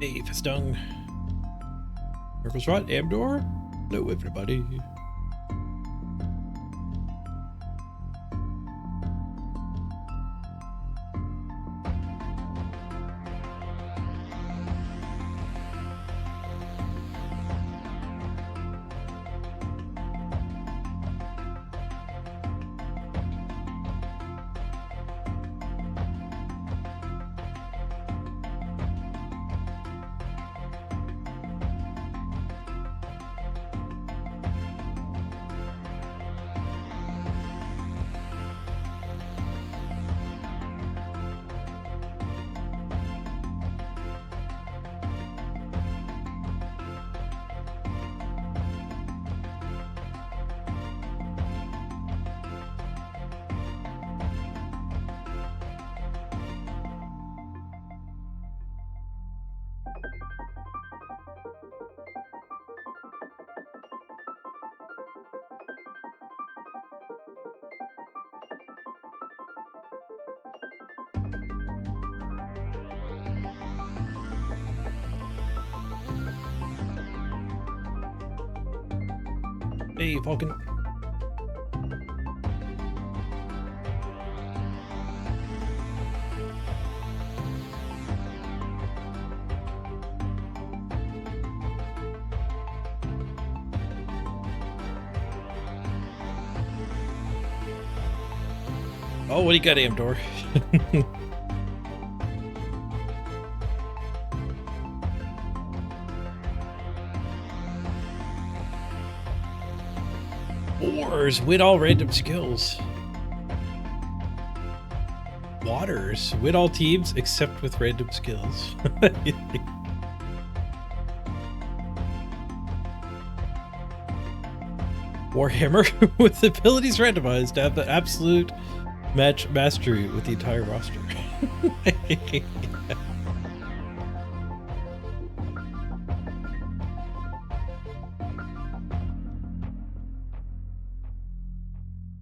Hey, Festung. Purple's right, Amdor. Hello, everybody. Hey, Falcon. Oh, what do you got, Amdor? Wars with all random skills. Waters with all teams except with random skills. Warhammer with abilities randomized to have the absolute match mastery with the entire roster.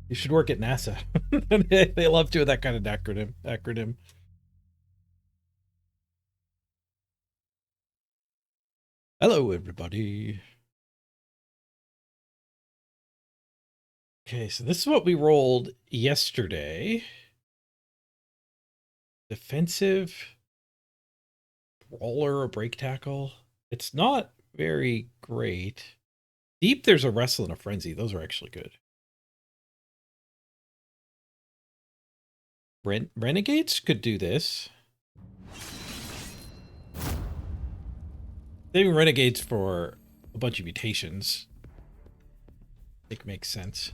You should work at NASA. They love doing that kind of acronym. Hello, everybody. Okay, so this is what we rolled yesterday. Defensive roller or break tackle. It's not very great. Deep, there's a wrestle and a frenzy. Those are actually good. Renegades could do this. Saving Renegades for a bunch of mutations, I think, makes sense.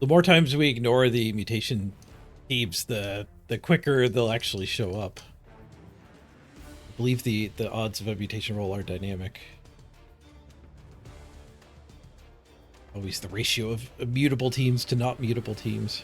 The more times we ignore the mutation teams, the quicker they'll actually show up. I believe the odds of a mutation roll are dynamic. Always the ratio of mutable teams to not mutable teams.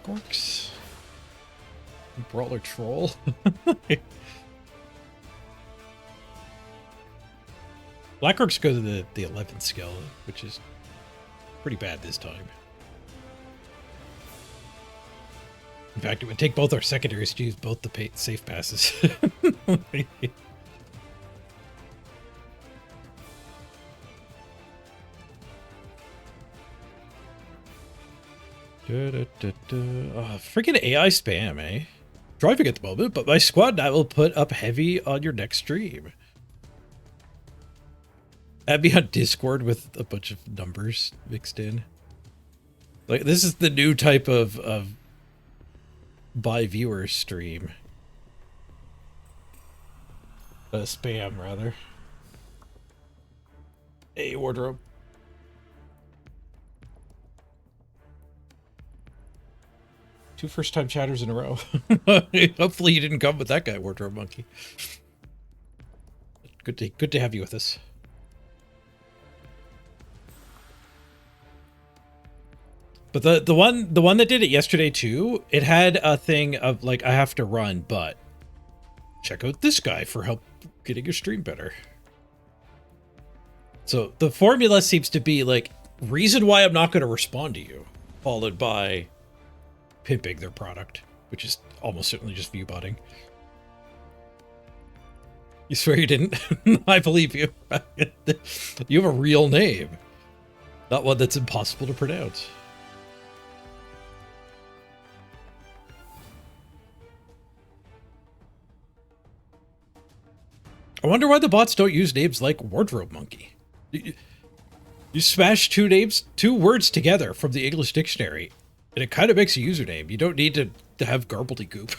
Orcs. Brawler troll. Black Orcs go to the 11th skill, which is pretty bad this time. In fact, it would take both our secondaries to use both the safe passes. Freaking AI spam, eh? Driving at the moment, but my squad and I will put up heavy on your next stream. Add me on Discord with a bunch of numbers mixed in. Like, this is the new type of by viewer stream. Spam, rather. Hey, wardrobe. Two first-time chatters in a row. Hopefully you didn't come with that guy, Wardrobe Monkey. Good to have you with us. But the one that did it yesterday too, it had a thing of like, I have to run, but check out this guy for help getting your stream better. So the formula seems to be like, reason why I'm not going to respond to you, followed by pimping their product, which is almost certainly just view botting. You swear you didn't? I believe you. You have a real name, not one that's impossible to pronounce. I wonder why the bots don't use names like Wardrobe Monkey. You smash two words together from the English dictionary, and it kind of makes a username. You don't need to have garbledygook.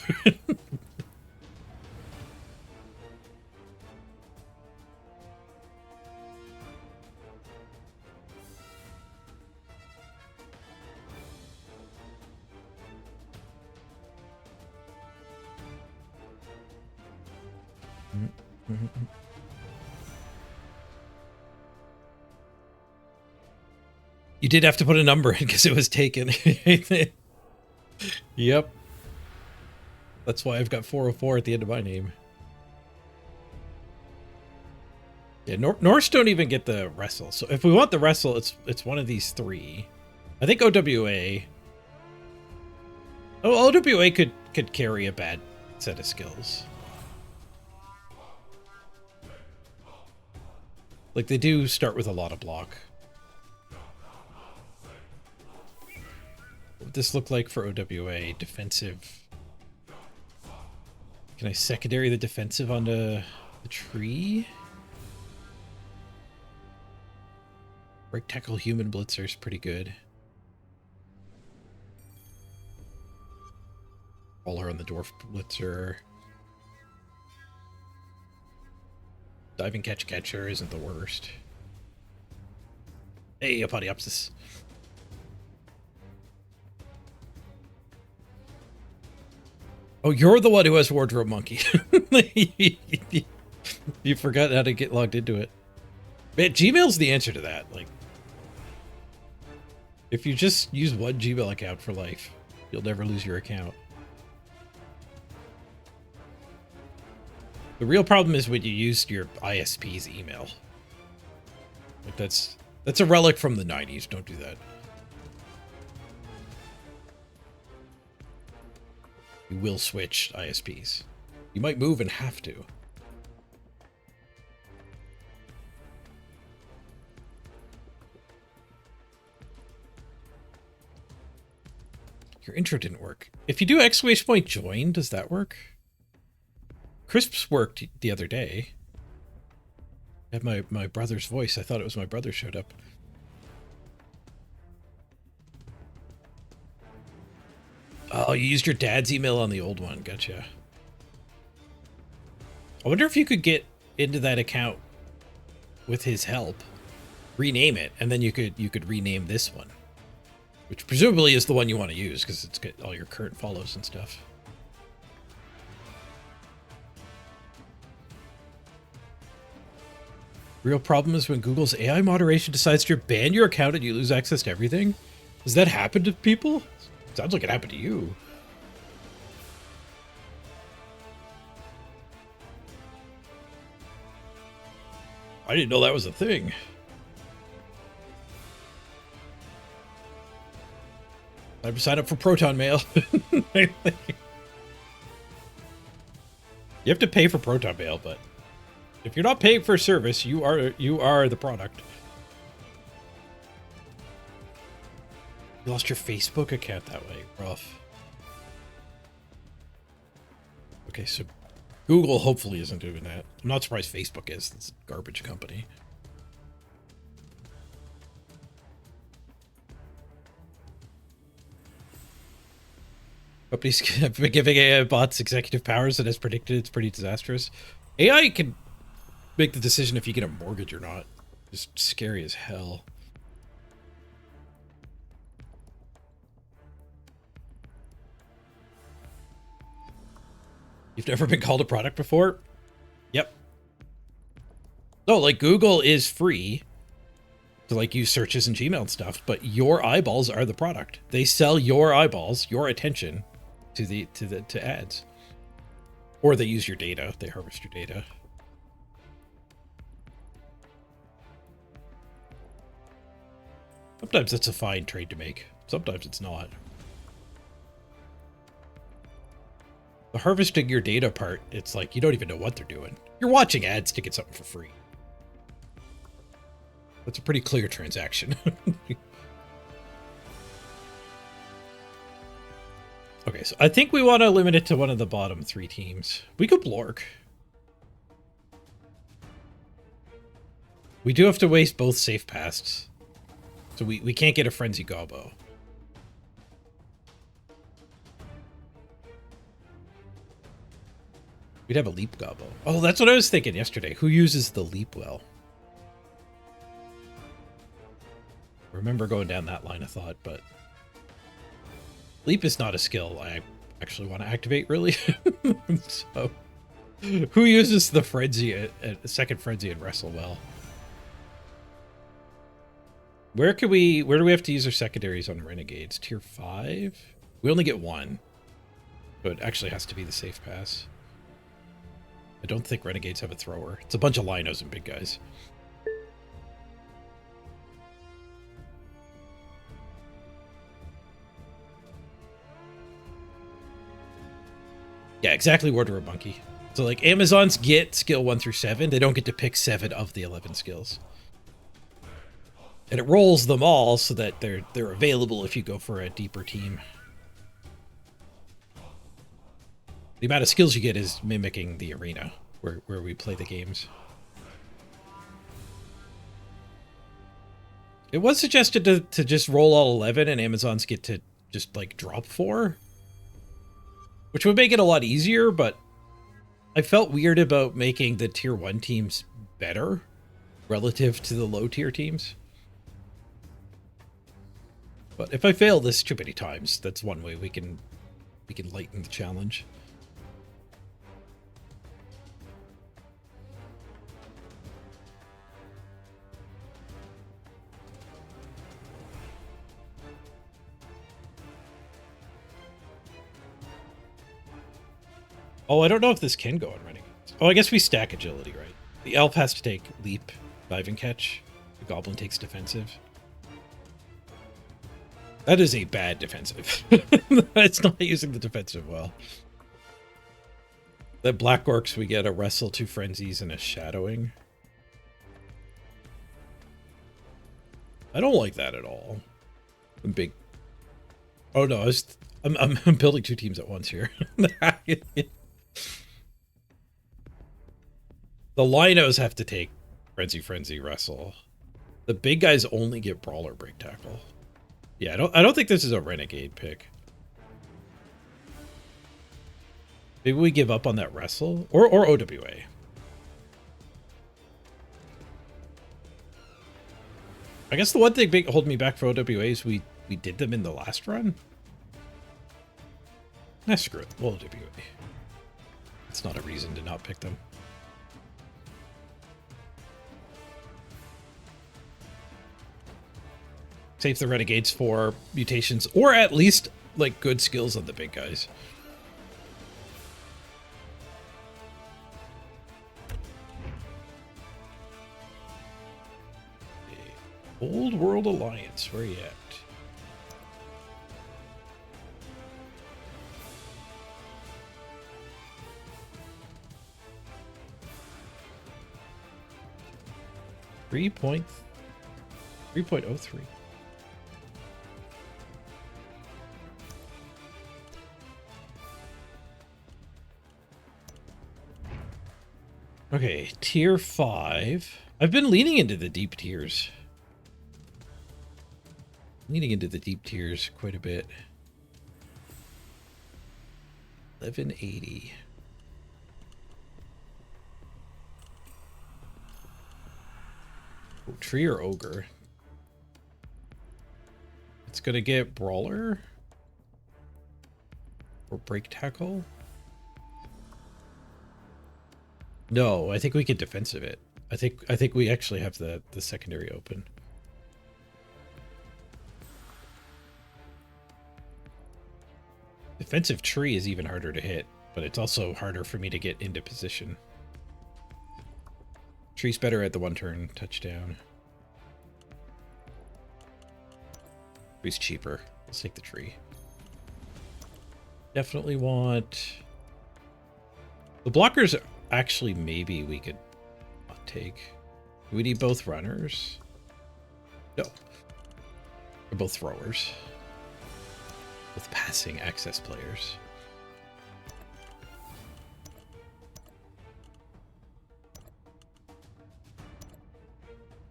You did have to put a number in because it was taken. Yep. That's why I've got 404 at the end of my name. Yeah, Norse don't even get the wrestle. So if we want the wrestle, it's one of these three. I think OWA. Oh, OWA could carry a bad set of skills. Like, they do start with a lot of block. What would this look like for OWA? Defensive. Can I secondary the defensive onto the tree? Break tackle human blitzer is pretty good. Roller on the dwarf blitzer. Diving catcher isn't the worst. Hey, Apodiopsis. Oh, you're the one who has Wardrobe Monkey. You forgot how to get logged into it. Man, Gmail's the answer to that. Like, if you just use one Gmail account for life, you'll never lose your account. The real problem is when you use your ISP's email. Like, that's a relic from the 90s. Don't do that. You will switch ISPs. You might move and have to. Your intro didn't work. If you do exclamation point join, does that work? Crisps worked the other day. I had my brother's voice. I thought it was my brother showed up. Oh, you used your dad's email on the old one. Gotcha. I wonder if you could get into that account with his help, rename it, and then you could rename this one, which presumably is the one you want to use because it's got all your current follows and stuff. Real problem is when Google's AI moderation decides to ban your account and you lose access to everything. Does that happen to people? Sounds like it happened to you. I didn't know that was a thing. Time to sign up for Proton Mail. You have to pay for Proton Mail, but if you're not paying for a service, you are the product. You lost your Facebook account that way. Rough. Okay, so Google hopefully isn't doing that. I'm not surprised Facebook is. It's a garbage company. Companies have been giving AI bots executive powers, and as predicted, it's pretty disastrous. AI can make the decision if you get a mortgage or not. Just scary as hell. You've never been called a product before? Yep. No, like Google is free to like use searches and Gmail and stuff, but your eyeballs are the product. They sell your eyeballs, your attention to ads. Or they use your data, they harvest your data. Sometimes it's a fine trade to make. Sometimes it's not. The harvesting your data part, it's like you don't even know what they're doing. You're watching ads to get something for free. That's a pretty clear transaction. Okay, so I think we want to limit it to one of the bottom 3 teams. We could Blork. We do have to waste both safe pasts. So we can't get a Frenzy Gobbo. We'd have a Leap Gobbo. Oh, that's what I was thinking yesterday. Who uses the Leap well? I remember going down that line of thought, but... Leap is not a skill I actually want to activate, really. So, who uses the Frenzy, second Frenzy and Wrestle well? Where do we have to use our secondaries on Renegades? Tier 5? We only get 1. So it actually has to be the safe pass. I don't think Renegades have a thrower. It's a bunch of Linos and big guys. Yeah, exactly Order of Monkey. So like Amazons get skill 1 through 7. They don't get to pick 7 of the 11 skills. And it rolls them all so that they're available if you go for a deeper team. The amount of skills you get is mimicking the arena where we play the games. It was suggested to just roll all 11 and Amazons get to just like drop 4. Which would make it a lot easier, but I felt weird about making the tier 1 teams better relative to the low tier teams. But if I fail this too many times, that's one way we can lighten the challenge. Oh, I don't know if this can go on Renegades. Oh, I guess we stack agility, right? The elf has to take leap, dive, and catch. The goblin takes defensive. That is a bad defensive. It's not using the defensive well. The Black Orcs, we get a Wrestle, 2 Frenzies, and a Shadowing. I don't like that at all. I'm big. Oh no, I'm building 2 teams at once here. The Linos have to take Frenzy, Wrestle. The big guys only get Brawler, Break Tackle. Yeah, I don't think this is a Renegade pick. Maybe we give up on that Wrestle or OWA. I guess the one thing holding me back for OWA is we did them in the last run. Screw it. Well, OWA. It's not a reason to not pick them. Save the Renegades for mutations, or at least, like, good skills on the big guys. Okay. Old World Alliance, where are you at? .3.03. Okay, tier 5. I've been leaning into the deep tiers. Leaning into the deep tiers quite a bit. 1180. Oh, tree or ogre? It's gonna get brawler or break tackle. No, I think we can defensive it. I think we actually have the secondary open. Defensive tree is even harder to hit, but it's also harder for me to get into position. Tree's better at the one-turn touchdown. Tree's cheaper. Let's take the tree. Definitely want... The blockers, actually, maybe we could take. Do we need both runners? No. They're both throwers. Both passing access players.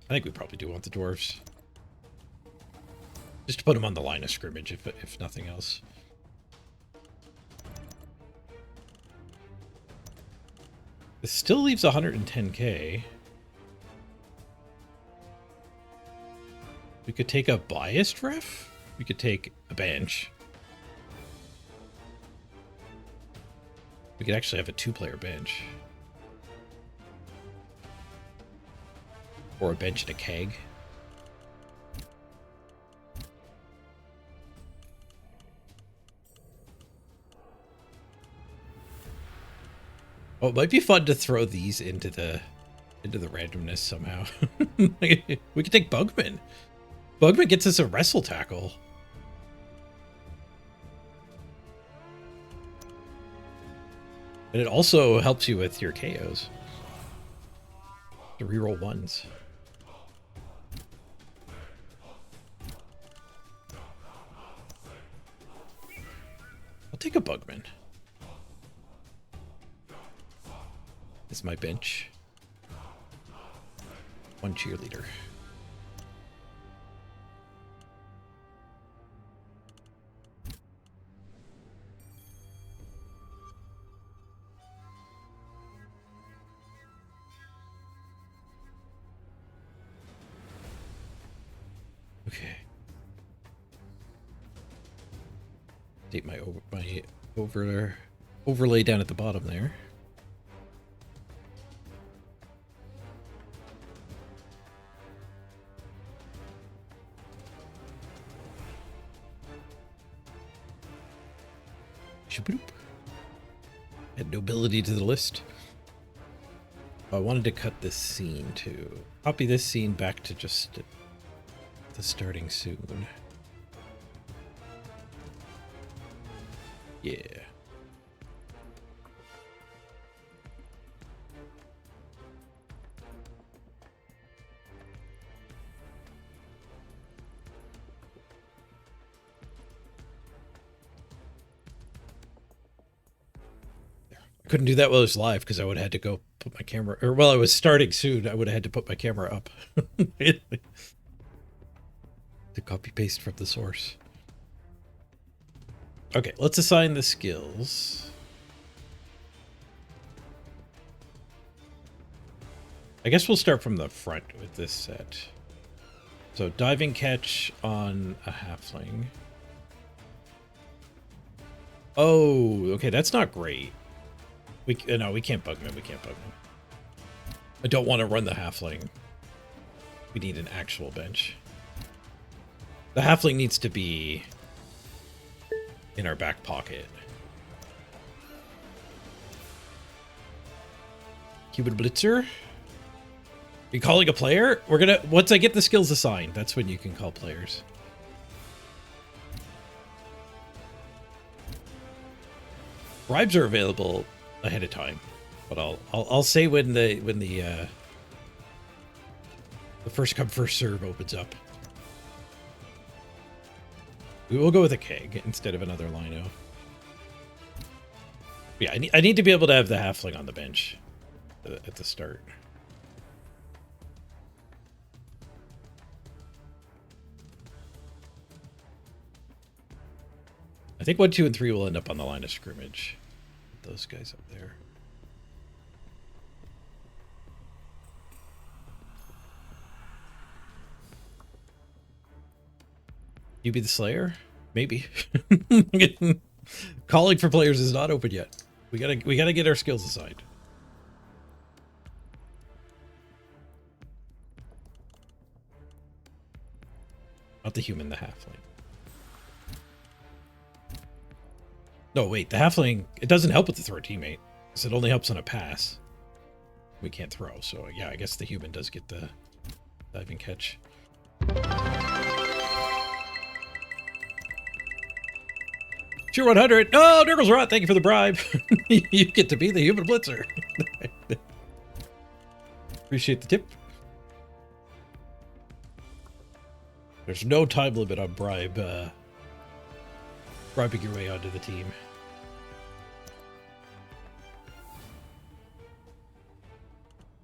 I think we probably do want the dwarves. Just to put them on the line of scrimmage, if nothing else. This still leaves 110k. We could take a biased ref. We could take a bench. We could actually have a 2-player bench. Or a bench and a keg. Oh, it might be fun to throw these into the randomness somehow. We could take Bugman. Bugman gets us a wrestle tackle. And it also helps you with your KOs. To reroll ones. I'll take a Bugman. This is my bench. One cheerleader. Okay. Update my overlay down at the bottom there. Add nobility to the list. I wanted to cut this scene too. Copy this scene back to just the starting soon. Yeah. Couldn't do that while it was live because I would have had to go put my camera, or while I was starting soon, I would have had to put my camera up. To copy paste from the source. Okay, let's assign the skills. I guess we'll start from the front with this set. So diving catch on a halfling. Oh, okay, that's not great. No, we can't Bugman. We can't Bugman. I don't want to run the halfling. We need an actual bench. The halfling needs to be in our back pocket. Cuban Blitzer. You calling a player? We're gonna, once I get the skills assigned, that's when you can call players. Bribes are available ahead of time, but I'll say when the first come first serve opens up. We will go with a keg instead of another lino. Yeah, I need to be able to have the halfling on the bench at the start. I think 1, 2, and 3 will end up on the line of scrimmage. Those guys up there. You be the Slayer? Maybe. Calling for players is not open yet. We gotta get our skills assigned. Not the human, the halfling. No, wait, the halfling, it doesn't help with the throw teammate, because it only helps on a pass. We can't throw, so yeah, I guess the human does get the diving catch. Tier 100! Oh, Nurgle's Rot, thank you for the bribe. You get to be the human blitzer. Appreciate the tip. There's no time limit on bribing your way onto the team.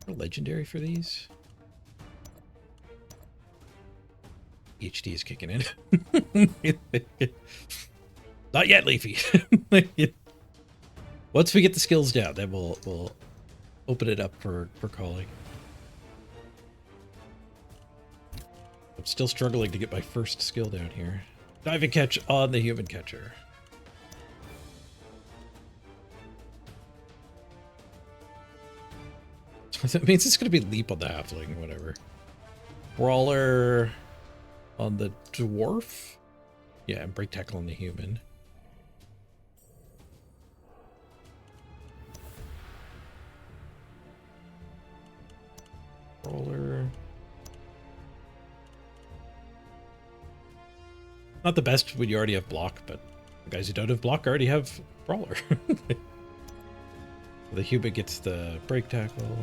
Legendary for these? HD is kicking in. Not yet, Leafy. Once we get the skills down, then we'll open it up for calling. I'm still struggling to get my first skill down here. Diving catch on the human catcher. That means it's going to be leap on the halfling, whatever. Brawler on the dwarf? Yeah, and break tackle on the human. Brawler. Not the best when you already have block, but the guys who don't have block already have brawler. The human gets the break tackle.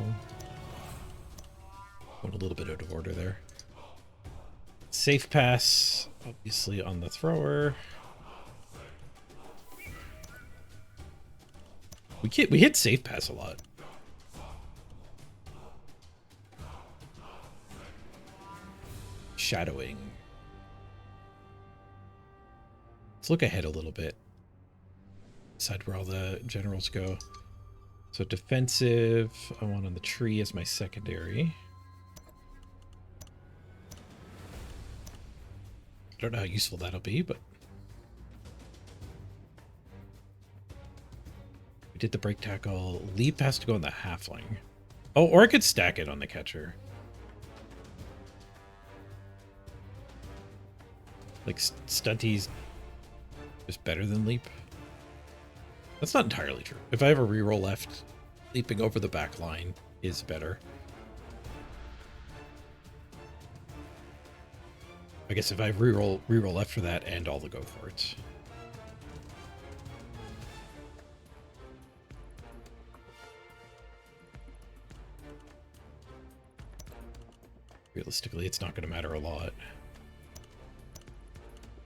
Went a little bit out of order there. Safe pass, obviously, on the thrower. We hit safe pass a lot. Shadowing. Let's look ahead a little bit. Decide where all the generals go. So defensive, I want on the tree as my secondary. I don't know how useful that'll be, but we did the break tackle. Leap has to go on the halfling. Oh, or I could stack it on the catcher. Like Stunty's just better than leap. That's not entirely true. If I have a reroll left, leaping over the back line is better. I guess if I have reroll left for that and all the go for it. Realistically, it's not going to matter a lot.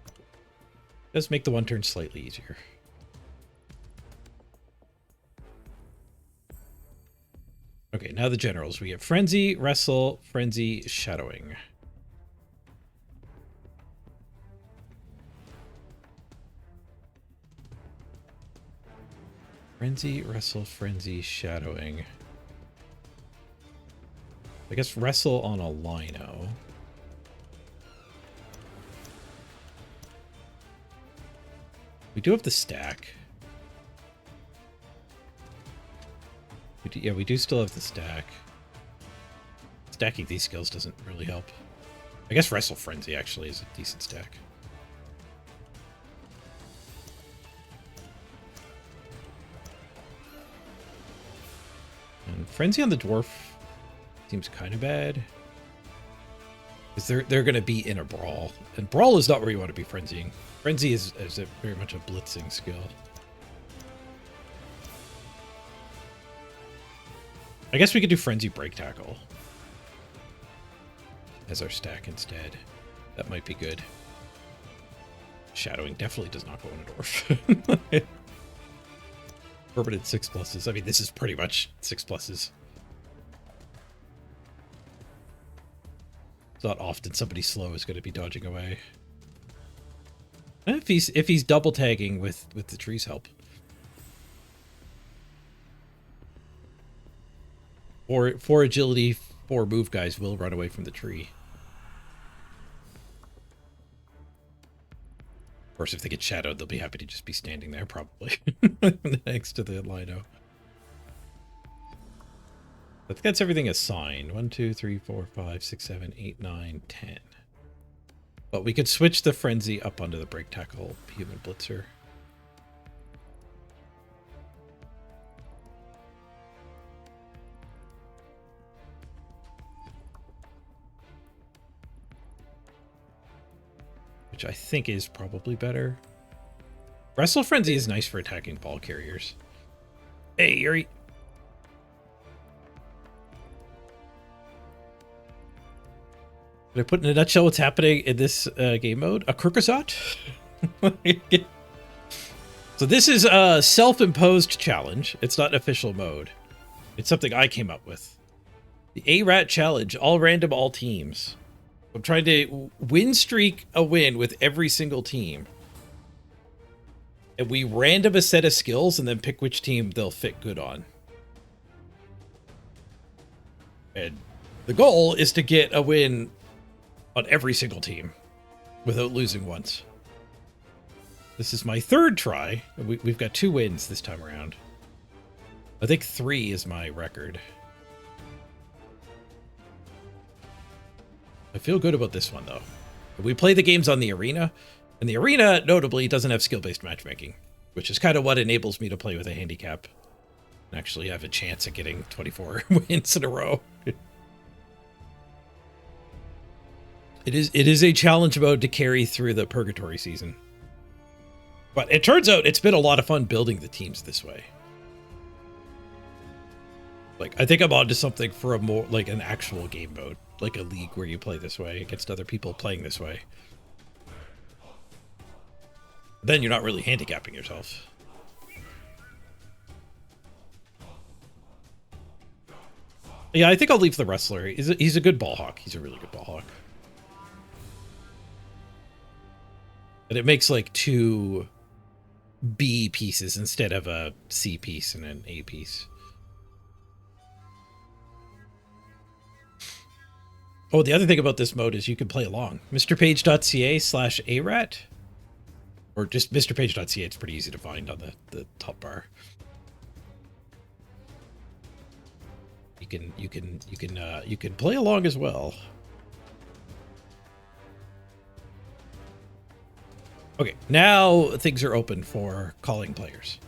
It does make the one turn slightly easier. Okay, now the generals. We have Frenzy, Wrestle, Frenzy, Shadowing. Frenzy, Wrestle, Frenzy, Shadowing. I guess Wrestle on a Lino. We do have the stack. Yeah, we do still have the stack. Stacking these skills doesn't really help. I guess Wrestle Frenzy actually is a decent stack. And Frenzy on the Dwarf seems kind of bad. Because they're going to be in a Brawl. And Brawl is not where you want to be frenzying. Frenzy is very much a blitzing skill. I guess we could do Frenzy Break Tackle as our stack instead. That might be good. Shadowing definitely does not go in a dwarf. Permanent 6+. I mean, this is pretty much 6+. It's not often somebody slow is going to be dodging away. If he's double tagging with the tree's help. Or 4 agility, 4 move guys will run away from the tree. Of course, if they get shadowed, they'll be happy to just be standing there, probably. Next to the Lido. I think that's everything assigned. 1, 2, 3, 4, 5, 6, 7, 8, 9, 10. But we could switch the Frenzy up onto the Break Tackle Human Blitzer. which I think is probably better. Wrestle Frenzy is nice for attacking ball carriers. Hey, Yuri. Did I put in a nutshell what's happening in this game mode? A Kurkazot? So this is a self-imposed challenge. It's not an official mode. It's something I came up with. The ARAT challenge, all random, all teams. I'm trying to win streak a win with every single team. And we random a set of skills and then pick which team they'll fit good on. And the goal is to get a win on every single team without losing once. This is my third try. We've got 2 wins this time around. I think 3 is my record. I feel good about this one, though. We play the games on the arena, and the arena, notably, doesn't have skill-based matchmaking, which is kind of what enables me to play with a handicap and actually have a chance at getting 24 wins in a row. It is a challenge mode to carry through the purgatory season. But it turns out it's been a lot of fun building the teams this way. Like, I think I'm onto something for a more, like, an actual game mode. Like a league where you play this way against other people playing this way. Then you're not really handicapping yourself. Yeah, I think I'll leave the wrestler. He's a good ball hawk. He's a really good ball hawk. And it makes like 2 B pieces instead of a C piece and an A piece. Oh, the other thing about this mode is you can play along. mrpage.ca/ARAT. Or just mrpage.ca. It's pretty easy to find on the top bar. You can play along as well. Okay, now things are open for calling players.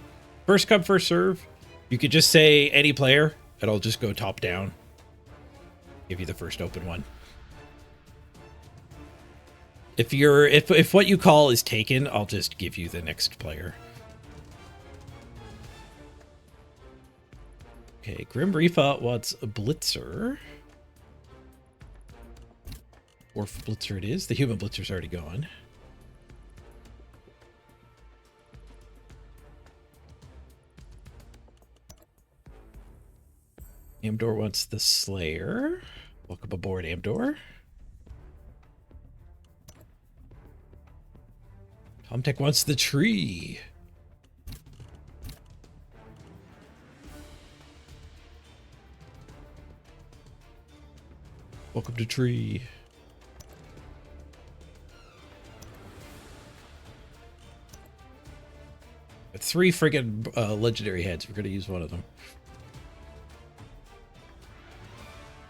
First come, first serve. You could just say any player, and I'll just go top down. Give you the first open one. If what you call is taken, I'll just give you the next player. Okay, Grim Reaper wants a Blitzer. Orf Blitzer it is. The human Blitzer's already gone. Amdor wants the Slayer. Welcome aboard, Amdor. Comtech wants the Tree. Welcome to Tree. Got 3 friggin' legendary heads. We're gonna use one of them.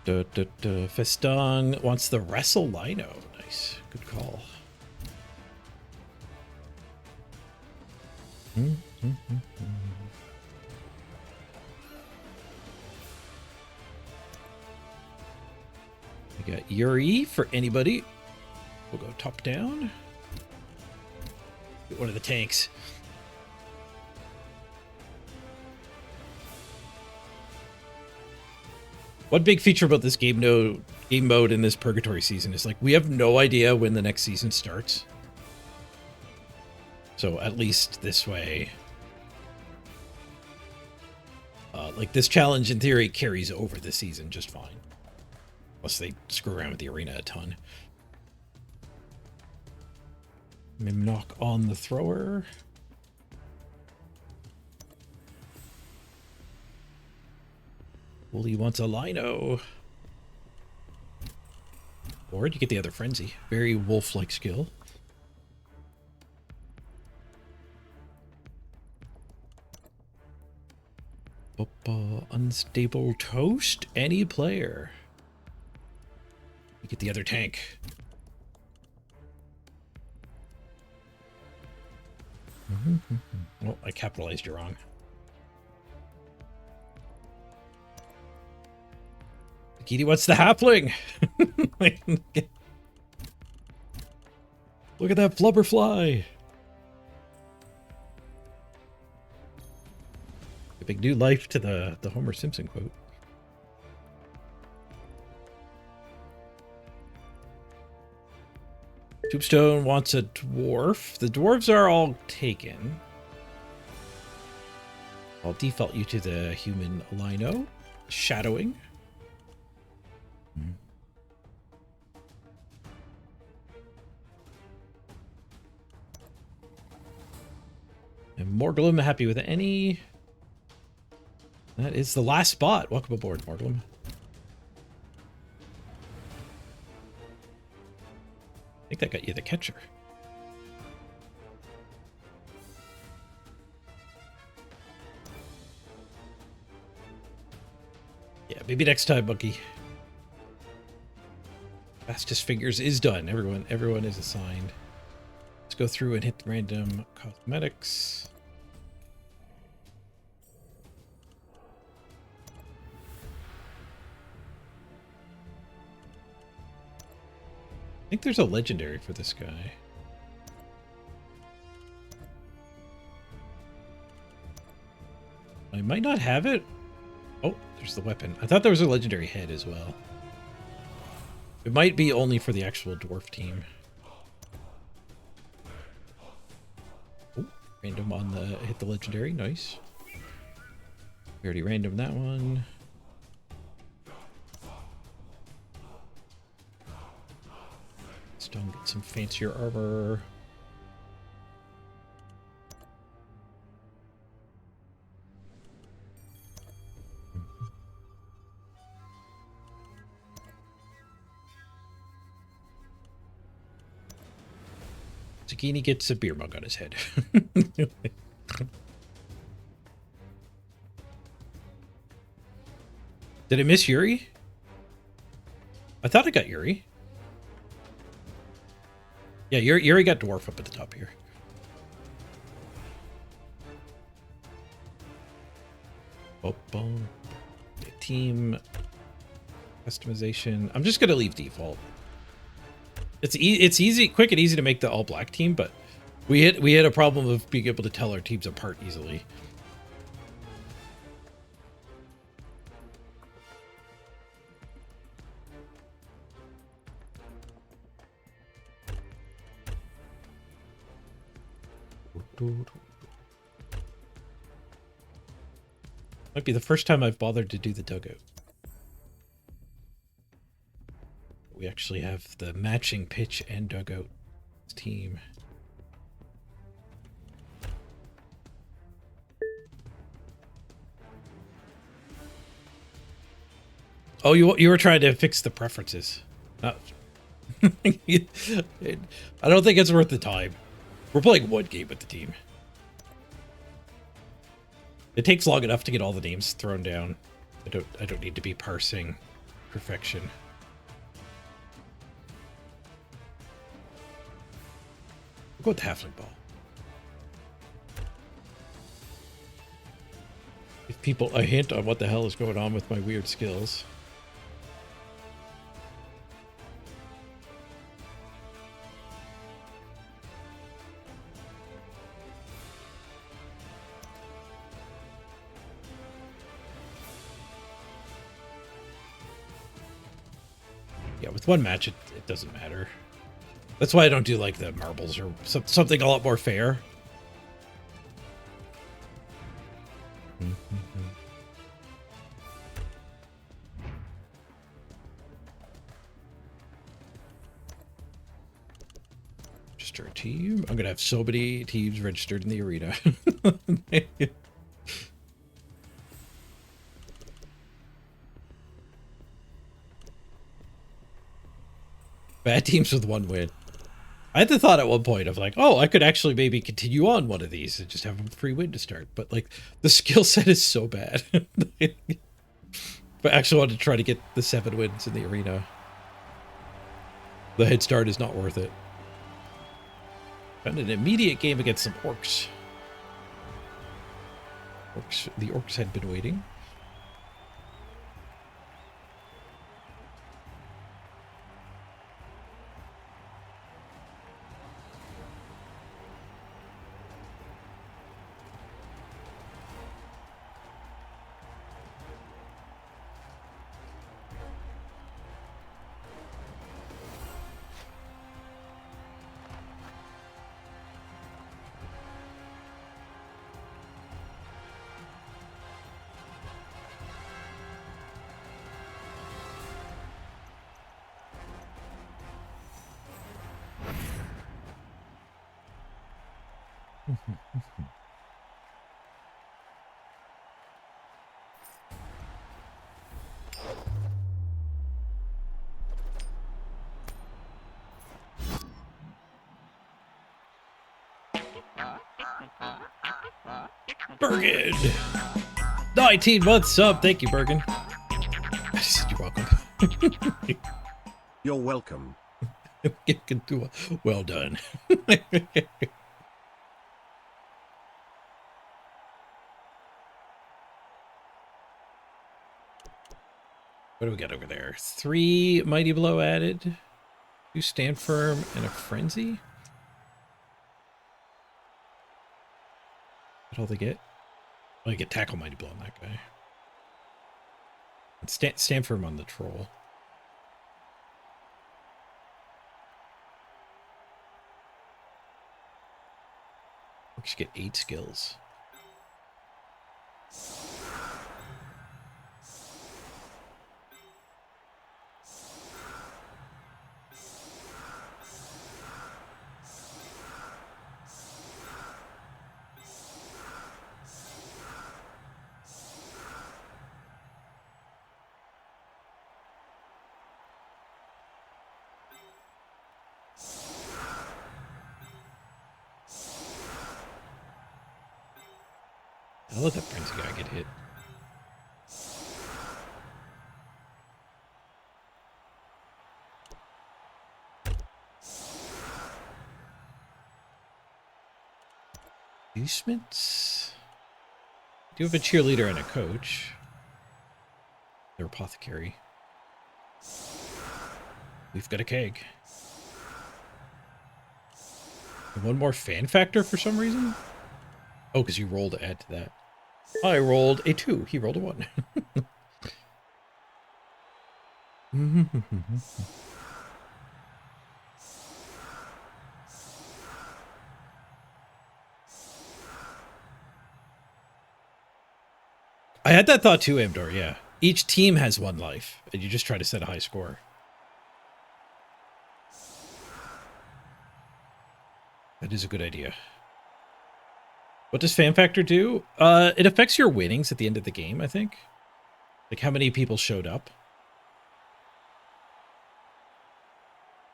Festong wants the Wrestle Lino. Nice. Good call. We got Yuri for anybody. We'll go top down. Get one of the tanks. One big feature about this game mode in this purgatory season is like we have no idea when the next season starts. So at least this way, like this challenge in theory carries over the season just fine. Unless they screw around with the arena a ton. Mimnock on the thrower. Wooly wants a Lino. Or you get the other Frenzy. Very wolf-like skill. Unstable Toast. Any player. You get the other tank. Oh, I capitalized you wrong. Kitty, what's the halfling? Look at that flubber fly. Giving new life to the Homer Simpson quote. Tombstone wants a dwarf. The dwarves are all taken. I'll default you to the human lino. Shadowing. And Morglum happy with any. That is the last spot. Welcome aboard, Morglum. I think that got you the catcher. Yeah, maybe next time, Monkey. Fastest fingers is done. Everyone is assigned. Let's go through and hit the random cosmetics. I think there's a legendary for this guy. I might not have it. Oh, there's the weapon. I thought there was a legendary head as well. It might be only for the actual dwarf team. Oh, random on the hit the legendary. Nice. We already random that one. Stone, get some fancier armor. Zucchini gets a beer mug on his head. Did I miss Yuri? I thought I got Yuri. Yeah, Yuri got dwarf up at the top here. Oh, boom. Team customization. I'm just gonna leave default. It's easy, quick and easy to make the all black team, but we had a problem of being able to tell our teams apart easily. Might be the first time I've bothered to do the dugout. We actually have the matching pitch and dugout team. Oh, you were trying to fix the preferences. I don't think it's worth the time. We're playing one game with the team. It takes long enough to get all the names thrown down. I don't need to be parsing perfection. We'll go with the halfling ball. Give people a hint on what the hell is going on with my weird skills. Yeah, with one match, it doesn't matter. That's why I don't do like the marbles or something a lot more fair. Register a team. I'm gonna have so many teams registered in the arena. Bad teams with one win. I had the thought at one point of like, oh, I could actually maybe continue on one of these and just have a free win to start. But like, the skill set is so bad. But I actually wanted to try to get the 7 wins in the arena. The head start is not worth it. Found an immediate game against some orcs. The orcs had been waiting. Bergen! 19 months sub. Thank you, Bergen. I said you're welcome. You're welcome. Well done. What do we got over there? 3 Mighty Blow added. 2 Stand Firm and a Frenzy. That's all they get? Oh, you get Tackle Mighty Blow on that guy. And stand Firm on the Troll. We should get 8 skills. I'll let that Frenzy guy get hit. Inducements? Do have a cheerleader and a coach. Their apothecary. We've got a keg. And 1 more fan factor for some reason? Oh, because you rolled to add to that. I rolled a 2. He rolled a 1. I had that thought too, Amdor, yeah. Each team has 1 life, and you just try to set a high score. That is a good idea. What does Fan Factor do? It affects your winnings at the end of the game, I think. Like how many people showed up.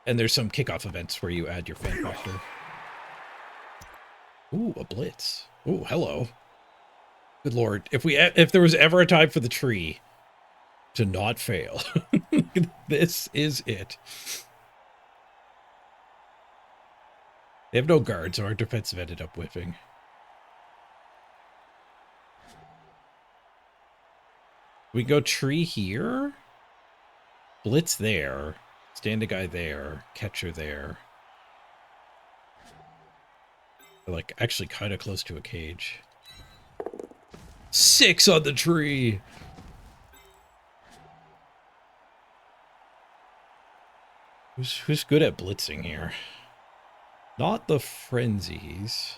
And there's some kickoff events where you add your Fan Factor. Ooh, a Blitz. Ooh, hello. Good lord. If there was ever a time for the tree to not fail, this is it. They have no guards, so our defensive ended up whiffing. We go tree here. Blitz there. Stand a guy there. Catcher there. They're like actually kind of close to a cage. 6 on the tree. Who's good at blitzing here? Not the frenzies.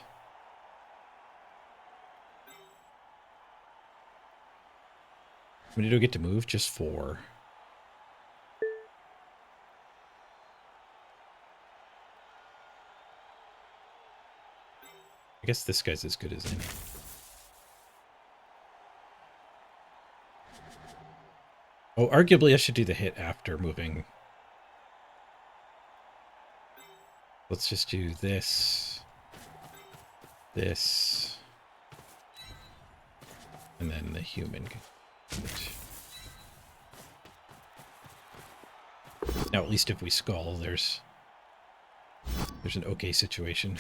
How many do I get to move? Just 4. I guess this guy's as good as any. Oh, arguably I should do the hit after moving. Let's just do this. This. And then the human. Now, at least if we skull, there's an okay situation.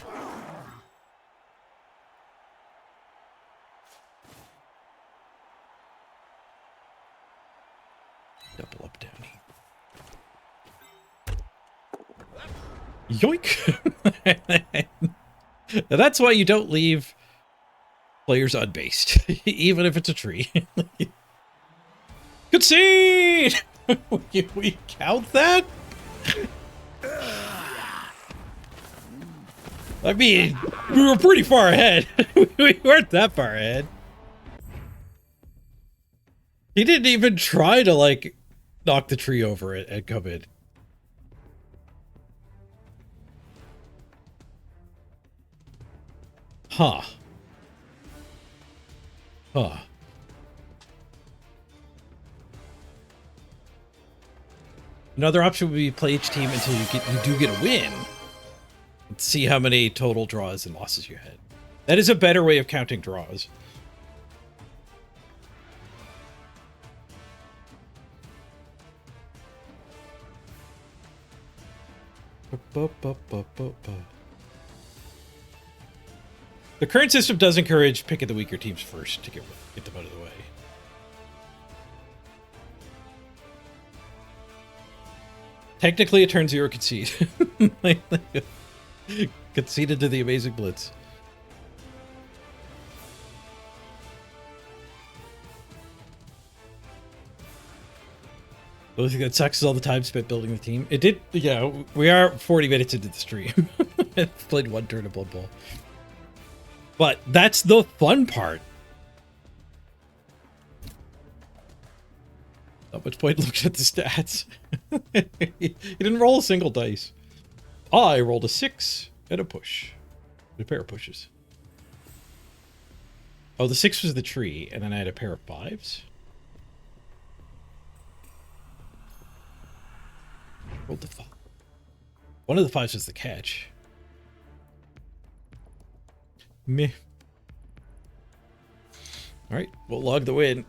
Double up down here. Yoink! Now that's why you don't leave players unbased, even if it's a tree. Good scene! we count that? I mean, we were pretty far ahead. We weren't that far ahead. He didn't even try to, like, knock the tree over it and come in. Huh. Huh. Another option would be play each team until you do get a win. And see how many total draws and losses you had. That is a better way of counting draws. The current system does encourage picking the weaker teams first to get them out of the way. Technically, a turn 0 concede. Conceded to the amazing blitz. The only thing that sucks is all the time spent building the team. It did, yeah, we are 40 minutes into the stream. I've played one turn of Blood Bowl. But that's the fun part. Not much point looking at the stats. He didn't roll a single dice. I rolled a 6 and a push. A pair of pushes. Oh, the 6 was the tree, and then I had a pair of 5s. Rolled the 5. One of the 5s was the catch. Meh. Alright, we'll log the win.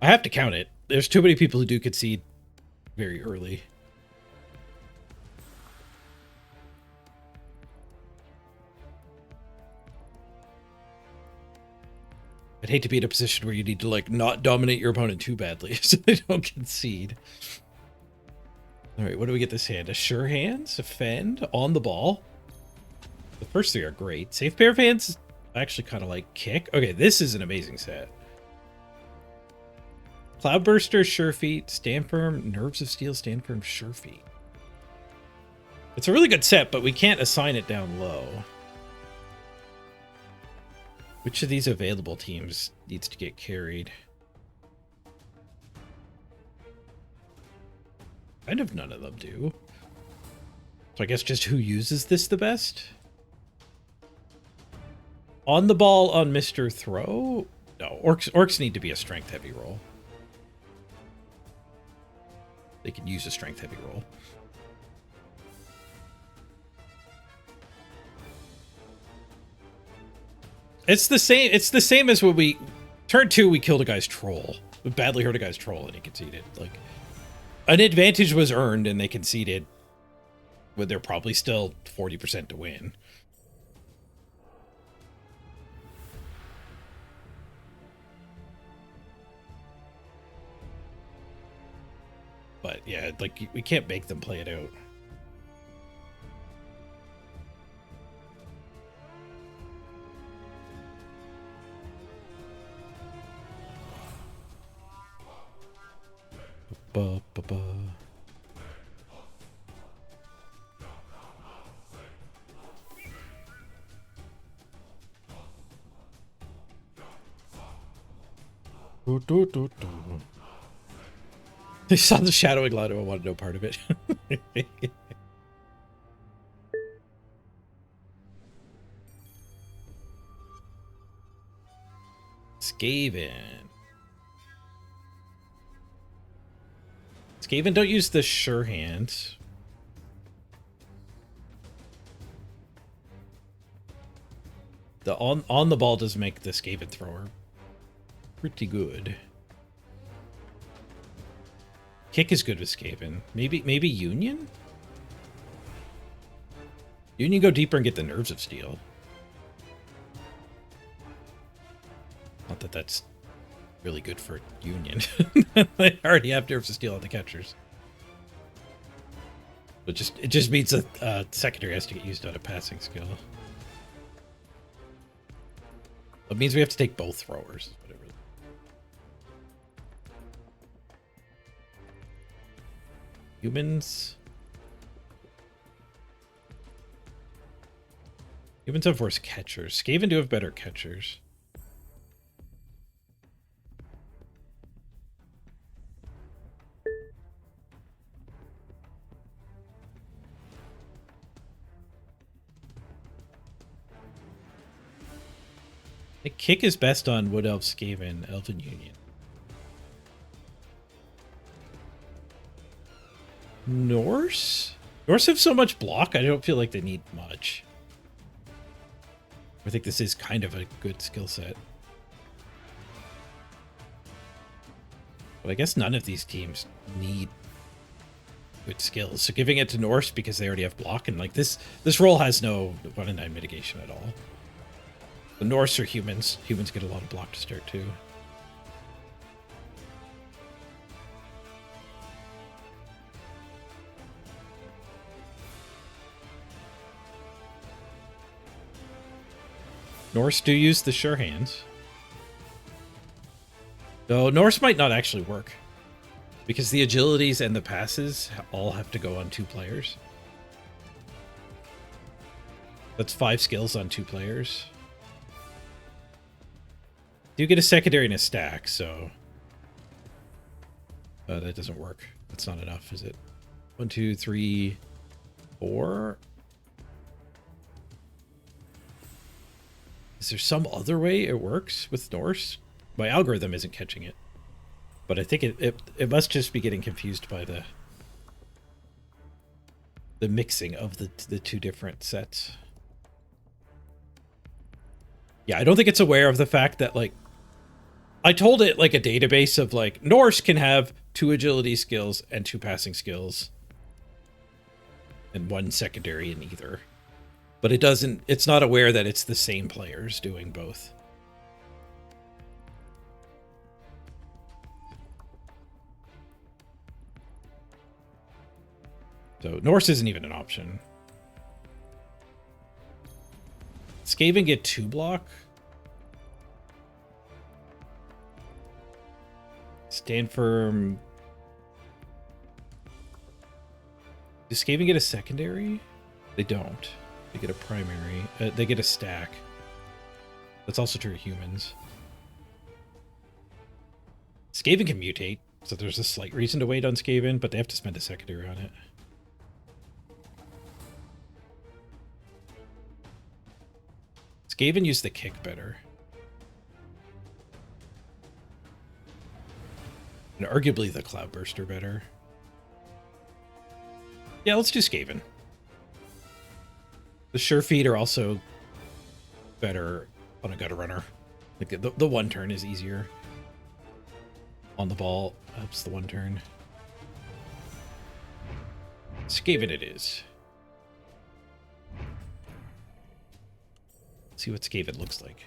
I have to count it. There's too many people who do concede very early. I'd hate to be in a position where you need to, like, not dominate your opponent too badly so they don't concede. Alright, what do we get this hand? A sure hands, a fend, on the ball. The first 3 are great. Safe pair of hands, I actually kind of like kick. Okay, this is an amazing set. Cloudburster, Sure Feet, Stand Firm, Nerves of Steel, Stand Firm, Sure Feet. It's a really good set, but we can't assign it down low. Which of these available teams needs to get carried? Kind of none of them do. So I guess just who uses this the best? On the ball on Mr. Throw? No, orcs need to be a strength heavy roll. They can use a strength heavy roll. It's the same as when we turn 2 we killed a guy's troll. We badly hurt a guy's troll and he conceded. Like, an advantage was earned and they conceded when they're probably still 40% to win. But yeah, like, we can't make them play it out. Ba, ba, ba. Do, do, do, do. They saw the shadowing line and I wanted no part of it. Skaven. Skaven don't use the sure hand. The on the ball does make the Skaven thrower pretty good. Kick is good with Skaven. Maybe Union? Union go deeper and get the Nerves of Steel. Not that that's really good for Union. They already have Nerves of Steel on the catchers. But it just means a secondary has to get used on a passing skill. It means we have to take both throwers. Whatever. Humans have worse catchers. Skaven do have better catchers. Kick is best on Wood Elf, Skaven, Elven Union. Norse? Norse have so much block, I don't feel like they need much. I think this is kind of a good skill set. But I guess none of these teams need good skills. So giving it to Norse because they already have block, and like this role has no 1-in-9 mitigation at all. The Norse are humans. Humans get a lot of block to start too. Norse do use the sure hands. Though Norse might not actually work. Because the agilities and the passes all have to go on 2 players. That's 5 skills on 2 players. You get a secondary and a stack, so... that doesn't work. That's not enough, is it? 1, 2, 3, 4... Is there some other way it works with Norse? My algorithm isn't catching it. But I think it must just be getting confused by the mixing of the 2 different sets. Yeah, I don't think it's aware of the fact that, like, I told it like a database of like Norse can have 2 agility skills and 2 passing skills and 1 secondary in either. But it's not aware that it's the same players doing both. So Norse isn't even an option. Skaven get 2 block. Stand firm. Does Skaven get a secondary? They don't. They get a primary. They get a stack. That's also true of humans. Skaven can mutate, so there's a slight reason to wait on Skaven, but they have to spend a secondary on it. Skaven use the kick better. And arguably the Cloudburster better. Yeah, let's do Skaven. The sure feet are also better on a gutter runner. Like the 1 turn is easier. On the ball helps the 1 turn. Skaven it is. Let's see what Skaven looks like.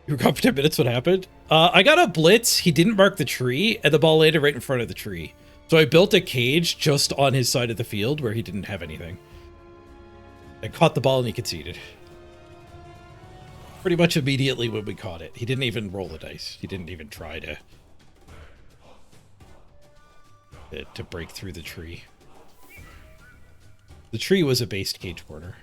You were gone for 10 minutes, what happened? I got a blitz, he didn't mark the tree, and the ball landed right in front of the tree. So I built a cage just on his side of the field where he didn't have anything. I caught the ball and he conceded. Pretty much immediately when we caught it. He didn't even roll the dice. He didn't even try to break through the tree. The tree was a based cage corner.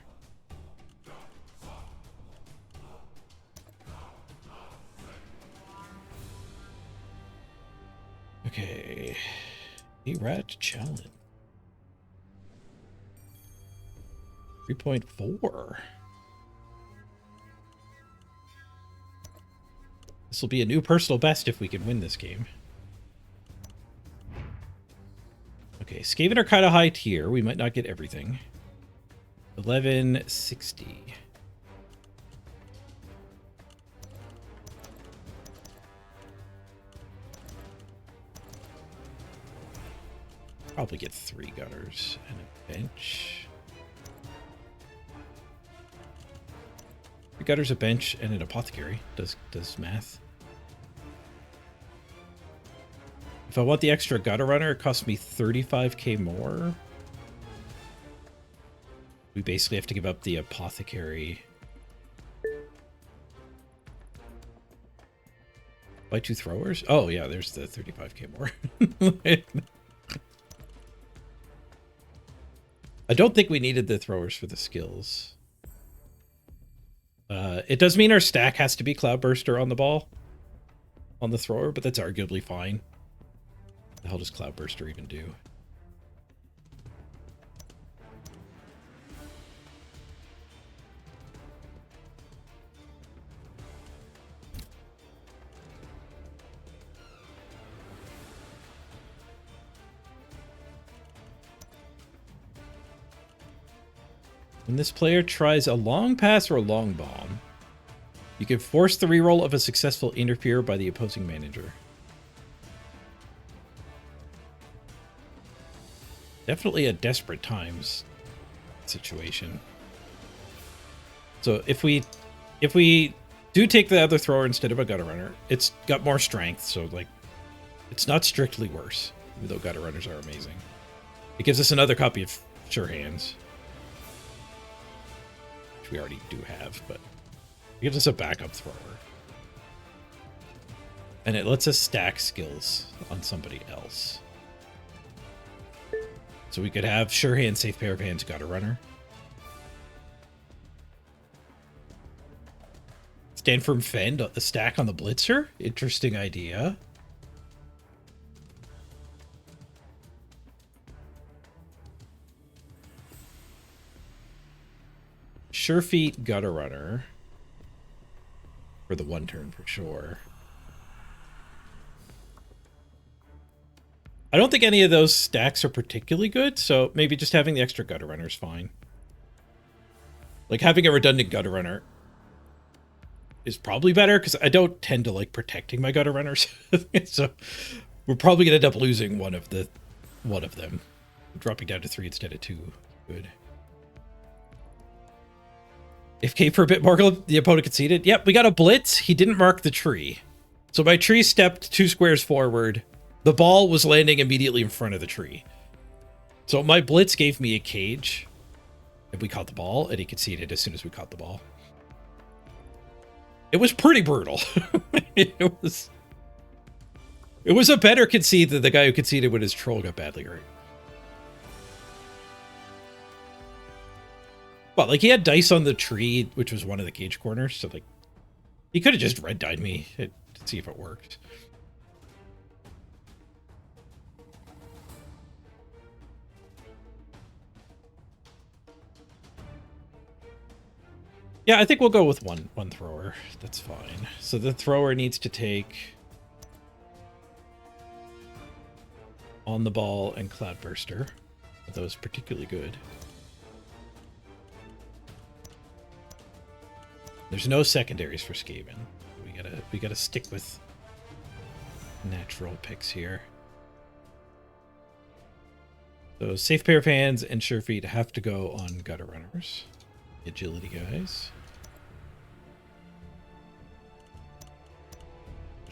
Okay. ARAT challenge. 3.4. This will be a new personal best if we can win this game. Okay, Skaven are kind of high tier. We might not get everything. 1160. Probably get 3 gutters and a bench. 3 gutters, a bench, and an apothecary. Does math. If I want the extra gutter runner, it costs me 35k more. We basically have to give up the apothecary. Buy 2 throwers? Oh yeah, there's the 35k more. I don't think we needed the throwers for the skills. It does mean our stack has to be Cloudburster on the ball. On the thrower, but that's arguably fine. The hell does Cloudburster even do? When this player tries a long pass or a long bomb, you can force the reroll of a successful interfere by the opposing manager. Definitely a desperate times situation. So if we do take the other thrower instead of a gutter runner, it's got more strength, so like it's not strictly worse, even though gutter runners are amazing. It gives us another copy of Sure Hands, which we already do have, but it gives us a backup thrower. And it lets us stack skills on somebody else. So we could have Sure Hands, Safe Pair of Hands, Gutter Runner. Stand Firm Fend, a stack on the Blitzer. Interesting idea. Sure Feet, Gutter Runner. For the one turn for sure. I don't think any of those stacks are particularly good, so maybe just having the extra Gutter Runner is fine. Like having a redundant Gutter Runner is probably better, because I don't tend to like protecting my Gutter Runners. So we're probably going to end up losing one of them. Dropping down to 3 instead of 2. Good. If K for a bit more, the opponent conceded. Yep, we got a blitz. He didn't mark the tree. So my tree stepped 2 squares forward. The ball was landing immediately in front of the tree. So my blitz gave me a cage. And we caught the ball, and he conceded as soon as we caught the ball. It was pretty brutal. It was a better concede than the guy who conceded when his troll got badly hurt. Well, like, he had dice on the tree, which was one of the cage corners, so, like, he could have just red-dyed me to see if it worked. Yeah, I think we'll go with one thrower. That's fine. So the thrower needs to take On the Ball and Cloudburster. Those particularly good. There's no secondaries for Skaven. We gotta stick with natural picks here. So Safe Pair of Hands and Sure Feet have to go on Gutter Runners. Agility guys.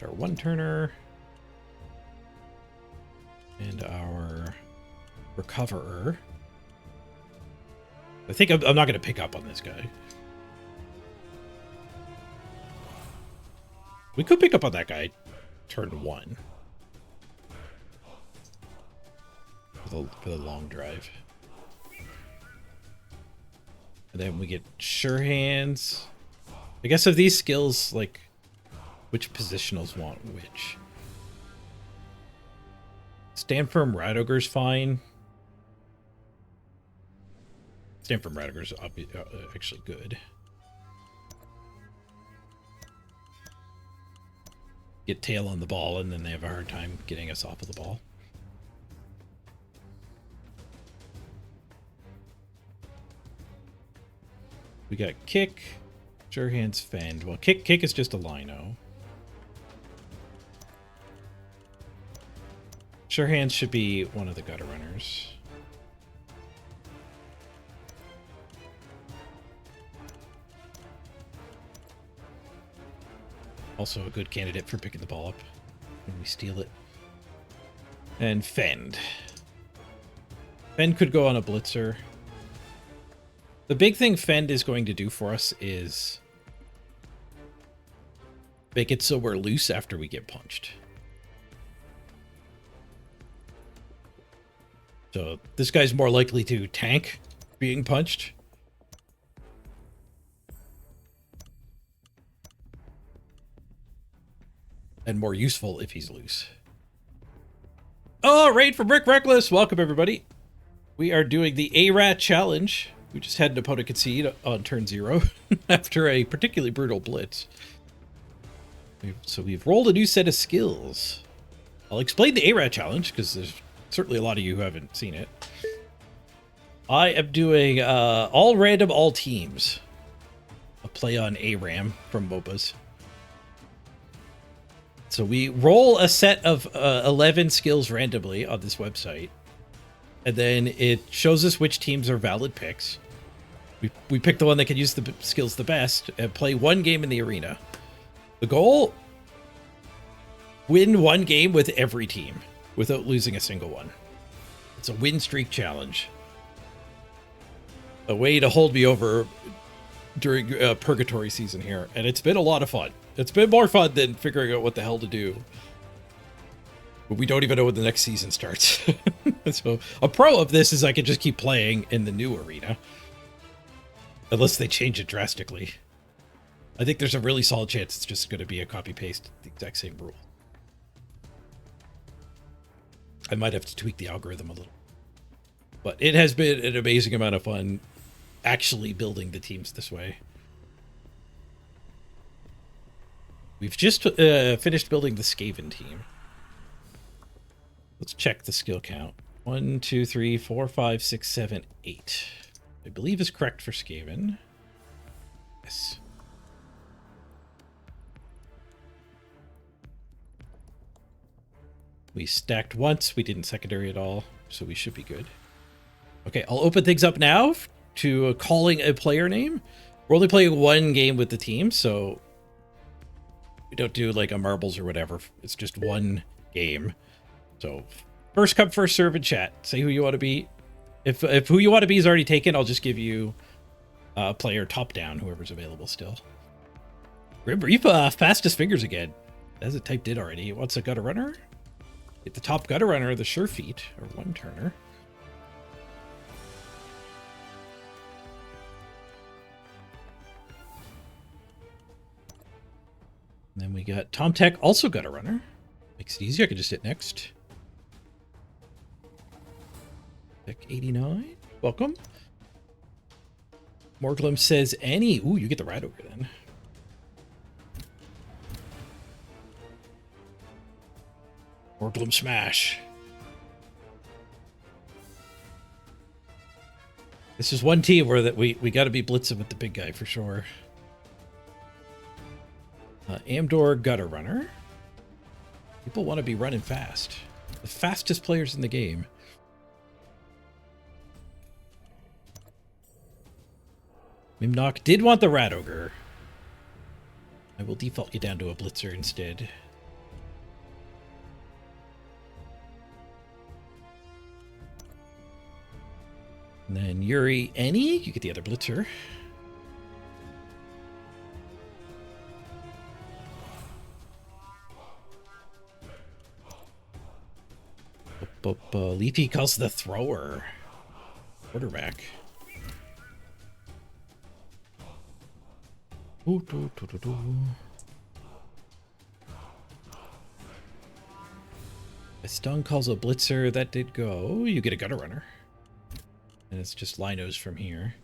Our one turner. And our Recoverer. I think I'm not going to pick up on this guy. We could pick up on that guy turn 1. For the long drive. And then we get Sure Hands. I guess of these skills, like, which positionals want which? Stand Firm Rat Ogre's fine. Stand Firm Rat Ogre's actually good. Get Tail on the ball, and then they have a hard time getting us off of the ball. We got Kick, Sure Hands, Fend. Well, Kick is just a lino. Sure Hands should be one of the Gutter Runners. Also a good candidate for picking the ball up when we steal it. And Fend. Fend could go on a Blitzer. The big thing Fend is going to do for us is make it so we're loose after we get punched. So this guy's more likely to tank being punched. And more useful if he's loose. Oh, raid from Rick Reckless. Welcome, everybody. We are doing the ARAT challenge. We just had an opponent concede on turn 0 after a particularly brutal blitz. So we've rolled a new set of skills. I'll explain the ARAT challenge because there's certainly a lot of you who haven't seen it. I am doing all random, all teams. A play on ARAM from MOBAs. So we roll a set of 11 skills randomly on this website. And then it shows us which teams are valid picks. We pick the one that can use the skills the best and play one game in the arena. The goal? Win one game with every team without losing a single one. It's a win streak challenge. A way to hold me over during purgatory season here. And it's been a lot of fun. It's been more fun than figuring out what the hell to do. But we don't even know when the next season starts. So a pro of this is I can just keep playing in the new arena. Unless they change it drastically. I think there's a really solid chance it's just going to be a copy-paste, the exact same rule. I might have to tweak the algorithm a little. But it has been an amazing amount of fun actually building the teams this way. We've just finished building the Skaven team. Let's check the skill count. 1, 2, 3, 4, 5, 6, 7, 8. I believe is correct for Skaven. Yes. We stacked once. We didn't secondary at all, so we should be good. Okay, I'll open things up now to calling a player name. We're only playing one game with the team, so we don't do like a marbles or whatever. It's just one game. So first come, first serve in chat. Say who you want to be. If who you want to be is already taken, I'll just give you a player top down, whoever's available still. Grim Reaper, fastest fingers again. As it typed in already. What's a gutter runner? Get the top gutter runner, the sure feet, or one turner. And then we got Tom Tech, also gutter runner. Makes it easy. I can just hit next. Tech 89. Welcome. Morglum says any. Ooh, you get the rat ogre then. Morglum smash. This is one team where that we got to be blitzing with the big guy for sure. Amdor gutter runner. People want to be running fast. The fastest players in the game. Mimnock did want the rat ogre. I will default you down to a blitzer instead. And then Yuri Any, you get the other blitzer. Leafy calls the thrower. Quarterback. Stun calls a blitzer. That did go. You get a gutter runner. And it's just linos from here.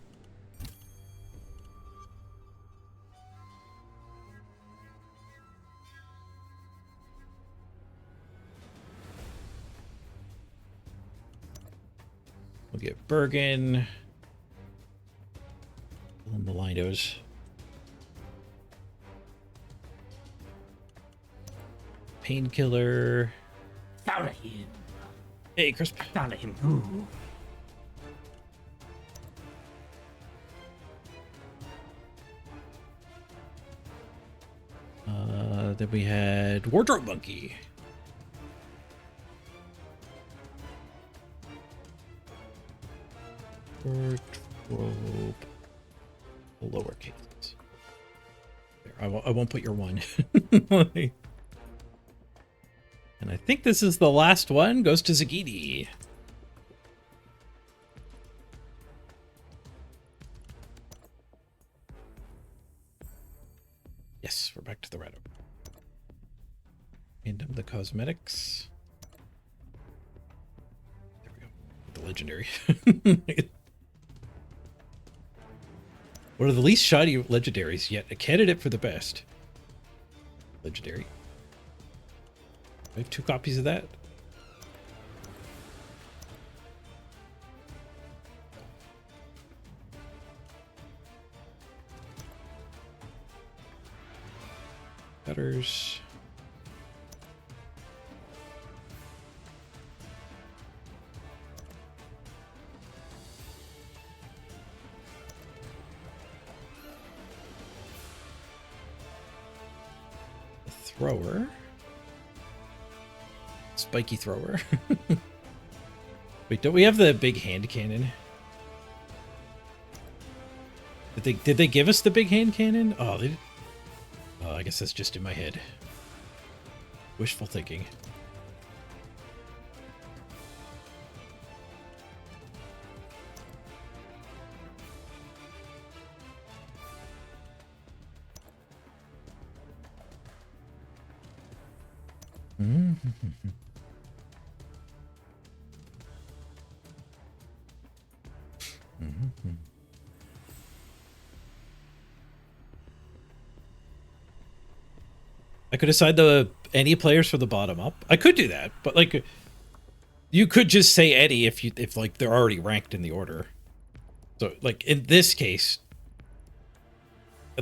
We'll get Bergen. And the linos. Painkiller. Follow him. Hey, Crisp. Follow him. Ooh. Then we had Wardrobe Monkey. Wardrobe. Lowercase. There, I won't put your one. And I think this is the last one. Goes to Zagidi. Yes, we're back to the red. Random the cosmetics. There we go. The legendary. One of the least shiny legendaries, yet a candidate for the best. Legendary. I have 2 copies of that. Gutters. The thrower. Spiky thrower. Wait, don't we have the big hand cannon? Did they give us the big hand cannon? Oh, they. Oh, I guess that's just in my head. Wishful thinking. I could assign any players for the bottom up. I could do that, but like, you could just say any if like they're already ranked in the order. So like in this case,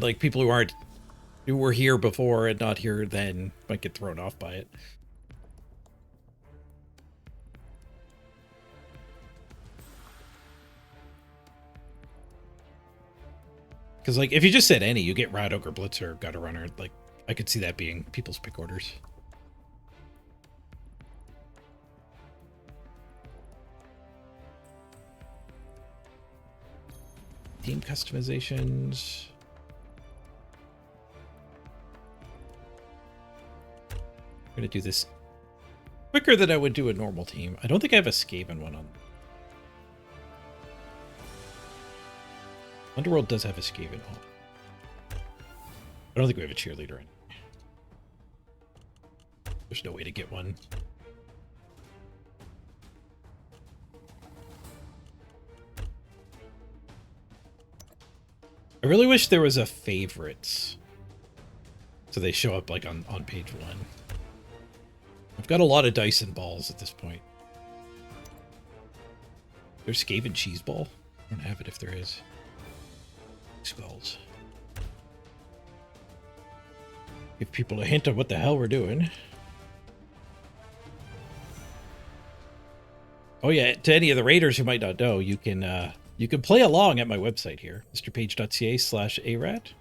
like people who were here before and not here then might get thrown off by it. Because like if you just said any, you get Rat Ogre, Blitzer, Gutter Runner. Like I could see that being people's pick orders. Team customizations. I'm gonna do this quicker than I would do a normal team. I don't think I have a Skaven one on. Underworld does have a Skaven on. I don't think we have a cheerleader in. There's no way to get one. I really wish there was a favorites. So they show up like on page 1. I've got a lot of dice and balls at this point. There's Skaven cheese ball? I don't have it if there is. Skulls. Give people a hint of what the hell we're doing. Oh yeah, to any of the raiders who might not know, you can play along at my website here, mrpage.ca/ARAT.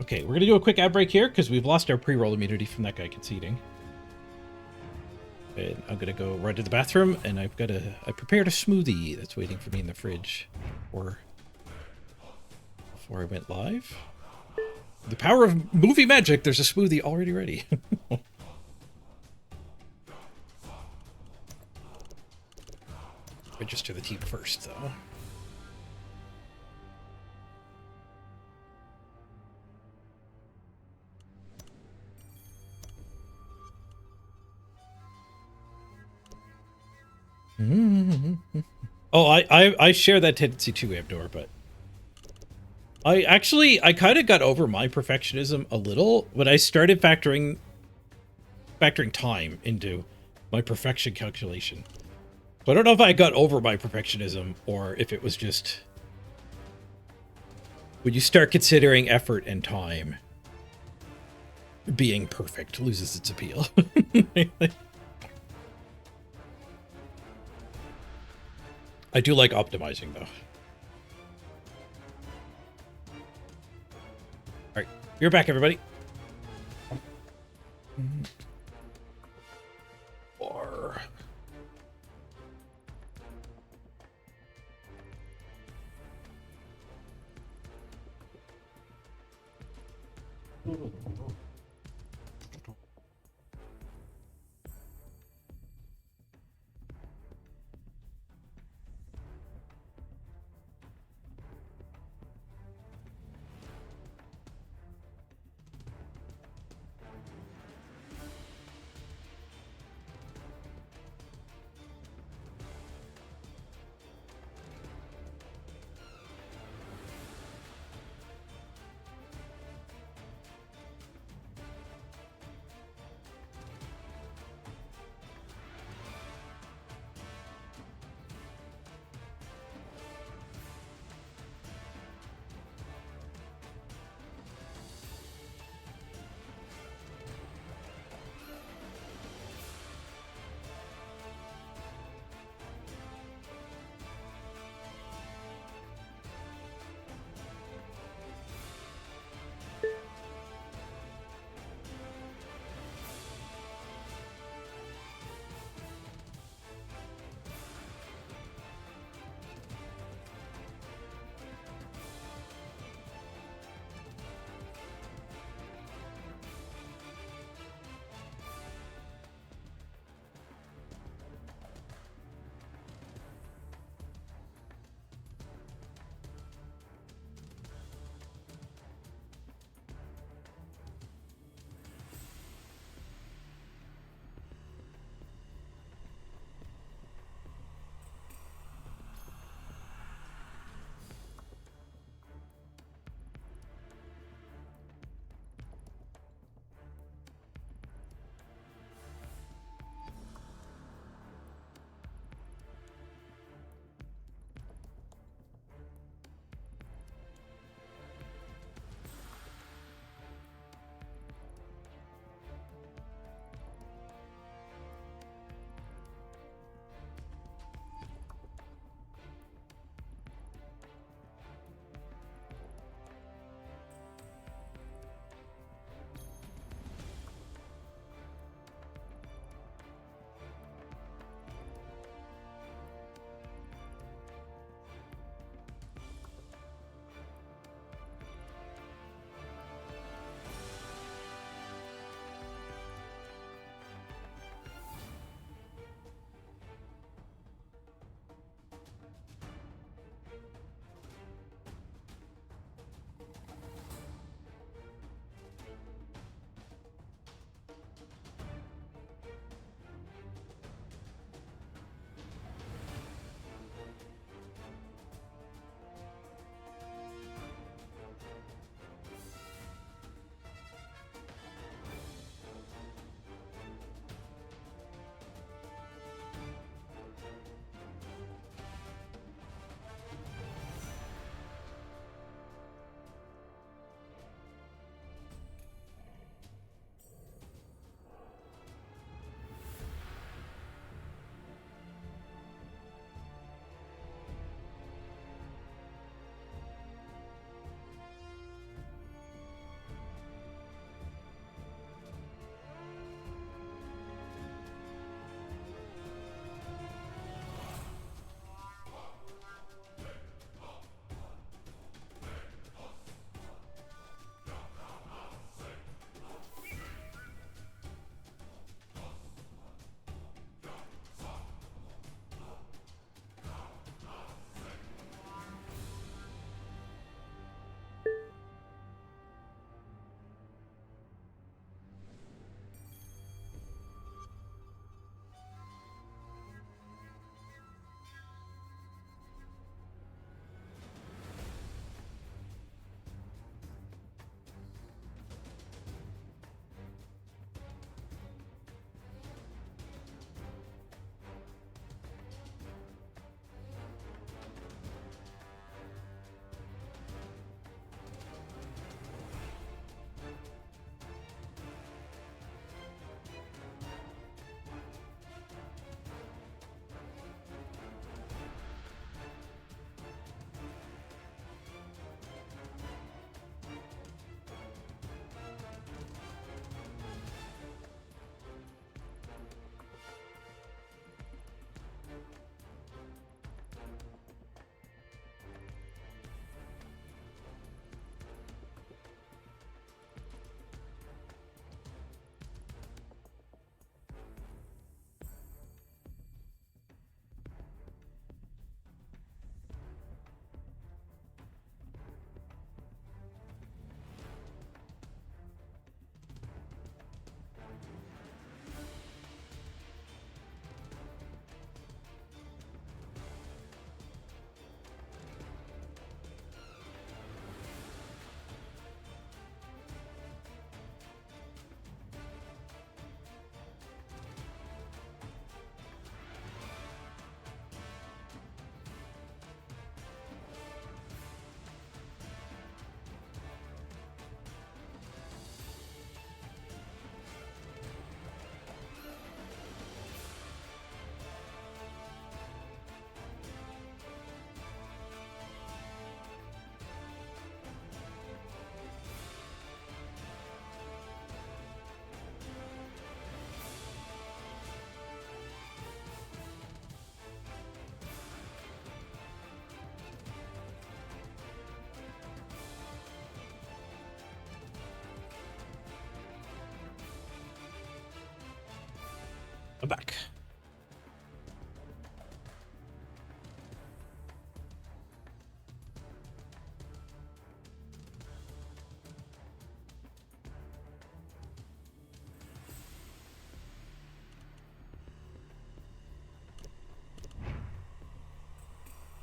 Okay, we're gonna do a quick ad break here because we've lost our pre-roll immunity from that guy conceding. And I'm gonna go run to the bathroom, and I prepared a smoothie that's waiting for me in the fridge before I went live. The power of movie magic, there's a smoothie already ready. Register the team first, though. Oh, I share that tendency too, Abdor, but I kind of got over my perfectionism a little when I started factoring time into my perfection calculation. So I don't know if I got over my perfectionism or if it was just when you start considering effort and time, being perfect loses its appeal. I do like optimizing, though. All right, you're back, everybody. Or...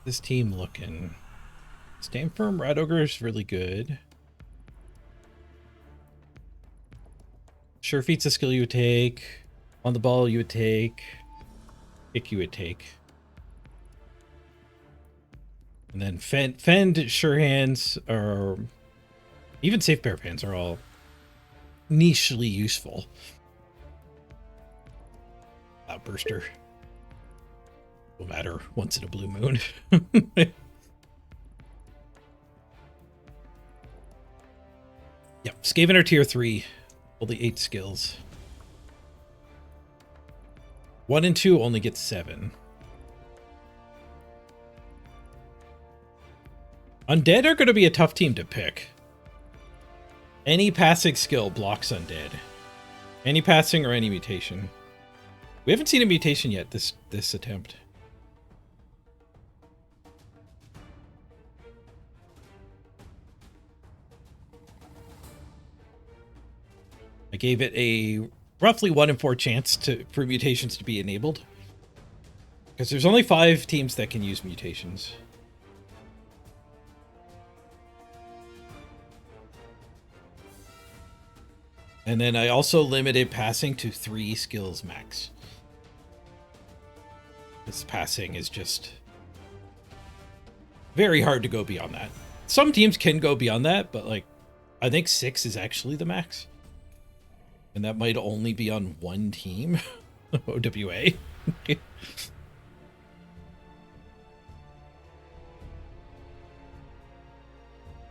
This team looking. Stand Firm Rat Ogre is really good. Sure Feet's a skill you would take. On the ball you would take. Kick you would take. And then Fend, Sure Hands, or even Safe Pair of Hands are all nichely useful. Outburster will matter once in a blue moon. Yep, Skaven are tier 3. Only 8 skills. 1 and 2 only get 7. Undead are going to be a tough team to pick. Any passing skill blocks Undead. Any passing or any mutation. We haven't seen a mutation yet this attempt. I gave it a roughly 1 in 4 chance for mutations to be enabled. Because there's only 5 teams that can use mutations. And then I also limited passing to 3 skills max. This passing is just very hard to go beyond that. Some teams can go beyond that, but like I think 6 is actually the max. And that might only be on one team. OWA.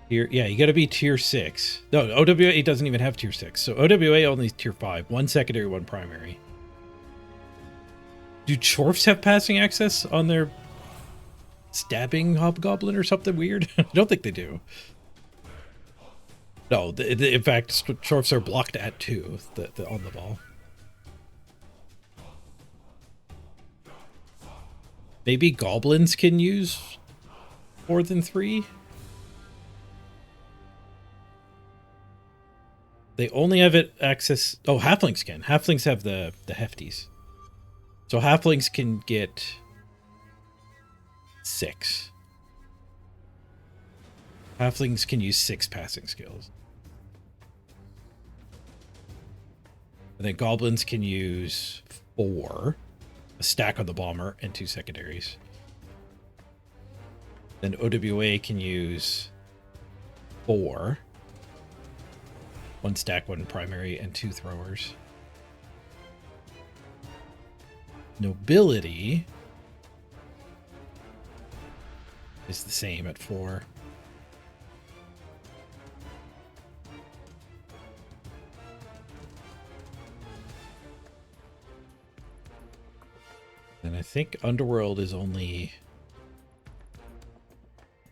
Here, yeah, you gotta be tier 6. No, OWA doesn't even have tier 6. So OWA only tier 5. 1 secondary, 1 primary. Do Chorfs have passing access on their stabbing hobgoblin or something weird? I don't think they do. No, in fact, Chorfs are blocked at 2 on the ball. Maybe goblins can use more than 3? They only have it access... Oh, halflings can. Halflings have the hefties. So halflings can get 6. Halflings can use 6 passing skills. And then goblins can use 4. A stack on the bomber and 2 secondaries. Then OWA can use 4. 1 stack, 1 primary, and 2 throwers. Nobility is the same at 4. And I think Underworld is only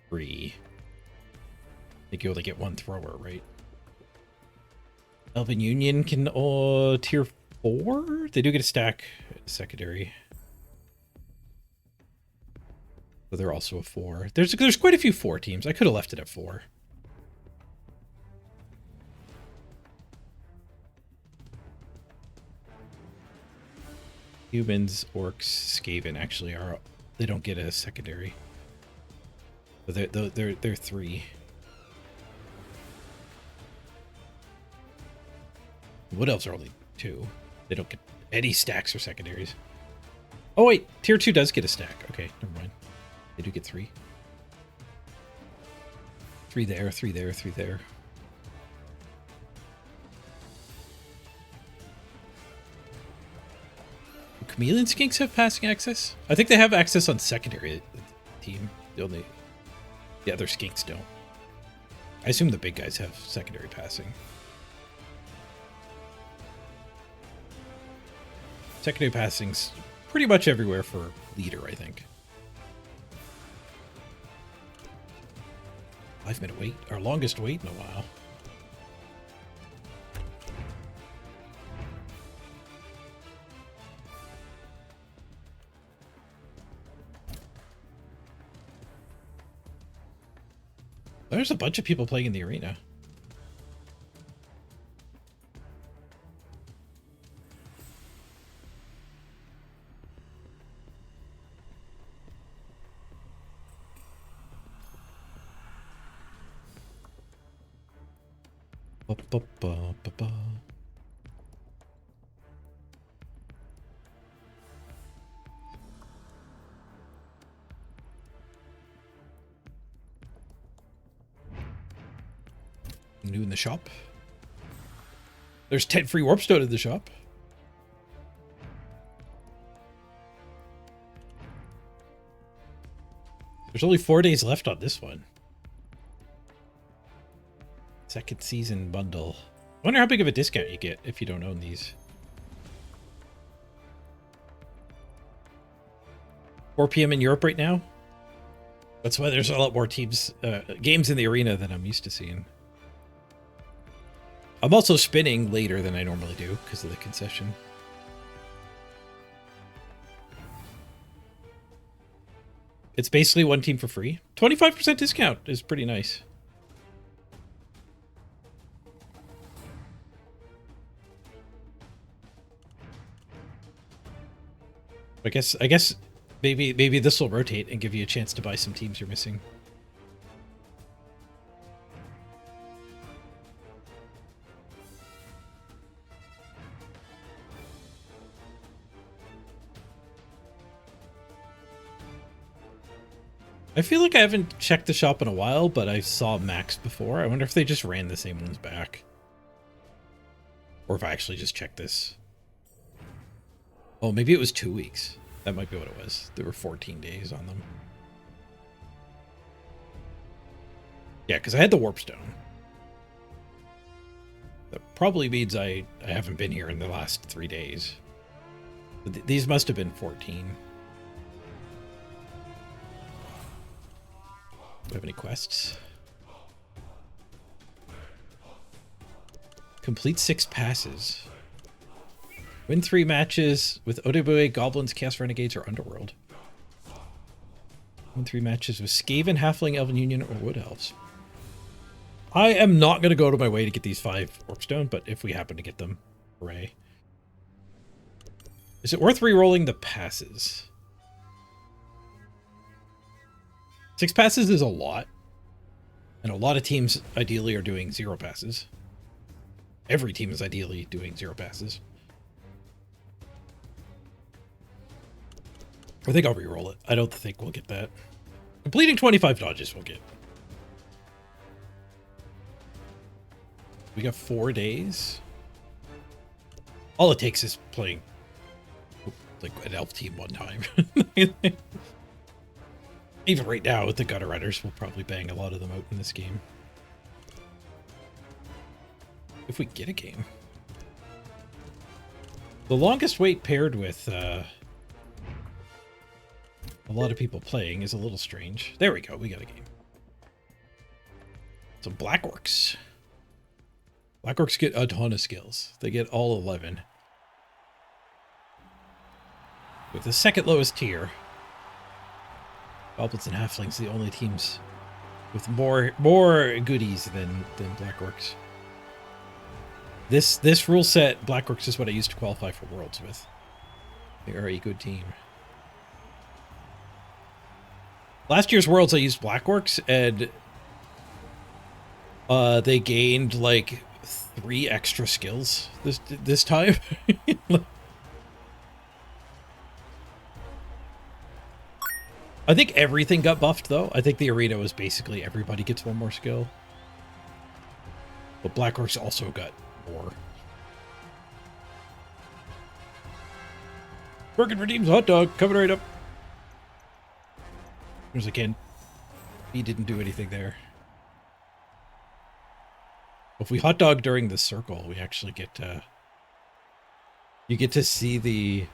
3. I think you only get 1 thrower, right? Elven Union can tier 4? They do get a stack secondary. So they're also a 4. There's quite a few 4 teams. I could have left it at 4. Humans, orcs, Skaven actually are... They don't get a secondary. But they're 3. Wood elves are only 2. They don't get any stacks or secondaries. Oh wait, tier 2 does get a stack. Okay, never mind. They do get 3. 3 there, 3 there, 3 there. Do chameleon skinks have passing access? I think they have access on secondary team. The other skinks don't. I assume the big guys have secondary passing. Secondary passing's pretty much everywhere for leader, I think. 5-minute wait, our longest wait in a while. There's a bunch of people playing in the arena. Ba, ba, ba, ba, ba. New in the shop. There's 10 free warpstone in the shop. There's only 4 days left on this one. Second season bundle. I wonder how big of a discount you get if you don't own these. 4 p.m. in Europe right now. That's why there's a lot more teams, games in the arena than I'm used to seeing. I'm also spinning later than I normally do because of the concession. It's basically one team for free. 25% discount is pretty nice. I guess maybe this will rotate and give you a chance to buy some teams you're missing. I feel like I haven't checked the shop in a while, but I saw Max before. I wonder if they just ran the same ones back. Or if I actually just checked this. Oh, maybe it was 2 weeks. That might be what it was. There were 14 days on them. Yeah, because I had the warpstone. That probably means I haven't been here in the last 3 days. These must have been 14. Do we have any quests? Complete 6 passes. Win 3 matches with Odebue, Goblins, Chaos Renegades, or Underworld. Win 3 matches with Skaven, Halfling, Elven Union, or Wood Elves. I am not going to go to my way to get these 5 Warpstone, but if we happen to get them, hooray. Is it worth re-rolling the passes? 6 passes is a lot. And a lot of teams ideally are doing 0 passes. Every team is ideally doing 0 passes. I think I'll re-roll it. I don't think we'll get that. Completing 25 dodges we'll get. We got 4 days. All it takes is playing like an elf team one time. Even right now with the Gutter Riders, we'll probably bang a lot of them out in this game. If we get a game. The longest wait paired with a lot of people playing is a little strange. There we go, we got a game. Some Black Orcs. Black Orcs get a ton of skills. They get all 11. With the second lowest tier. Goblins and Halflings, the only teams with more goodies than Black Orcs. This rule set, Black Orcs is what I used to qualify for Worlds with. They are a good team. Last year's Worlds, I used Black Orcs, and they gained like 3 extra skills this time. I think everything got buffed, though. I think the arena was basically everybody gets 1 more skill. But Black Orcs also got more. Bergen redeems hot dog, coming right up. As I can. He didn't do anything there. If we hot dog during the circle, we actually get you get to see the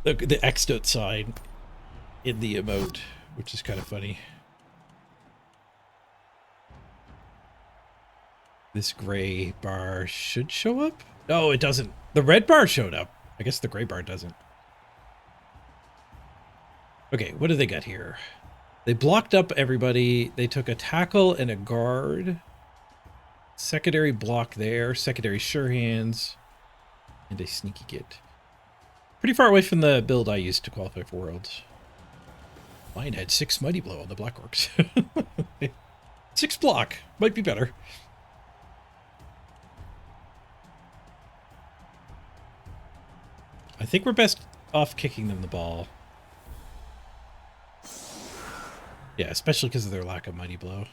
X'd out sign in the emote, which is kind of funny. This gray bar should show up? No, it doesn't. The red bar showed up. I guess the gray bar doesn't. Okay, what do they got here? They blocked up everybody. They took a tackle and a guard. Secondary block there. Secondary sure hands. And a sneaky git. Pretty far away from the build I used to qualify for Worlds. Mine had 6 Mighty Blow on the Black Orcs. 6 block. Might be better. I think we're best off kicking them the ball. Yeah, especially because of their lack of Mighty Blow.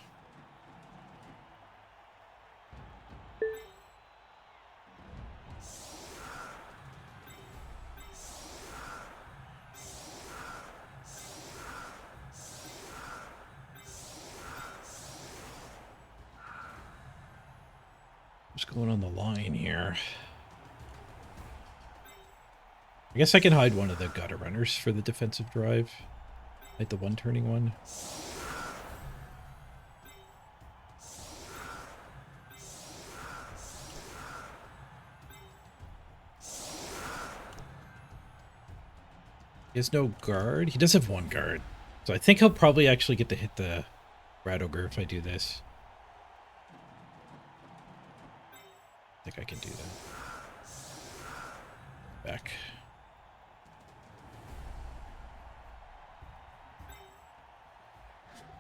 What's going on the line here? I guess I can hide one of the gutter runners for the defensive drive. Like the one-turning one. He has no guard. He does have 1 guard. So I think he'll probably actually get to hit the Rat Ogre if I do this. I think I can do that. Back.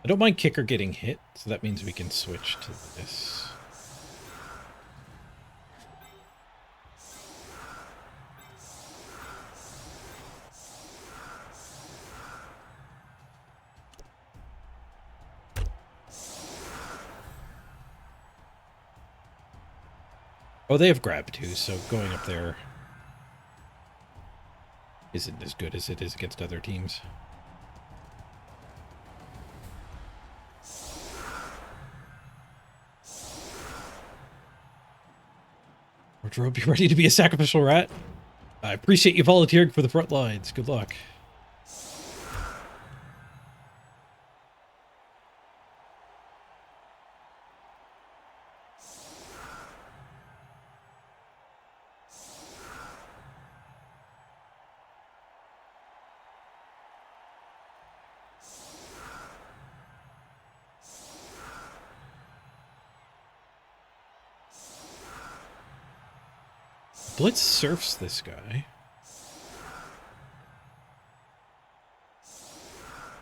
I don't mind kicker getting hit, so that means we can switch to this. Oh, they have grab too, so going up there isn't as good as it is against other teams. Wardrobe, you ready to be a sacrificial rat? I appreciate you volunteering for the front lines. Good luck. Blitz surfs this guy.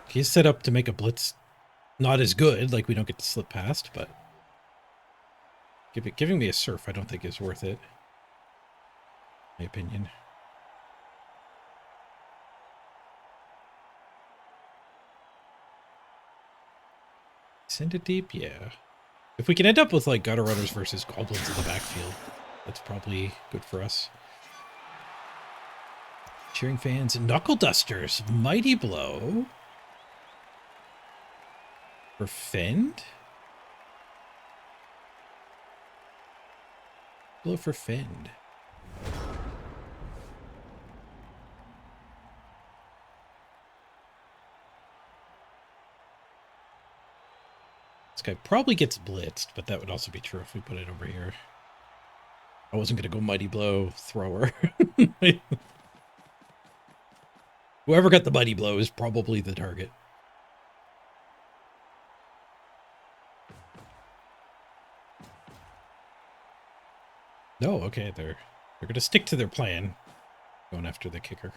He's set up to make a blitz not as good, like we don't get to slip past, but giving me a surf I don't think is worth it. My opinion. Send it deep? Yeah. If we can end up with like gutter runners versus goblins in the backfield, that's probably good for us. Cheering fans and knuckle dusters. Mighty blow. For Fend? Blow for Fend. This guy probably gets blitzed, but that would also be true if we put it over here. I wasn't going to go Mighty Blow thrower. Whoever got the Mighty Blow is probably the target. No, okay, they're going to stick to their plan, going after the kicker.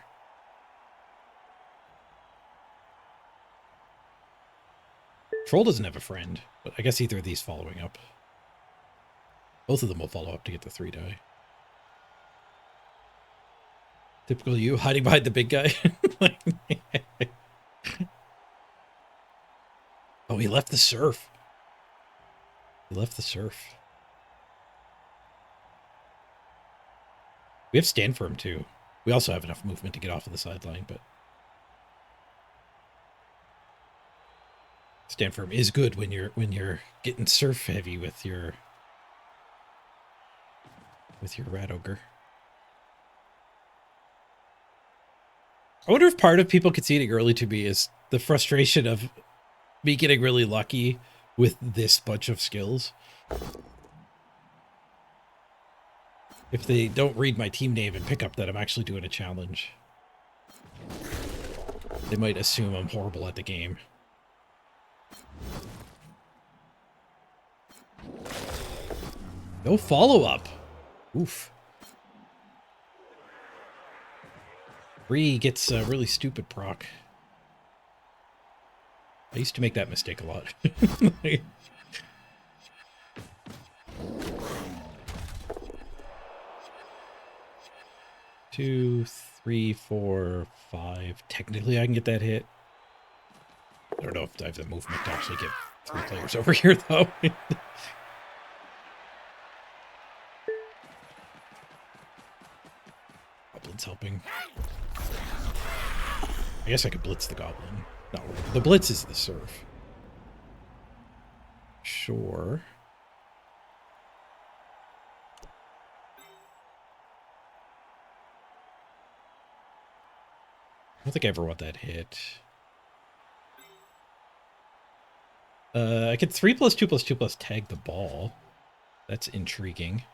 Troll doesn't have a friend, but I guess either of these following up. Both of them will follow up to get the 3 die. Typical you, hiding behind the big guy. Oh, he left the surf. He left the surf. We have stand for him too. We also have enough movement to get off of the sideline, but stand for him is good when you're getting surf heavy with your rat ogre. I wonder if part of people conceding early to me is the frustration of me getting really lucky with this bunch of skills. If they don't read my team name and pick up that I'm actually doing a challenge, they might assume I'm horrible at the game. No follow-up. Oof. Bree gets a really stupid proc. I used to make that mistake a lot. 2, 3, 4, 5. Technically, I can get that hit. I don't know if I have the movement to actually get 3 players over here, though. Goblin's helping. I guess I could blitz the goblin. No, the blitz is the surf. Sure. I don't think I ever want that hit. I could 3+2+2+ tag the ball. That's intriguing.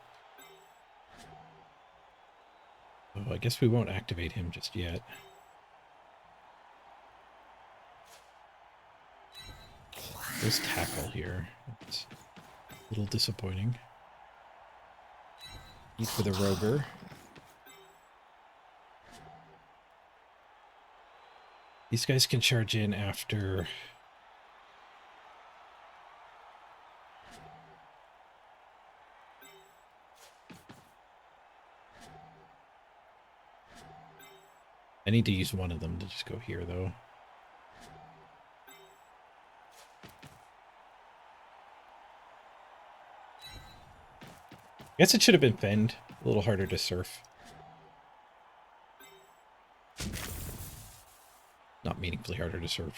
Oh, I guess we won't activate him just yet. There's tackle here. It's a little disappointing. Eat for the roger. These guys can charge in after... I need to use one of them to just go here, though. I guess it should have been fend. A little harder to surf. Not meaningfully harder to surf.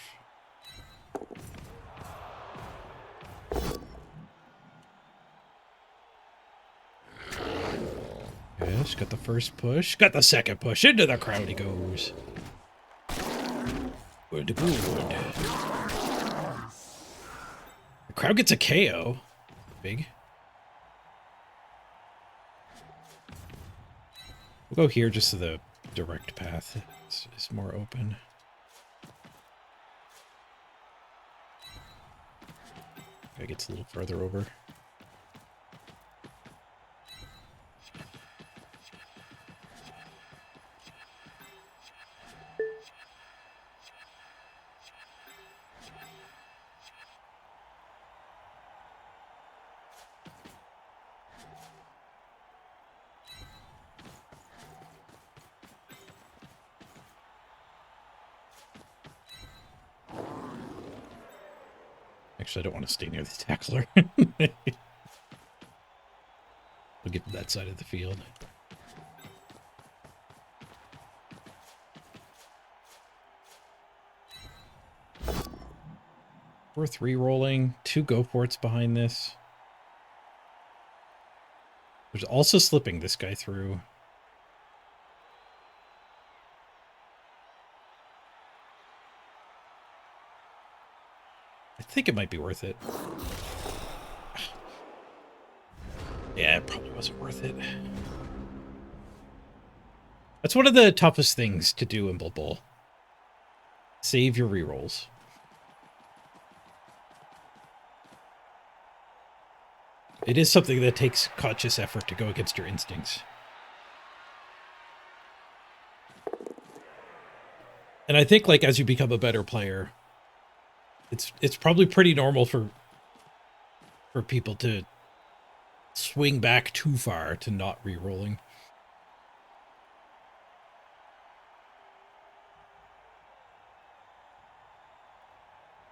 Yes, got the first push. Got the second push. Into the crowd he goes. Good. The crowd gets a KO. Big. We'll go here just so the direct path is more open. Guy gets a little further over. Actually, I don't want to stay near the tackler. We'll get to that side of the field. We're 3 rolling, 2 go forts behind this. There's also slipping this guy through. I think it might be worth it. Yeah, it probably wasn't worth it. That's one of the toughest things to do in Blood Bowl. Save your rerolls. It is something that takes conscious effort to go against your instincts. And I think, like, as you become a better player, it's probably pretty normal for people to swing back too far to not re-rolling.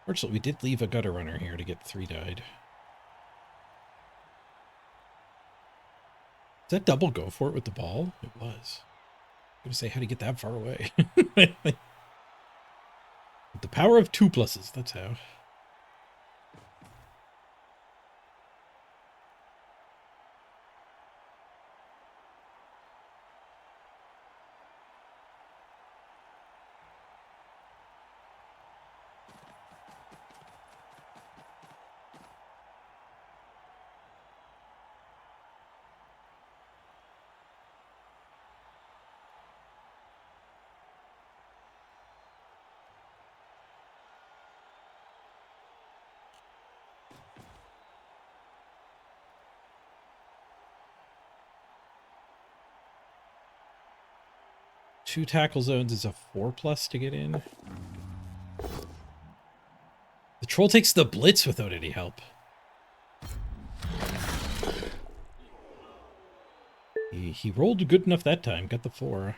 Fortunately, we did leave a gutter runner here to get 3 died. Is that double go for it with the ball? It was. I was gonna say, how do you get that far away? The power of 2 pluses, that's how. Two tackle zones is a 4+ to get in. The troll takes the blitz without any help. He rolled good enough that time. Got the 4.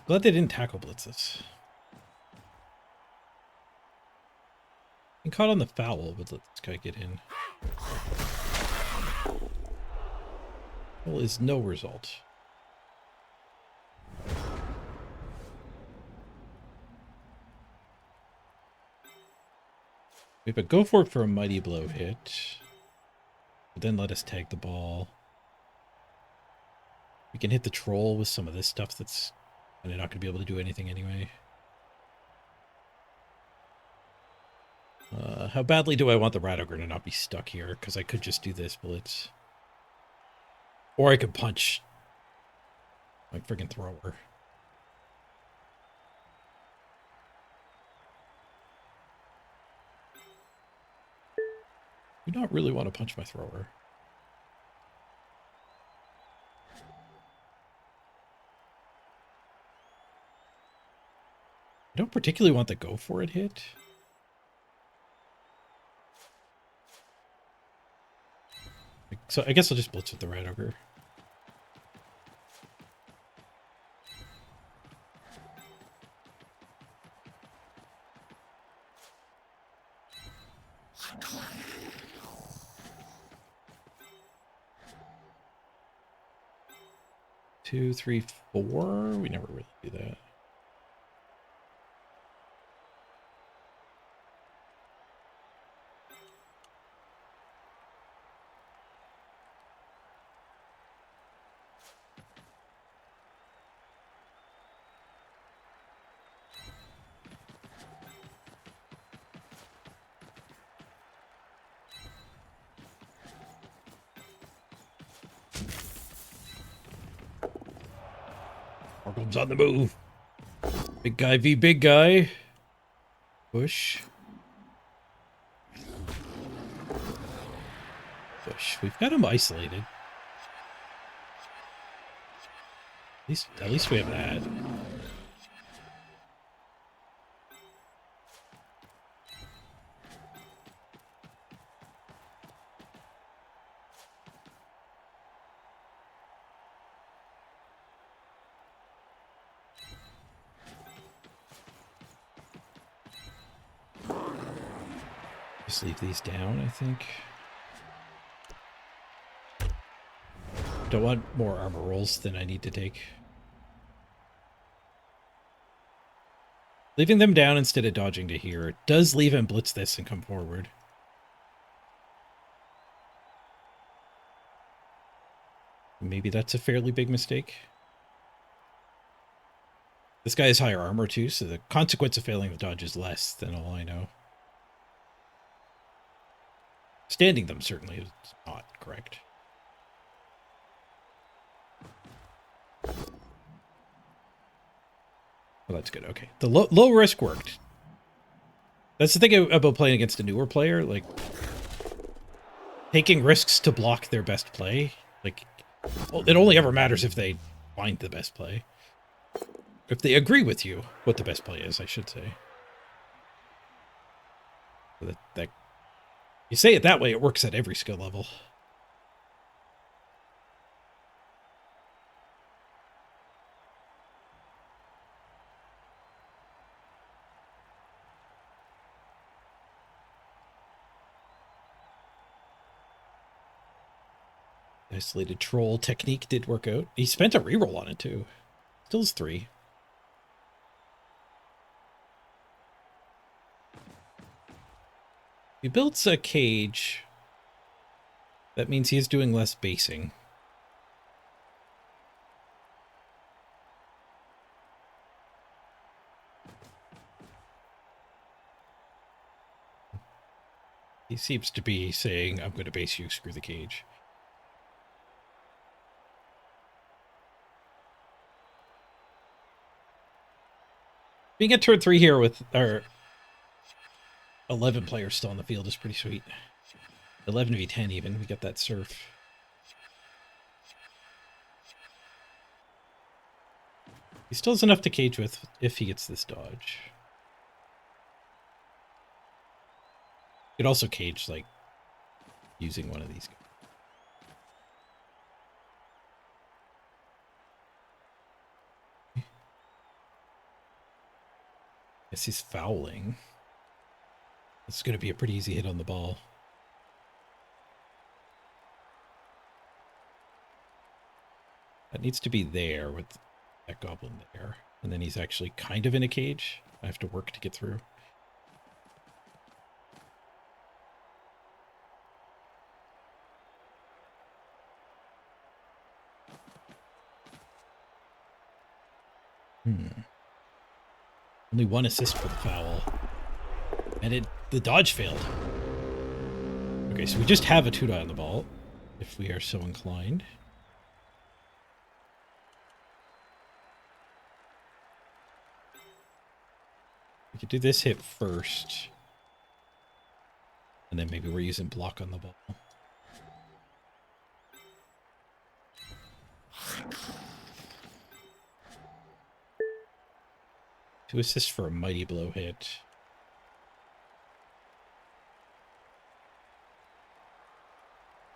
Glad they didn't tackle blitzes. He caught on the foul, but let this guy get in. Well, is no result. We have a go for it for a mighty blow hit. But then let us tag the ball. We can hit the troll with some of this stuff that's kind of not going to be able to do anything anyway. How badly do I want the rat ogre to not be stuck here? Because I could just do this blitz. Or I could punch my friggin' thrower. I do not really want to punch my thrower. I don't particularly want the go for it hit. So I guess I'll just blitz with the rat ogre. Two, three, 4. We never really do that. Argom's on the move. Big guy v big guy. Push. Push. We've got him isolated. At least we have that. Just leave these down, I think. Don't want more armor rolls than I need to take. Leaving them down instead of dodging to here does leave him blitz this and come forward. Maybe that's a fairly big mistake. This guy has higher armor too, so the consequence of failing the dodge is less than all I know. Standing them certainly is not correct. Well, that's good. Okay. The low risk worked. That's the thing about playing against a newer player, like taking risks to block their best play. Like, well, it only ever matters if they find the best play. If they agree with you what the best play is, I should say. That you say it that way, it works at every skill level. Isolated troll technique did work out. He spent a reroll on it too. Still is 3. He builds a cage. That means he is doing less basing. He seems to be saying, I'm going to base you, screw the cage. Being at turn 3 here with our 11 players still on the field is pretty sweet. 11v10 even. We got that surf. He still has enough to cage with if he gets this dodge. He could also cage, like, using one of these guys. Guess he's fouling. This is going to be a pretty easy hit on the ball. That needs to be there with that goblin there. And then he's actually kind of in a cage. I have to work to get through. Only one assist for the foul. And the dodge failed. Okay, so we just have a 2-die on the ball, if we are so inclined. We could do this hit first. And then maybe we're using block on the ball. Two assists for a mighty blow hit.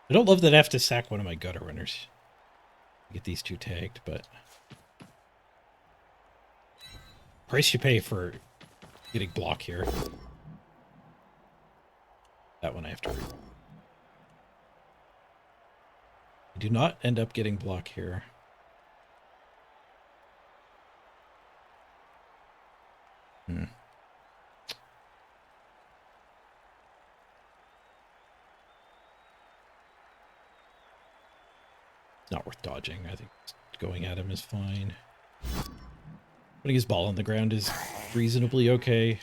I don't love that I have to sack one of my gutter runners. Get these two tagged, but price you pay for getting block here. That one I have to read. I do not end up getting block here. It's not worth dodging. I think going at him is fine. Putting his ball on the ground is reasonably okay.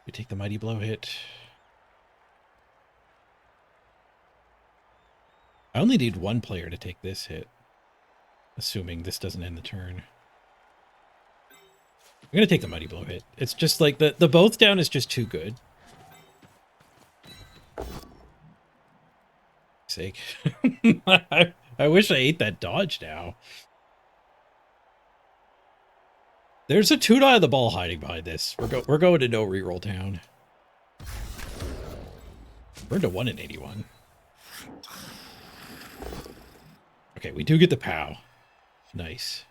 We take the mighty blow hit. I only need one player to take this hit, assuming this doesn't end the turn. I'm going to take the mighty blow hit. It's just like the both down is just too good. Sake. I wish I ate that dodge now. There's a 2-die of the ball hiding behind this. We're going to no reroll town. We're into 1 in 81. Okay, we do get the POW. Nice.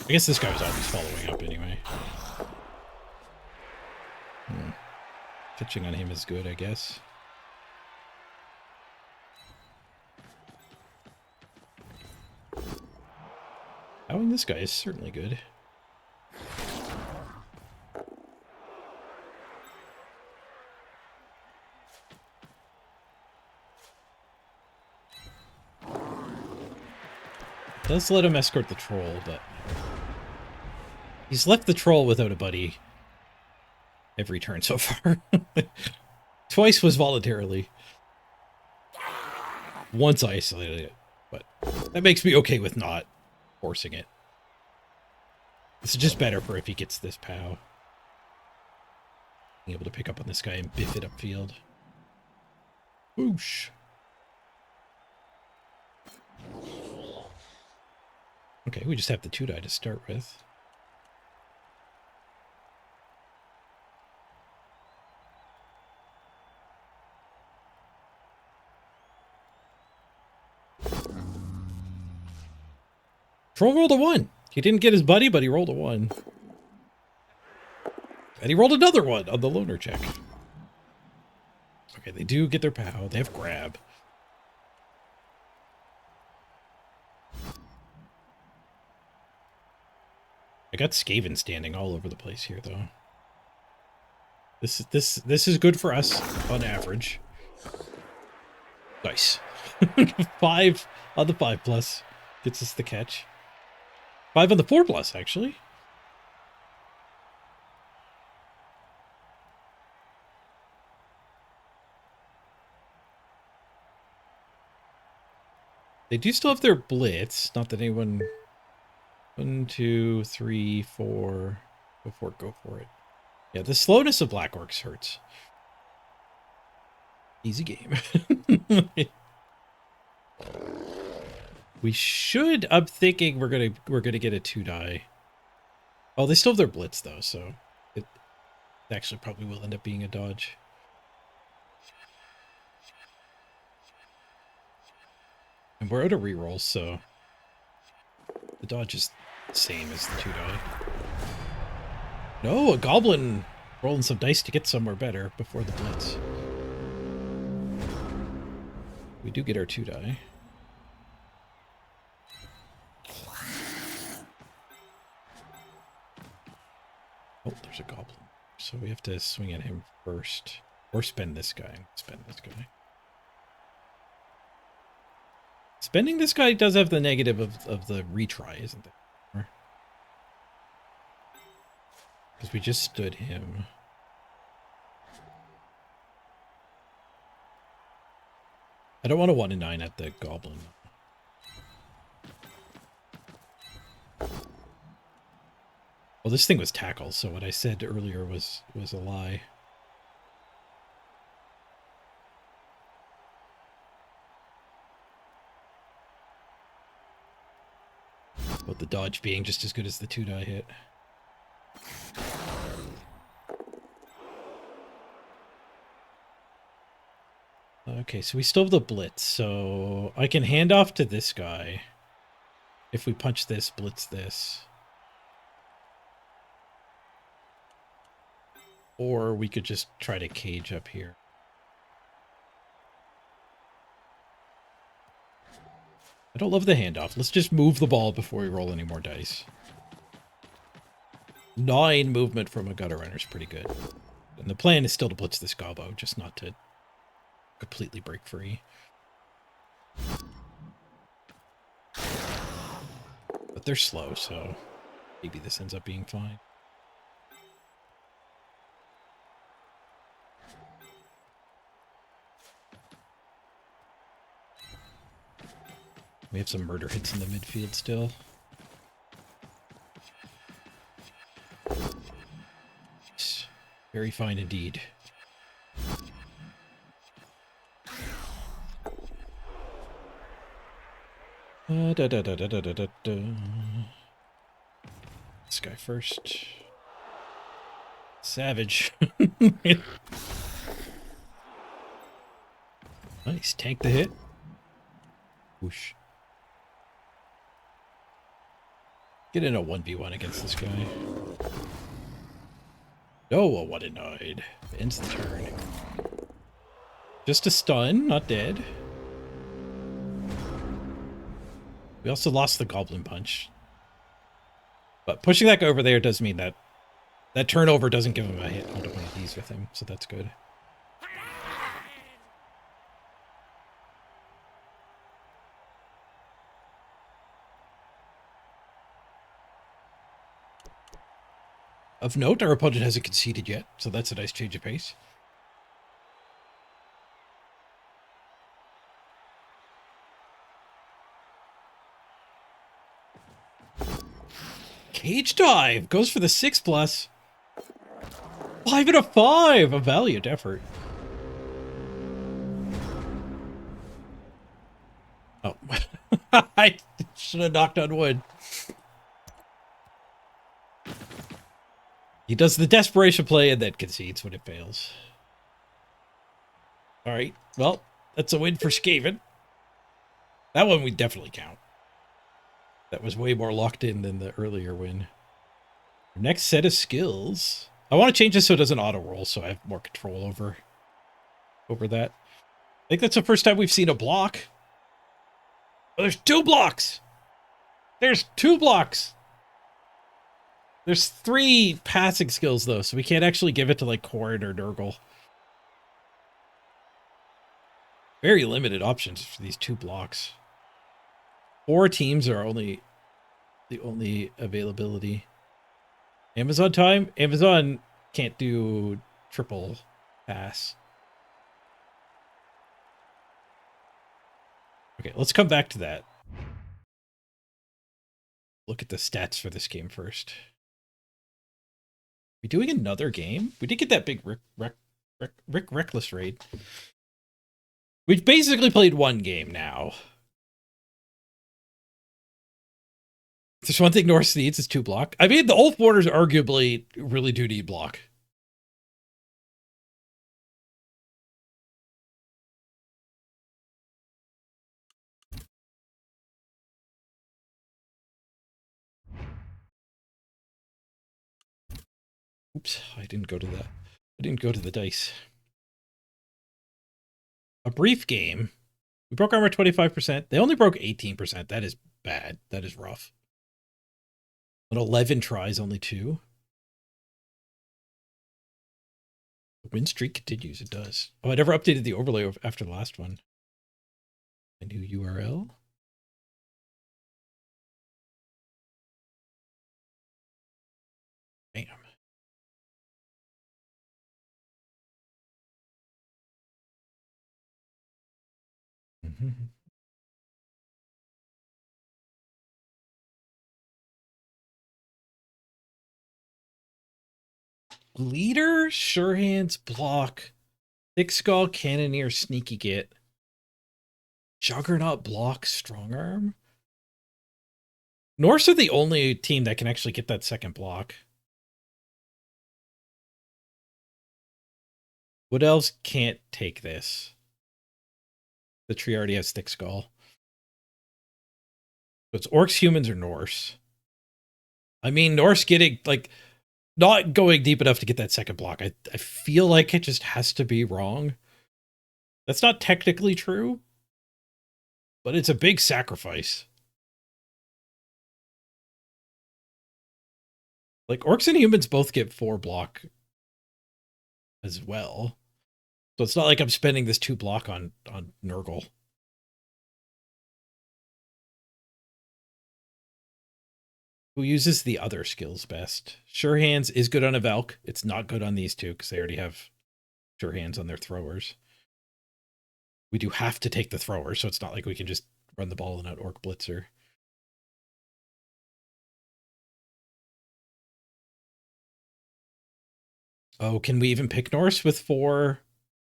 I guess this guy was always following up anyway. Pitching on him is good, I guess. Powing this guy is certainly good. Does let him escort the troll, but he's left the troll without a buddy every turn so far. Twice was voluntarily. Once I isolated it, but that makes me okay with not forcing it. This is just better for if he gets this POW. Being able to pick up on this guy and biff it upfield. Whoosh. Okay, we just have the 2-die to start with. Troll rolled a 1. He didn't get his buddy, but he rolled a 1. And he rolled another 1 on the loner check. Okay, they do get their POW. They have grab. I got Skaven standing all over the place here, though. This is good for us on average. Nice. 5 on the 5+ gets us the catch. 5 on the 4+, actually. They do still have their blitz. Not that anyone... 1, 2, 3, 4. Go for it. Yeah, the slowness of Black Orcs hurts. Easy game. We should... I'm thinking we're gonna get a 2-die. Oh, they still have their blitz though, so it actually probably will end up being a dodge. And we're out of rerolls, so the dodge is the same as the 2-die. No, a goblin rolling some dice to get somewhere better before the blitz. We do get our 2-die. Oh, there's a goblin. So we have to swing at him first. Or spend this guy. Spend this guy. Spending this guy does have the negative of the retry, isn't it? Because we just stood him. I don't want a 1 and 9 at the goblin. Well, this thing was tackle, so what I said earlier was a lie. But the dodge being just as good as the 2-die hit. Okay, so we still have the blitz, so I can hand off to this guy. If we punch this, blitz this. Or we could just try to cage up here. I don't love the handoff. Let's just move the ball before we roll any more dice. 9 movement from a gutter runner is pretty good. And the plan is still to blitz this gobbo, just not to completely break free. But they're slow, so maybe this ends up being fine. We have some murder hits in the midfield still. Very fine indeed. This guy first. Savage. Nice. Tank the hit. Whoosh. Get in a 1v1 against this guy. No, a 1 and 9. Ends the turn. Just a stun, not dead. We also lost the Goblin Punch. But pushing that guy over there does mean that that turnover doesn't give him a hit onto one of these with him, so that's good. Of note, our opponent hasn't conceded yet, so that's a nice change of pace. Cage dive goes for the 6+. 5 and a 5, a valiant effort. Oh, I should have knocked on wood. He does the desperation play and then concedes when it fails. All right, well, that's a win for Skaven. That one we definitely count. That was way more locked in than the earlier win. Our next set of skills. I want to change this so it doesn't auto-roll, so I have more control over that. I think that's the first time we've seen a block. Oh, there's 2 blocks! There's 2 blocks! There's 3 passing skills, though, so we can't actually give it to, like, Corrin or Nurgle. Very limited options for these 2 blocks. 4 teams are the only availability. Amazon time? Amazon can't do triple pass. Okay, let's come back to that. Look at the stats for this game first. We doing another game? We did get that big Rick Reckless raid. We've basically played one game now. There's one thing Norse needs is 2 block. I mean, the Ulf Borders arguably really do need block. Oops, I didn't go to that. I didn't go to the dice. A brief game. We broke armor 25%. They only broke 18%. That is bad. That is rough. An 11 tries, only 2. The win streak continues. It does. Oh, I never updated the overlay after the last one. A new URL. Bam. Leader, sure hands, block, thick skull, cannoneer, sneaky git, juggernaut, block, strong arm. Norse are the only team that can actually get that second block. What else can't take this? The tree already has thick skull. So it's orcs, humans, or Norse. I mean, Norse getting, like, not going deep enough to get that second block. I feel like it just has to be wrong. That's not technically true, but it's a big sacrifice. Like, orcs and humans both get 4 block as well. So it's not like I'm spending this 2 block on Nurgle. Who uses the other skills best? Sure Hands is good on a Valk. It's not good on these two because they already have Sure Hands on their throwers. We do have to take the thrower, so it's not like we can just run the ball in an Orc Blitzer. Oh, can we even pick Norse with 4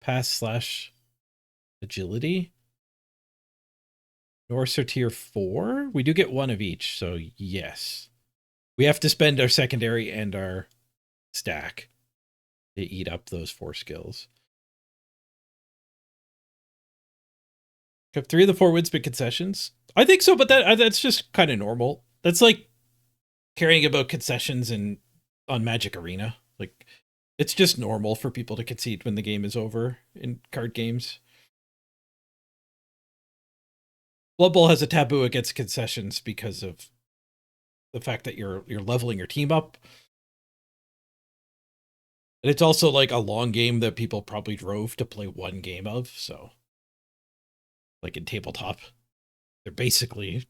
pass / agility? Norse are tier 4? We do get 1 of each, so yes. We have to spend our secondary and our stack to eat up those 4 skills. Have 3 of the 4 wins been concessions? I think so, but that's just kind of normal. That's like caring about concessions on Magic Arena. Like, it's just normal for people to concede when the game is over in card games. Blood Bowl has a taboo against concessions because of the fact that you're leveling your team up. And it's also like a long game that people probably drove to play 1 game of, so like in tabletop, they're basically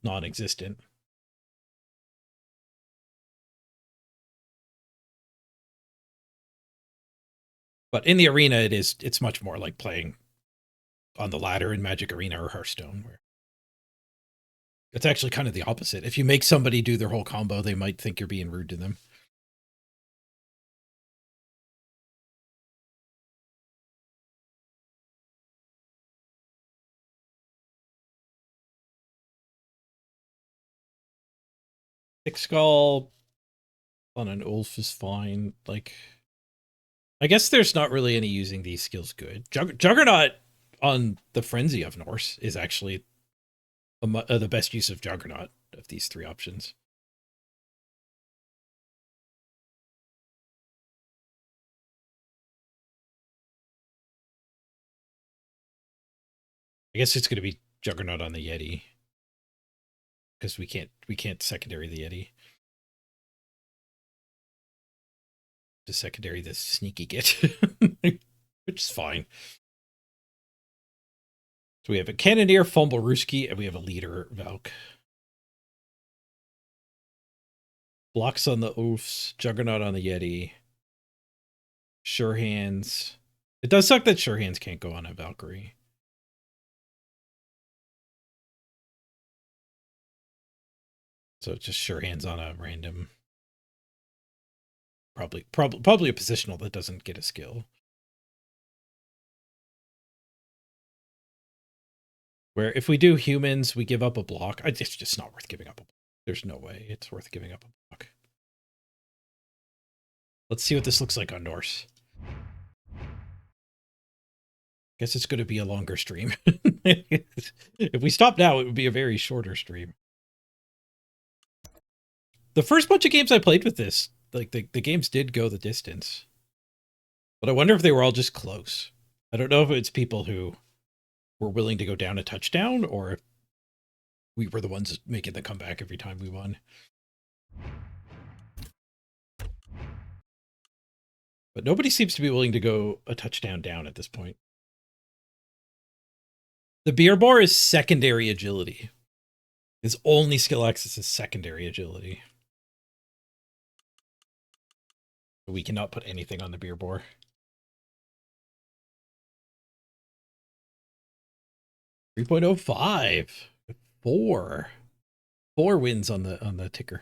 non-existent. But in the arena, it's much more like playing on the ladder in Magic Arena or Hearthstone, where it's actually kind of the opposite. If you make somebody do their whole combo, they might think you're being rude to them. Thick Skull on an Ulf is fine. Like, I guess there's not really any using these skills good. Juggernaut on the Frenzy of Norse is actually the best use of Juggernaut of these 3 options. I guess it's going to be Juggernaut on the Yeti because we can't secondary the Yeti. To secondary the sneaky git, which is fine. So we have a Cannoneer, Fumblerooski, and we have a Leader, Valk. Blocks on the Oofs, Juggernaut on the Yeti. Sure Hands. It does suck that Sure Hands can't go on a Valkyrie. So just sure hands on a random. Probably a positional that doesn't get a skill. Where if we do humans, we give up a block. It's just not worth giving up a block. There's no way it's worth giving up a block. Let's see what this looks like on Norse. Guess it's going to be a longer stream. If we stop now, it would be a very shorter stream. The first bunch of games I played with this, like the games did go the distance. But I wonder if they were all just close. I don't know if it's people who were willing to go down a touchdown or if we were the ones making the comeback every time we won. But nobody seems to be willing to go a touchdown down at this point. The beer bar is secondary agility. His only skill access is secondary agility. We cannot put anything on the beer bar. .05. 4 wins on the ticker.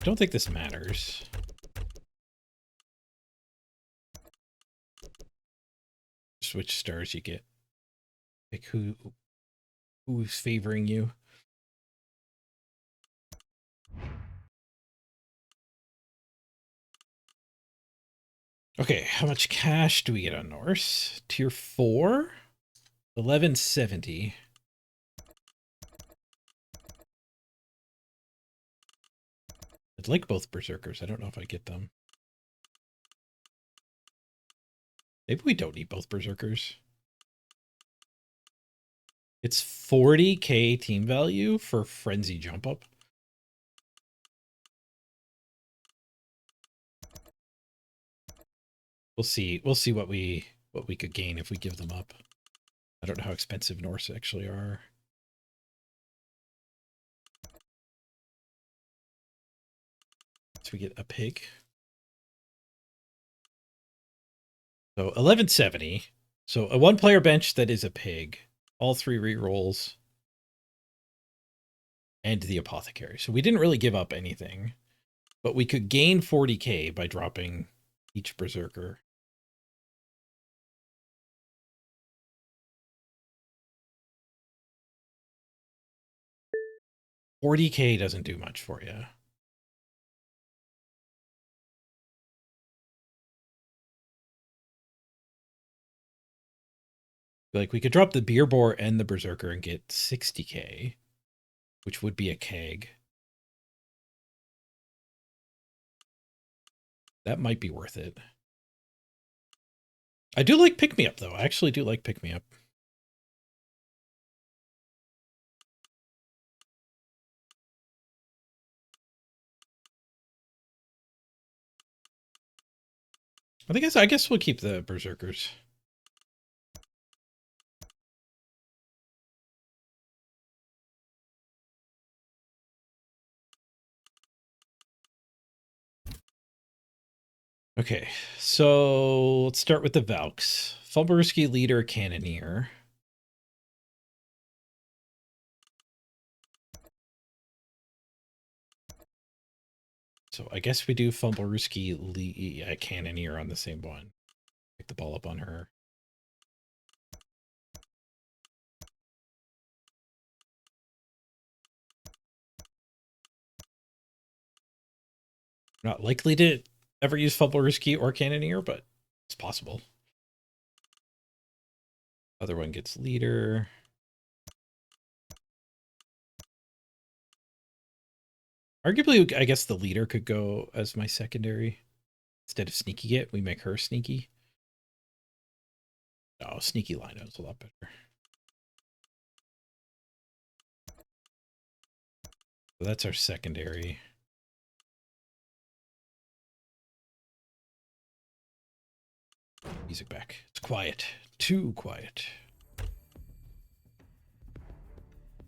I don't think this matters. Which stars you get. Like who's favoring you. Okay, how much cash do we get on Norse? Tier 4? 1170. I'd like both berserkers. I don't know if I get them. Maybe we don't need both berserkers. It's 40k team value for frenzy jump up. We'll see what we could gain if we give them up. I don't know how expensive Norse actually are. So we get a pig. So 1170. So a 1-player bench that is a pig. All 3 rerolls. And the apothecary. So we didn't really give up anything. But we could gain 40k by dropping each berserker. $40k doesn't do much for you. Like we could drop the beer boar and the berserker and get 60k, which would be a keg. That might be worth it. I do like pick me up though. I actually do like pick me up. I guess we'll keep the berserkers. Okay, so let's start with the Valks. Fulberuski leader, cannoneer. So I guess we do Fulberuski cannoneer on the same one. Pick the ball up on her. Not likely to ever use Fulberuski or cannoneer, but it's possible. Other one gets leader. Arguably, I guess the leader could go as my secondary. Instead of sneaky it, we make her sneaky. Oh, sneaky Lino is a lot better. So that's our secondary. Music back. It's quiet. Too quiet.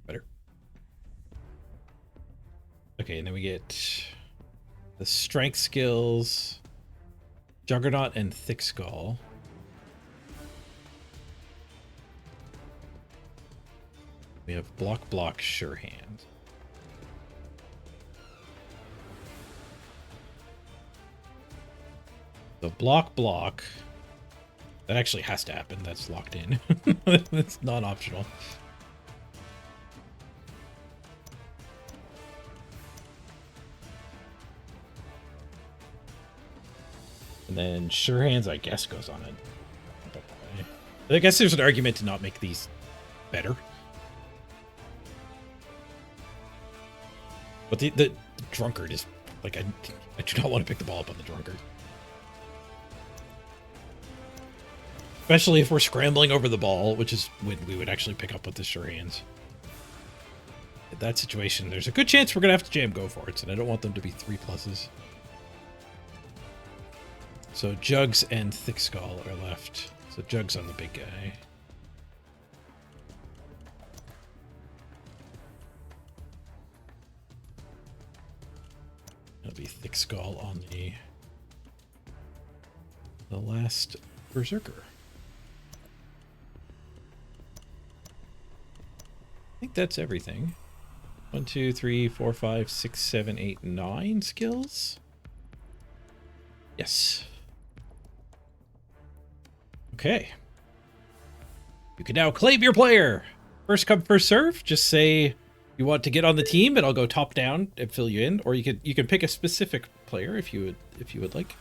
Better. Okay, and then we get the strength skills, Juggernaut and Thick Skull. We have block, sure hand. The block. That actually has to happen. That's locked in. It's non-optional. And then sure hands, I guess, goes on it. I guess there's an argument to not make these better. But the drunkard is like I do not want to pick the ball up on the drunkard. Especially if we're scrambling over the ball, which is when we would actually pick up with the sure hands. In that situation, there's a good chance we're gonna have to jam go for it, and I don't want them to be 3+. So Jugs and Thick Skull are left. So Jugs on the big guy. That'll be Thick Skull on the last Berserker. I think that's everything. 1, 2, 3, 4, 5, 6, 7, 8, 9 skills. Yes. Okay. You can now claim your player. First come, first serve. Just say you want to get on the team, and I'll go top down and fill you in. Or you can pick a specific player if you would like.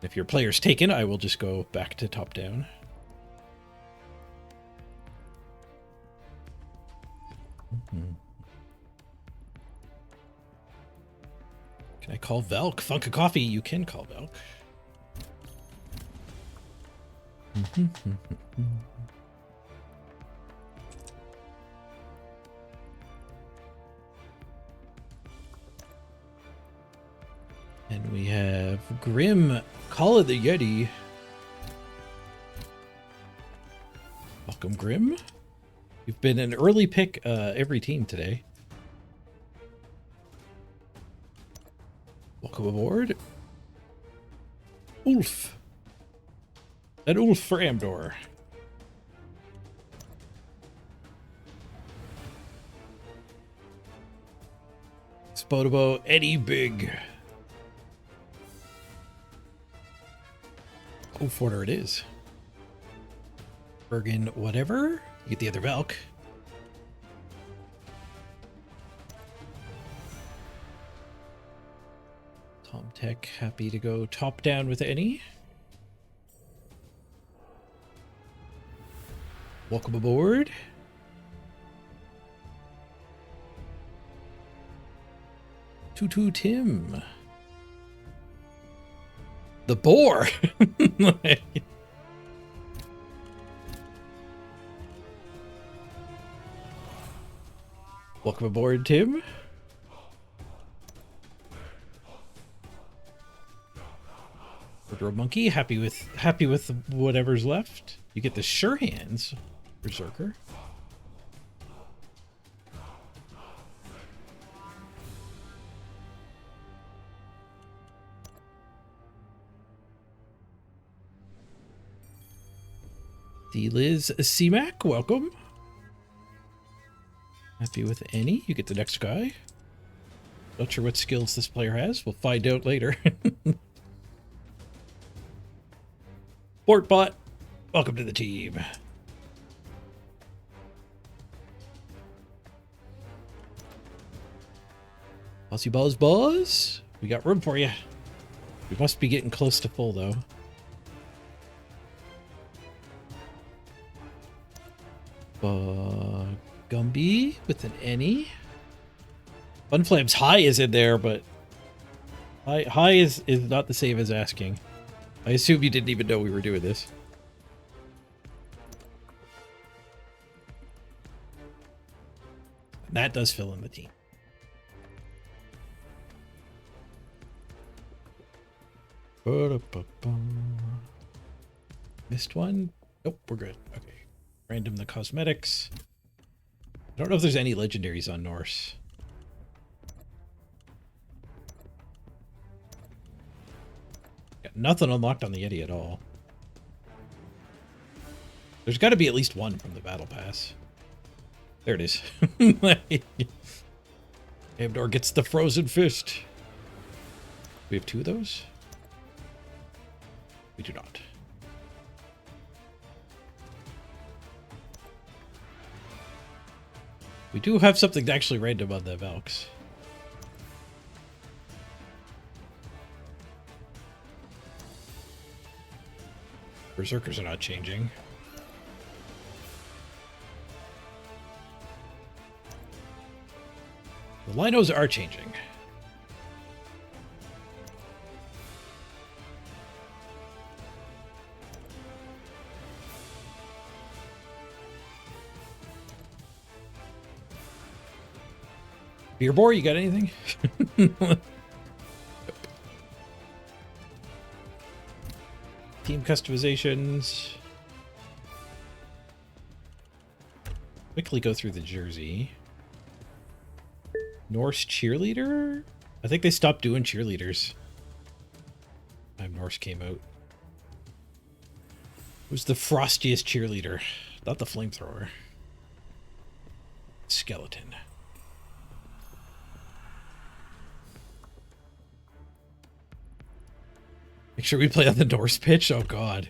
If your player's taken, I will just go back to top down. Can I call Velk? Funka Coffee, you can call Velk. And we have Grim, Call of the Yeti. Welcome, Grim. You've been an early pick every team today. Welcome aboard. Ulf. An Ulf for Amdor. Spodobo, Eddie Big. Oh, Forder it is. Bergen, whatever. You get the other Velk. Tom Tech, happy to go top down with any. Welcome aboard. Tutu Tim. The boar. Welcome aboard, Tim. Order Monkey, happy with whatever's left. You get the sure hands, Berserker. The Liz C-Mac, welcome. Happy with any. You get the next guy. Not sure what skills this player has. We'll find out later. Portbot, welcome to the team. Bossy Buzz. We got room for you. We must be getting close to full, though. Gumby with an any. Funflam's high is in there, but high is not the same as asking. I assume you didn't even know we were doing this. That does fill in the team. Missed one? Nope, we're good. Okay. Random the cosmetics. I don't know if there's any legendaries on Norse. Got nothing unlocked on the Yeti at all. There's got to be at least one from the battle pass. There it is. Abnor gets the frozen fist. We have 2 of those? We do not. We do have something actually random on the Valks. Berserkers are not changing. The Linos are changing. Beerbor, you got anything? Team customizations. Quickly go through the jersey. Norse cheerleader? I think they stopped doing cheerleaders. Time Norse came out. Who's the frostiest cheerleader? Not the flamethrower. Skeleton. Make sure we play on the Norse pitch. Oh God.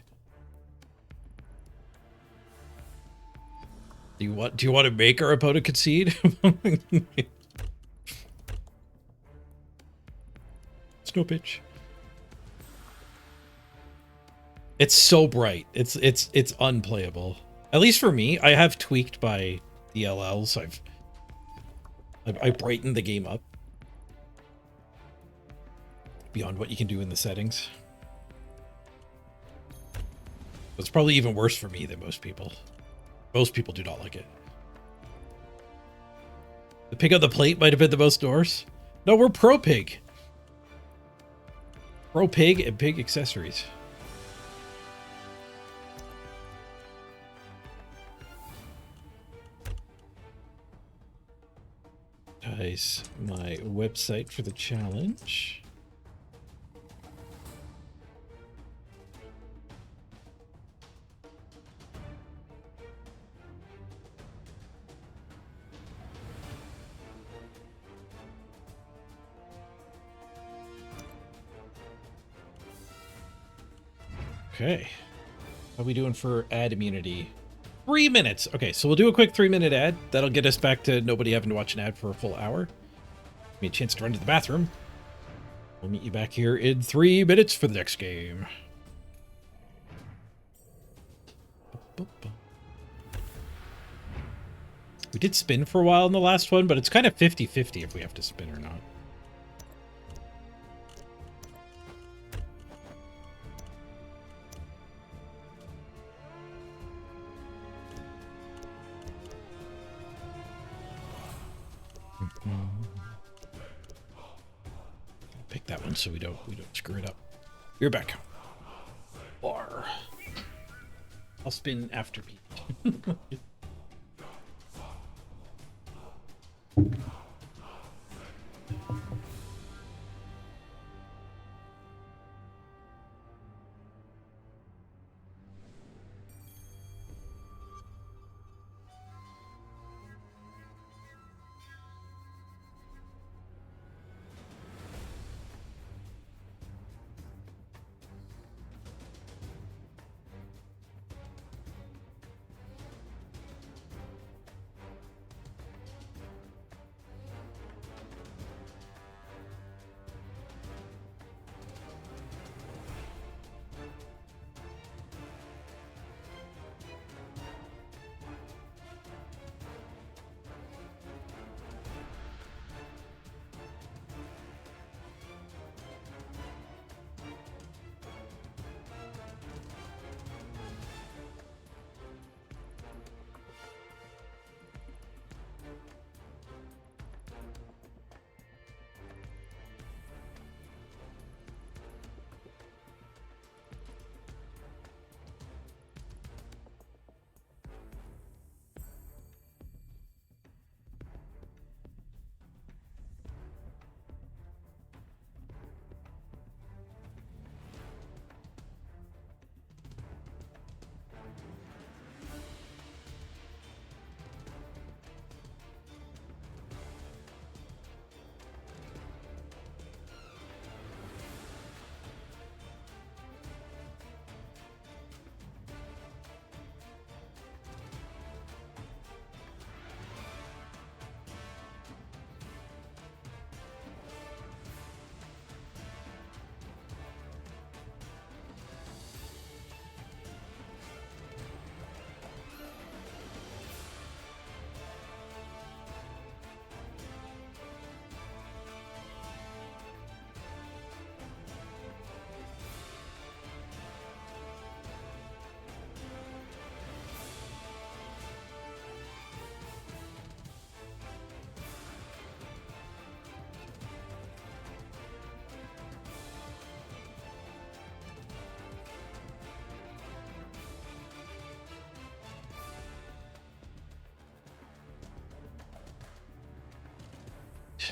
Do you want to make our opponent concede? Snow pitch. It's so bright. It's unplayable. At least for me, I have tweaked by DLLs. I brightened the game up beyond what you can do in the settings. It's probably even worse for me than most people. Most people do not like it. The pig on the plate might have been the most Norse. No, we're pro pig. Pro pig and pig accessories. Guys, my website for the challenge. Okay. How are we doing for ad immunity? 3 minutes. Okay, so we'll do a quick 3-minute ad. That'll get us back to nobody having to watch an ad for a full hour. Give me a chance to run to the bathroom. We'll meet you back here in 3 minutes for the next game. We did spin for a while in the last one, but it's kind of 50-50 if we have to spin or not. Pick that one so we don't screw it up. You're back. Bar. I'll spin after Pete.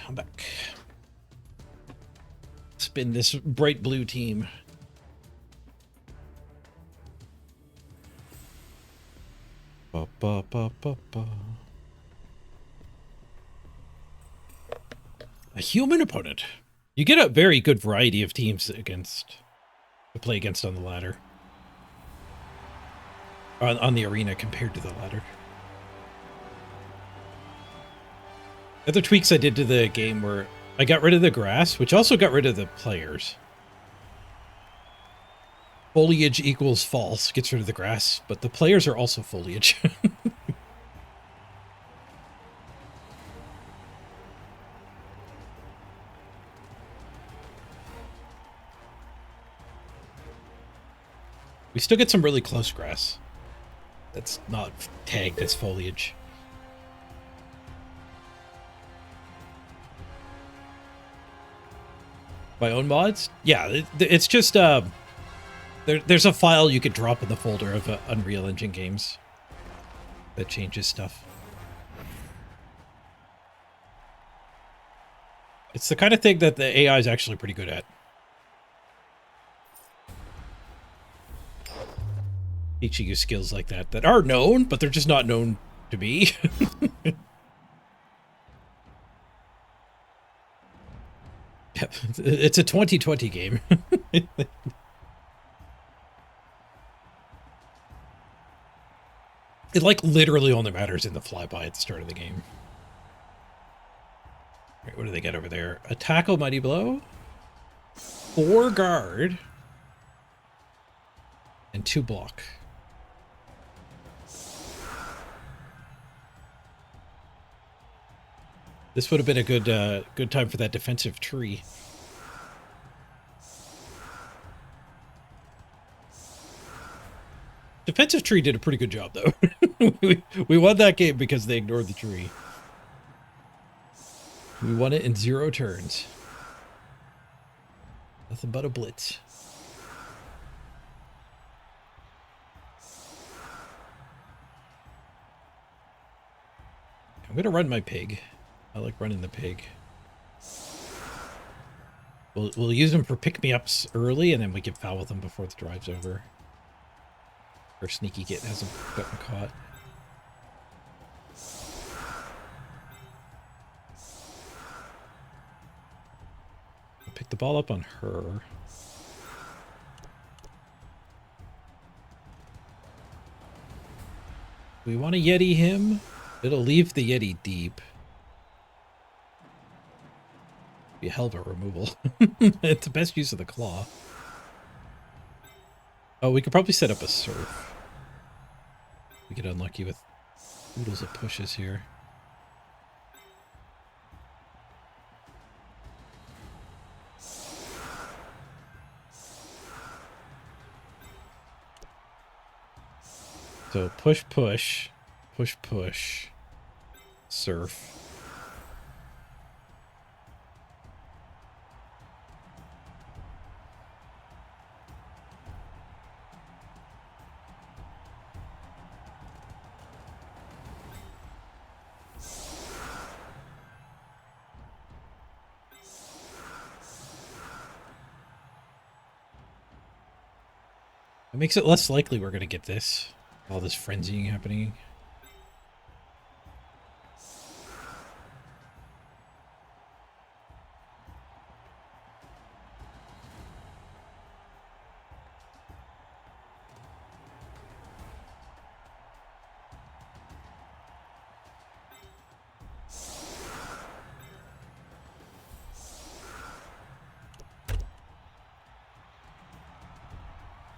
I'm back. Spin this bright blue team. Ba, ba, ba, ba, ba. A human opponent. You get a very good variety of teams to play against on the ladder. On the arena compared to the ladder. Other tweaks I did to the game were I got rid of the grass, which also got rid of the players. Foliage equals false, gets rid of the grass, but the players are also foliage. We still get some really close grass. That's not tagged as foliage. My own mods? Yeah, it's just there's a file you could drop in the folder of Unreal Engine games that changes stuff. It's the kind of thing that the AI is actually pretty good at. Teaching you skills like that are known, but they're just not known to me. It's a 2020 game. It like literally only matters in the flyby at the start of the game. All right, what do they get over there? A tackle, mighty blow, 4 guard, and 2 block. This would have been a good time for that defensive tree. Defensive tree did a pretty good job, though. we won that game because they ignored the tree. We won it in 0 turns. Nothing but a blitz. I'm gonna run my pig. I like running the pig. We'll use them for pick-me-ups early, and then we can foul with them before the drive's over. Or sneaky kit hasn't gotten caught. I'll pick the ball up on her. We want to Yeti him. It'll leave the Yeti deep. Be a hell of a removal. It's the best use of the claw. Oh, we could probably set up a surf. We get unlucky with oodles of pushes here. So push, push, push, push, surf. It makes it less likely we're going to get this. All this frenzying happening.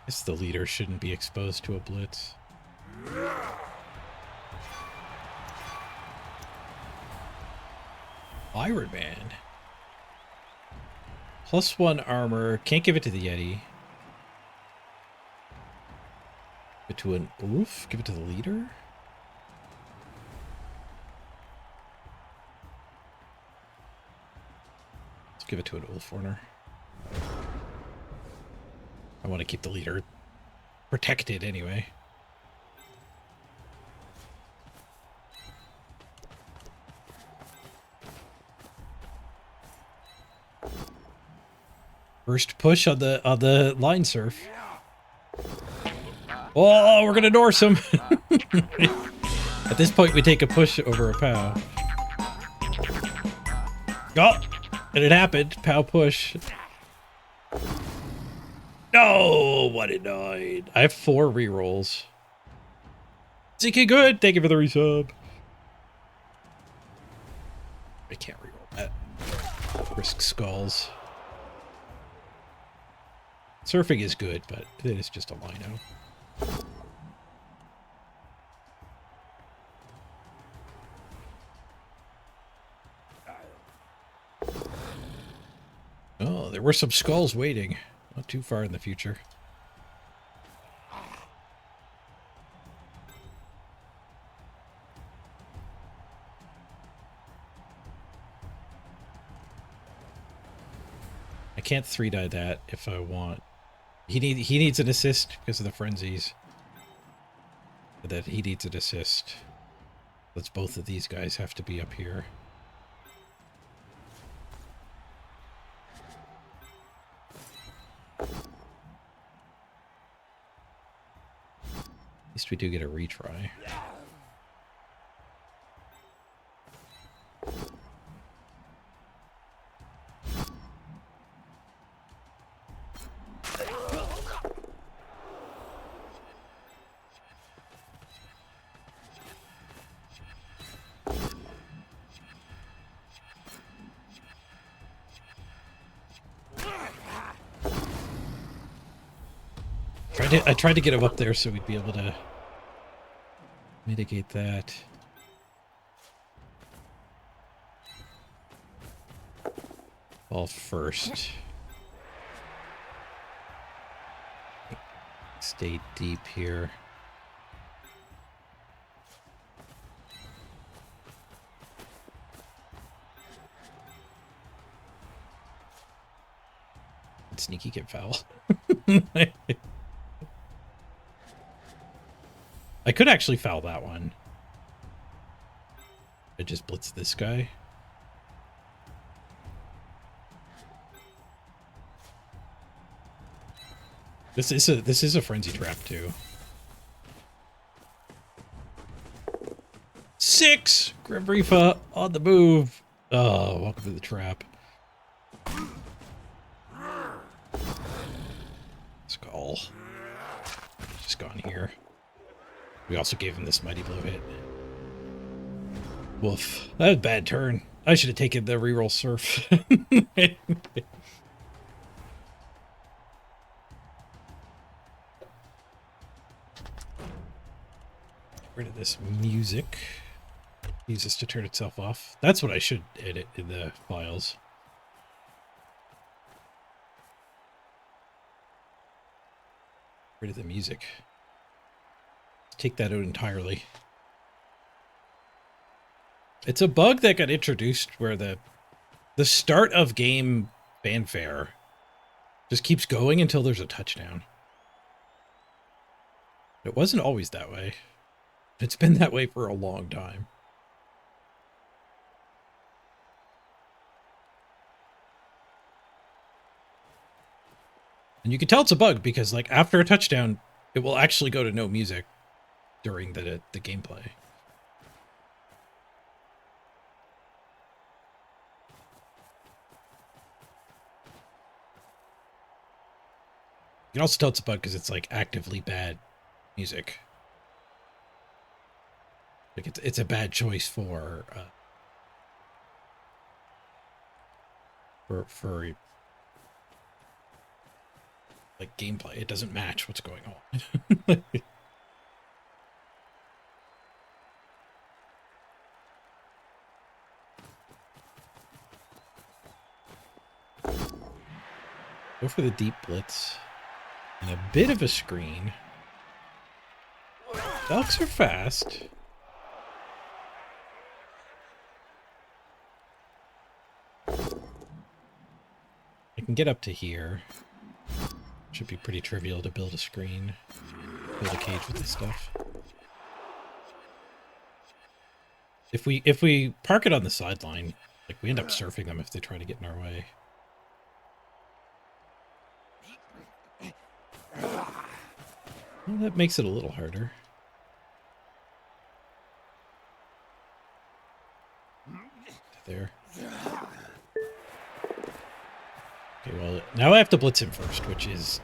I guess the leader shouldn't be exposed to a blitz. Iron Man. +1 armor. Can't give it to the Yeti. Give it to an oof. Give it to the leader. Let's give it to an Ulf Warner. I want to keep the leader protected anyway. First push on the line surf. Oh, we're gonna Norse him. At this point, we take a push over a POW. Oh, and it happened. POW push. No, what a night. I have 4 rerolls. ZK good. Thank you for the resub. I can't reroll that. Risk skulls. Surfing is good, but it is just a lino. Oh, there were some skulls waiting. Not too far in the future. I can't 3-die that if I want. He needs an assist because of the frenzies. But that he needs an assist. That's both of these guys have to be up here. At least we do get a retry. I tried to get him up there so we'd be able to mitigate that. Fall first. Stay deep here. Did Sneaky get foul? I could actually foul that one. I just blitz this guy. This is a frenzy trap too. 6! Grim Reaper on the move. Oh, welcome to the trap. Skull. Just gone here. We also gave him this mighty blow hit. Woof. That was a bad turn. I should have taken the reroll surf. Get rid of this music. Use this to turn itself off. That's what I should edit in the files. Get rid of the music. Take that out entirely. It's a bug that got introduced where the start of game fanfare just keeps going until there's a touchdown. It wasn't always that way. It's been that way for a long time. And you can tell it's a bug because, like, after a touchdown, it will actually go to no music during the gameplay. You can also tell it's a bug because it's like actively bad music. Like it's a bad choice for like gameplay. It doesn't match what's going on. Go for the deep blitz. And a bit of a screen. Ducks are fast. I can get up to here. Should be pretty trivial to build a screen. Build a cage with this stuff. If we park it on the sideline, like we end up surfing them if they try to get in our way. Well, that makes it a little harder. There. Okay, well, now I have to blitz him first, which is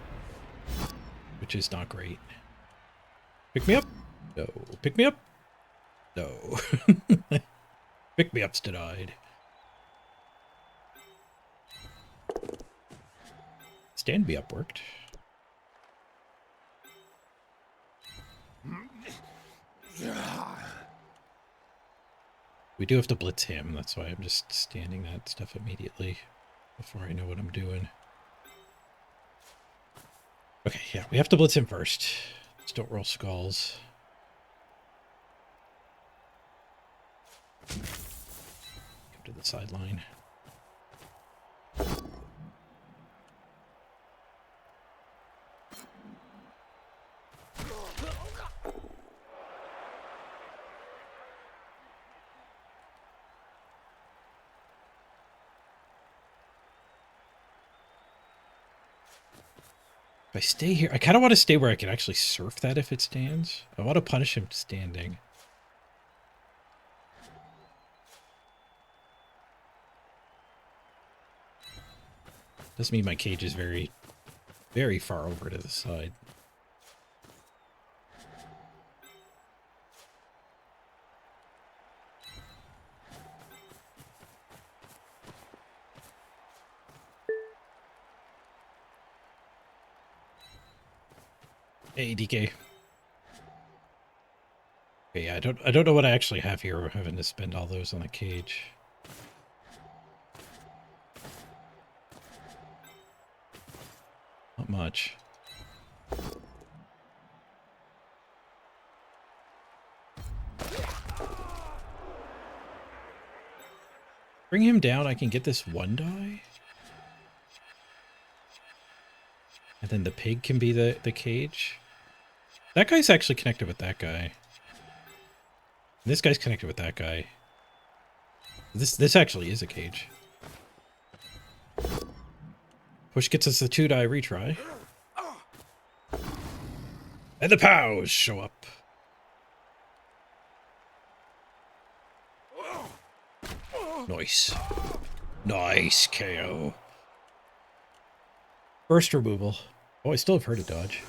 not great. Pick me up? No. Pick me up? No. Pick me up's denied. Stand me up worked. We do have to blitz him, that's why I'm just standing that stuff immediately before I know what I'm doing. Okay, yeah, we have to blitz him first. Just don't roll skulls. Come to the sideline. If I stay here, I kind of want to stay where I can actually surf that if it stands. I want to punish him standing. Doesn't mean my cage is very, very far over to the side. Hey, DK. Okay, yeah, I don't know what I actually have here. We're having to spend all those on the cage. Not much. Bring him down, I can get this one die. And then the pig can be the cage. That guy's actually connected with that guy. This guy's connected with that guy. This actually is a cage. Push gets us the 2-die retry. And the POWs show up. Nice. Nice KO. Burst removal. Oh, I still have heard a dodge.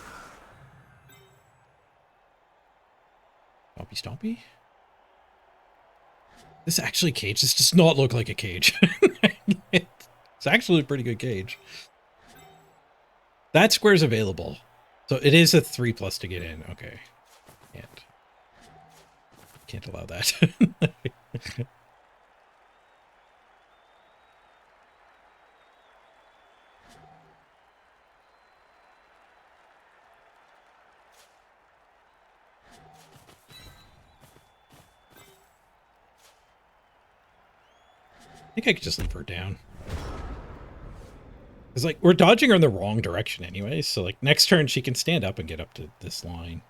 Stompy stompy. This actually cage. This does not look like a cage. It's actually a pretty good cage. That square's available. So it is a 3+ to get in. Okay. Can't allow that. I think I could just leave her down. It's like, we're dodging her in the wrong direction anyway, so like next turn she can stand up and get up to this line.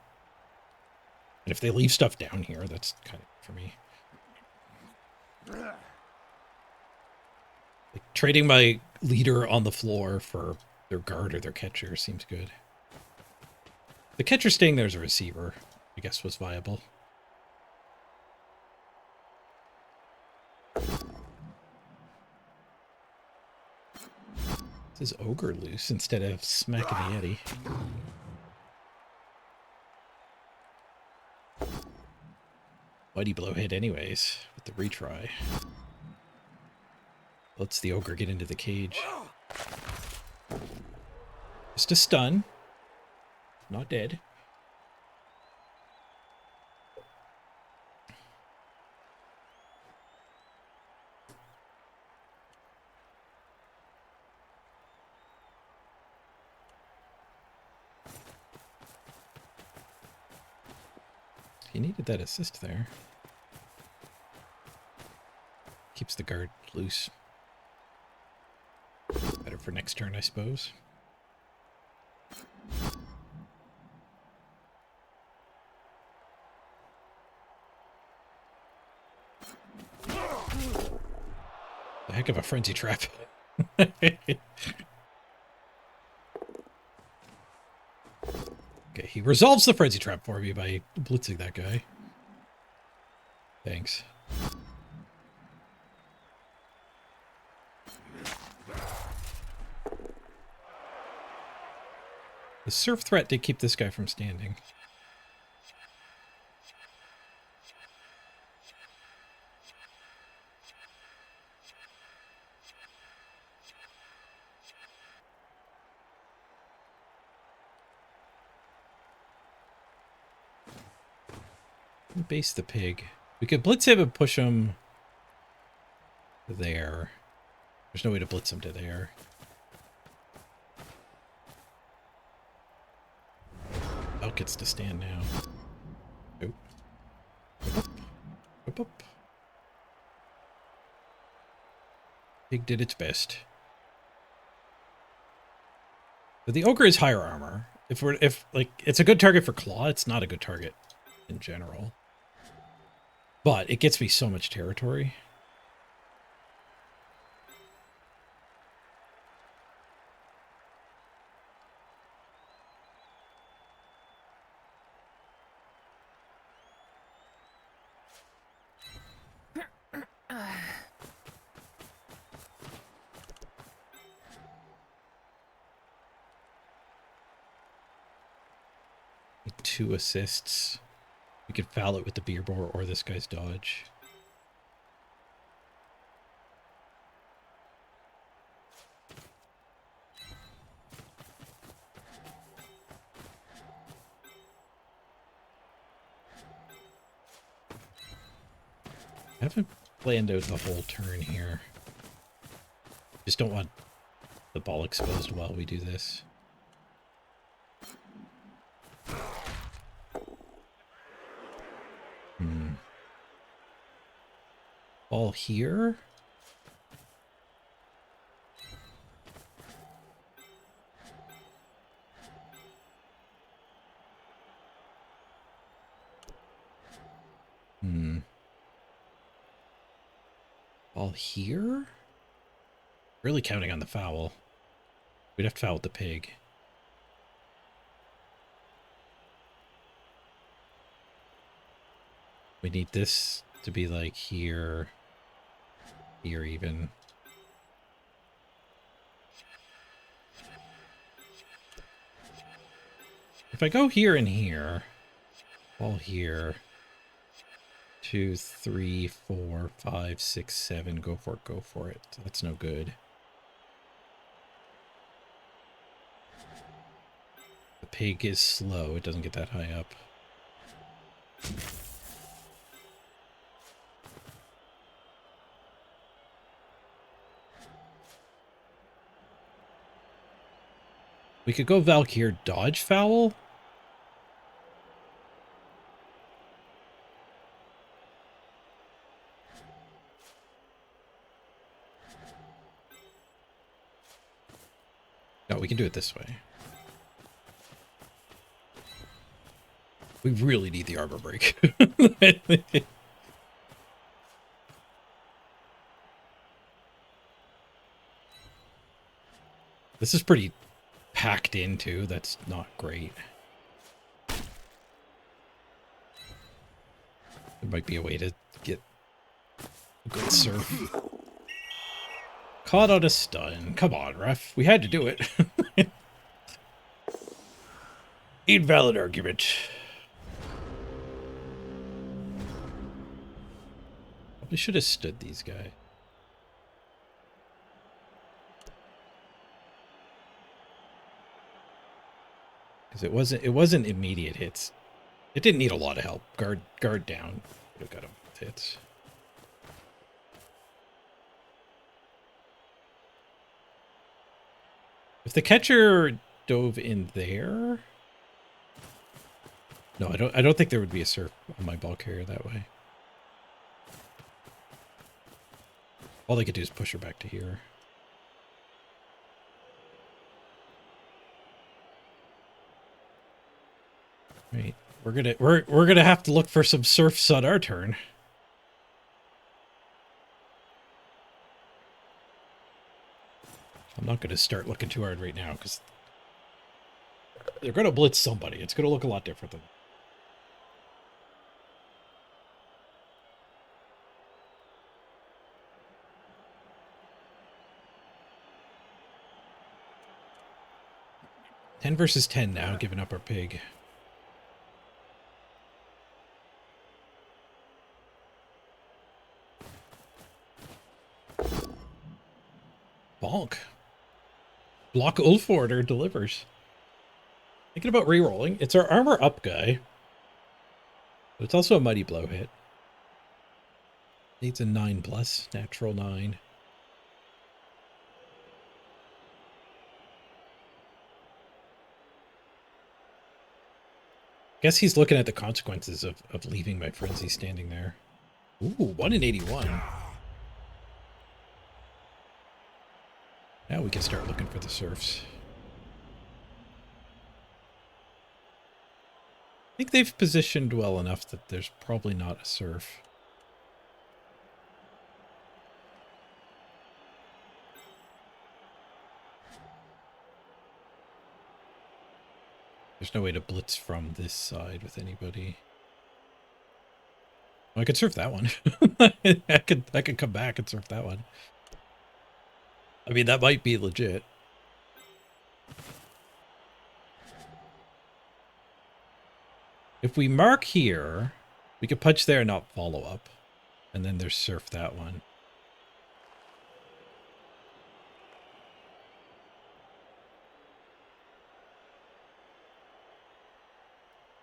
And if they leave stuff down here, that's kind of for me. Like, trading my leader on the floor for their guard or their catcher seems good. The catcher staying there as a receiver, I guess, was viable. This is ogre loose instead of smacking the Yeti. Mighty blow hit anyways with the retry. Lets the ogre get into the cage. Just a stun. Not dead. He needed that assist there. Keeps the guard loose. Better for next turn, I suppose. The heck of a frenzy trap. Okay, he resolves the frenzy trap for me by blitzing that guy. Thanks. The surf threat did keep this guy from standing. Base the pig. We could blitz him and push him there. There's no way to blitz him to there. Elk gets to stand now. Nope. Up. Pig did its best. But the ogre is higher armor. If like it's a good target for claw, it's not a good target in general. But it gets me so much territory. Two assists. We could foul it with the beer boar or this guy's dodge. I haven't planned out the whole turn here. Just don't want the ball exposed while we do this. Ball here. Ball here? Really counting on the foul. We'd have to foul with the pig. We need this to be like here. Here even. If I go here and here, ball here. 2, 3, 4, 5, 6, 7. Go for it, go for it. That's no good. The pig is slow. It doesn't get that high up. We could go Valk here, dodge foul. No, we can do it this way. We really need the armor break. This is pretty packed in too. That's not great. There might be a way to get a good surf. Caught on a stun. Come on, ref. We had to do it. Invalid argument. Probably should have stood these guys. Because it wasn't immediate hits. It didn't need a lot of help. Guard down. Would have got him with hits. If the catcher dove in there. No, I don't think there would be a surf on my ball carrier that way. All they could do is push her back to here. Right. We're gonna have to look for some surfs on our turn. I'm not gonna start looking too hard right now because They're going to blitz somebody. It's going to look a lot different than... Ten versus 10 now, giving up our pig. Bonk. Block Ulforder delivers. Thinking about re-rolling. It's our armor up guy. But it's also a mighty blow hit. Needs a 9+, natural 9. Guess he's looking at the consequences of leaving my frenzy standing there. Ooh, 1 in 81. Now we can start looking for the serfs. I think they've positioned well enough that there's probably not a serf. There's no way to blitz from this side with anybody. Well, I could surf that one. I could come back and surf that one. I mean, that might be legit. If we mark here, we could punch there and not follow up. And then there's surf that one.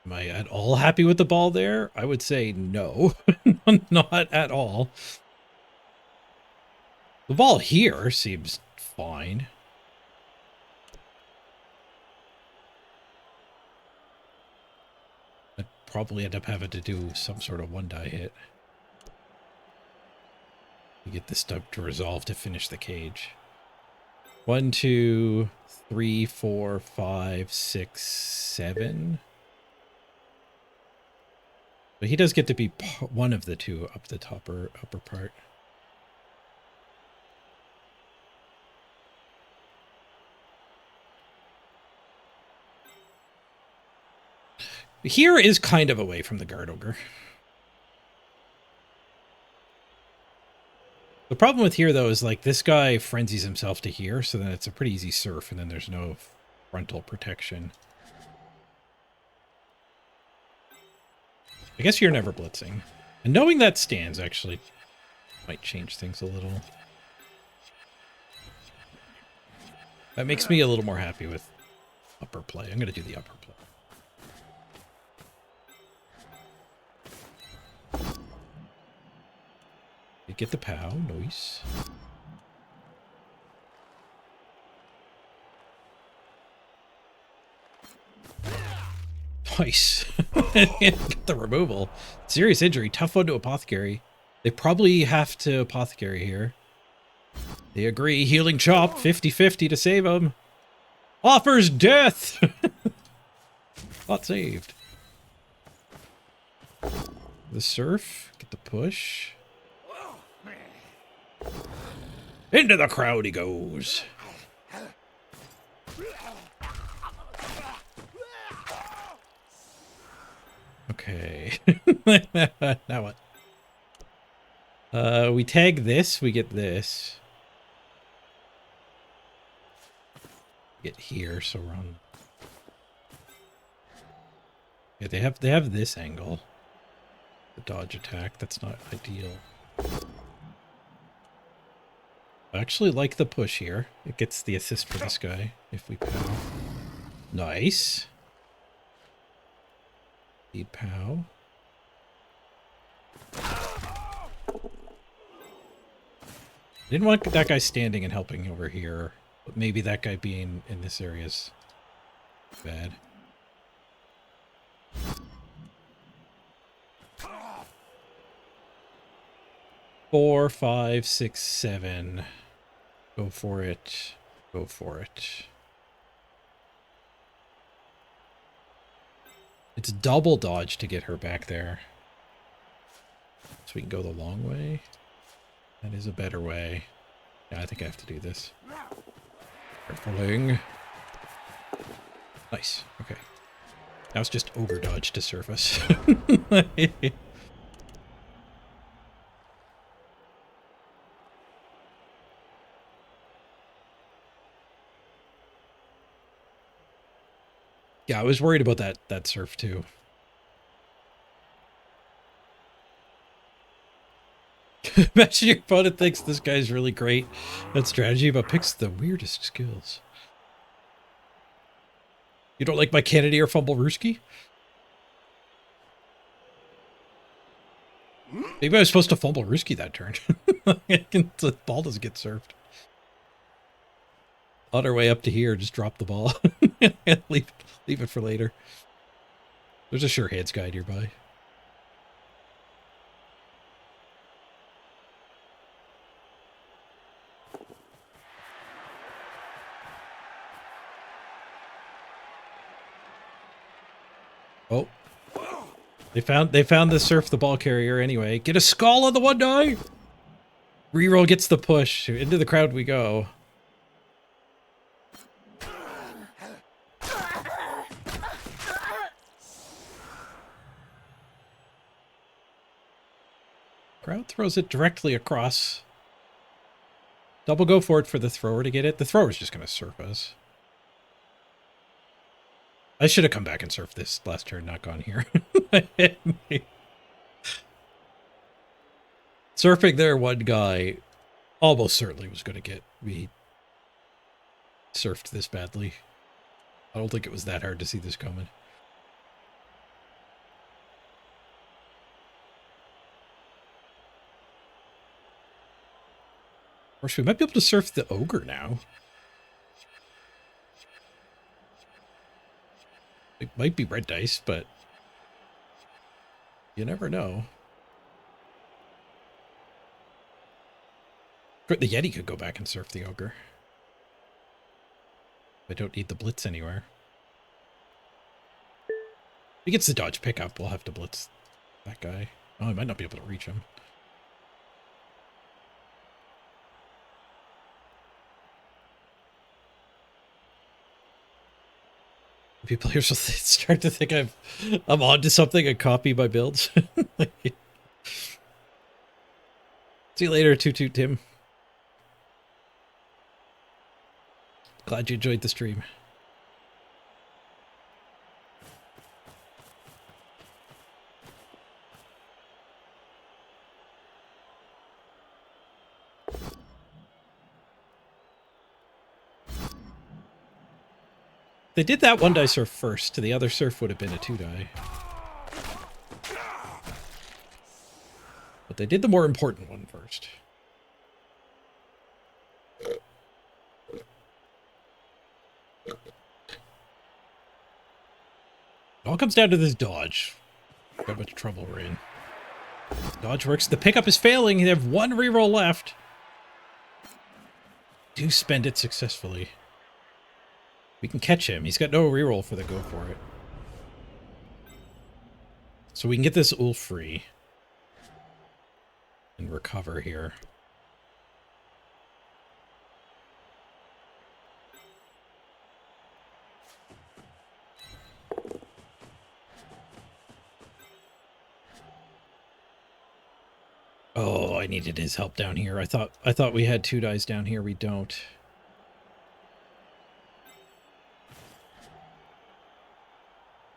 Am I at all happy with the ball there? I would say no, not at all. The ball here seems fine. I'd probably end up having to do some sort of 1-die hit. You get this stuff to resolve to finish the cage. 1, 2, 3, 4, 5, 6, 7. But he does get to be one of the two up the upper part. Here is kind of away from the guard ogre. The problem with here, though, is like this guy frenzies himself to here, so then it's a pretty easy surf, and then there's no frontal protection. I guess you're never blitzing. And knowing that stands actually might change things a little. That makes me a little more happy with upper play. I'm going to do the upper play. You get the POW. Nice. Nice. Get the removal. Serious injury. Tough one to apothecary. They probably have to apothecary here. They agree. Healing chop. 50-50 to save him. Offers death. Not saved. The surf. Get the push. Into the crowd he goes. Okay. Now what? We tag this, we get this. Get here, so we're on. Yeah, they have this angle. The dodge attack, that's not ideal. I actually like the push here. It gets the assist for this guy if we POW. Nice. Need POW. Didn't want that guy standing and helping over here, but maybe that guy being in this area is bad. Four, 5, 6, 7. Go for it. Go for it. It's double dodge to get her back there. So we can go the long way. That is a better way. Yeah, I think I have to do this. Carefulling. Nice. Okay. Now it's just ogre dodge to surface. Yeah, I was worried about that surf too. Imagine your opponent thinks this guy's really great at strategy, but picks the weirdest skills. You don't like my Cannoneer fumble Rooski? Maybe I was supposed to fumble Rooski that turn. The ball doesn't get served. On our way up to here, just drop the ball. leave it for later. There's a sure hands guy nearby. Oh. They found the surf the ball carrier anyway. Get a skull on the one die! Reroll gets the push. Into the crowd we go. Crowd throws it directly across. Double go for it for the thrower to get it. The thrower's just going to surf us. I should have come back and surfed this last turn, not gone here. Surfing there, one guy almost certainly was going to get me surfed this badly. I don't think it was that hard to see this coming. Of course, we might be able to surf the ogre now. It might be red dice, but you never know. The Yeti could go back and surf the ogre. I don't need the blitz anywhere. If he gets the dodge pickup, we'll have to blitz that guy. Oh, I might not be able to reach him. People here will start to think I'm onto something and copy my builds. See you later, Toot Tim. Glad you enjoyed the stream. They did that one die surf first. The other surf would have been a 2-die. But they did the more important one first. It all comes down to this dodge. Look how much trouble we're in. Dodge works. The pickup is failing. They have one reroll left. Do spend it successfully. We can catch him. He's got no reroll for the go for it. So we can get this ul free. And recover here. Oh, I needed his help down here. I thought we had 2 dies down here. We don't.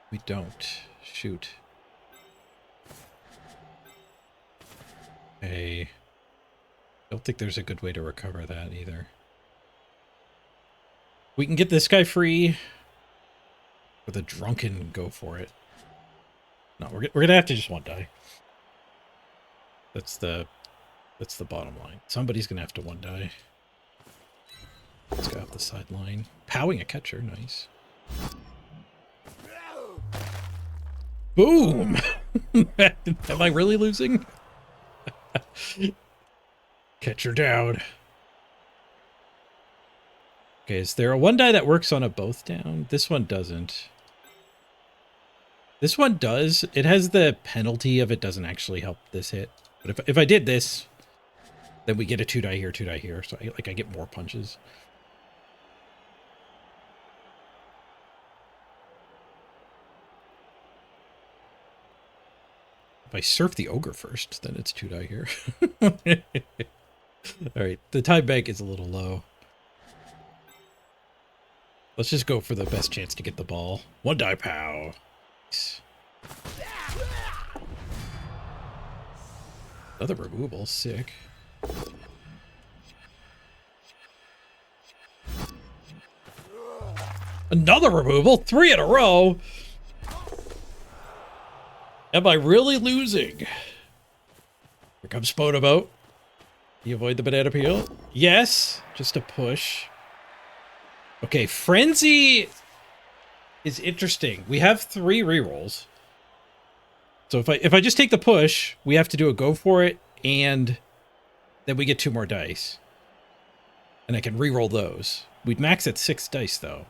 We don't. Shoot. Okay. Don't think there's a good way to recover that either. We can get this guy free with a drunken go for it. No, we're gonna have to just one die. That's the bottom line. Somebody's gonna have to one die. Let's go off the sideline. Powing a catcher, nice. Boom! Am I really losing? Catcher down. Okay, is there a one die that works on a both down? This one doesn't. This one does. It has the penalty of it doesn't actually help this hit. But if I did this, then we get a 2 die here, 2 die here. So I get more punches. If I surf the ogre first, then it's 2 die here. All right, the time bank is a little low. Let's just go for the best chance to get the ball. 1 die pow. Nice. Another removal, sick. Another removal, 3 in a row. Am I really losing? Here comes Spotoboat. You avoid the banana peel? Yes, just a push. Okay, Frenzy is interesting. We have 3 rerolls. So if I just take the push, we have to do a go for it, and then we get 2 more dice. And I can reroll those. We'd max at 6 dice, though.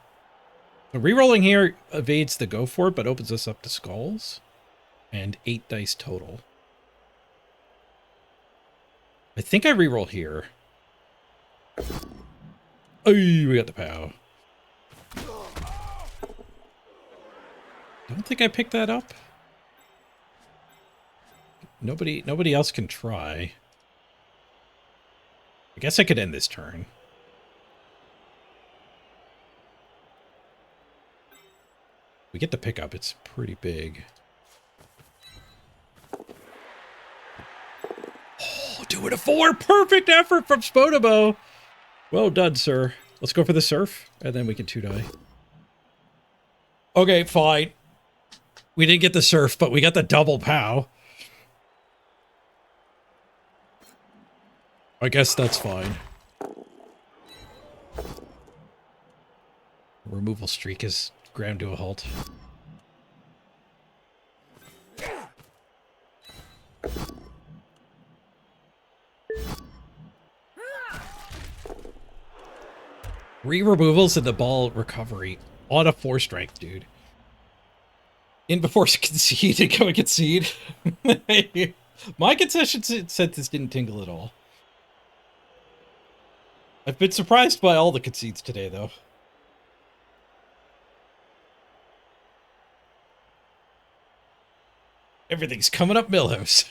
So rerolling here evades the go for it, but opens us up to skulls. And 8 dice total. I think I reroll here. Oh, we got the pow. Don't think I picked that up. Nobody else can try. I guess I could end this turn. We get the pickup. It's pretty big. Oh, 2 and a 4. Perfect effort from Spotobo. Well done, sir. Let's go for the surf, and then we can 2 die. Okay, fine. We didn't get the surf, but we got the double pow. I guess that's fine. Removal streak is ground to a halt. Re-removals and the ball recovery on a 4 strength, dude. In before concede and go and concede. My concession said this didn't tingle at all. I've been surprised by all the concedes today, though. Everything's coming up Millhouse.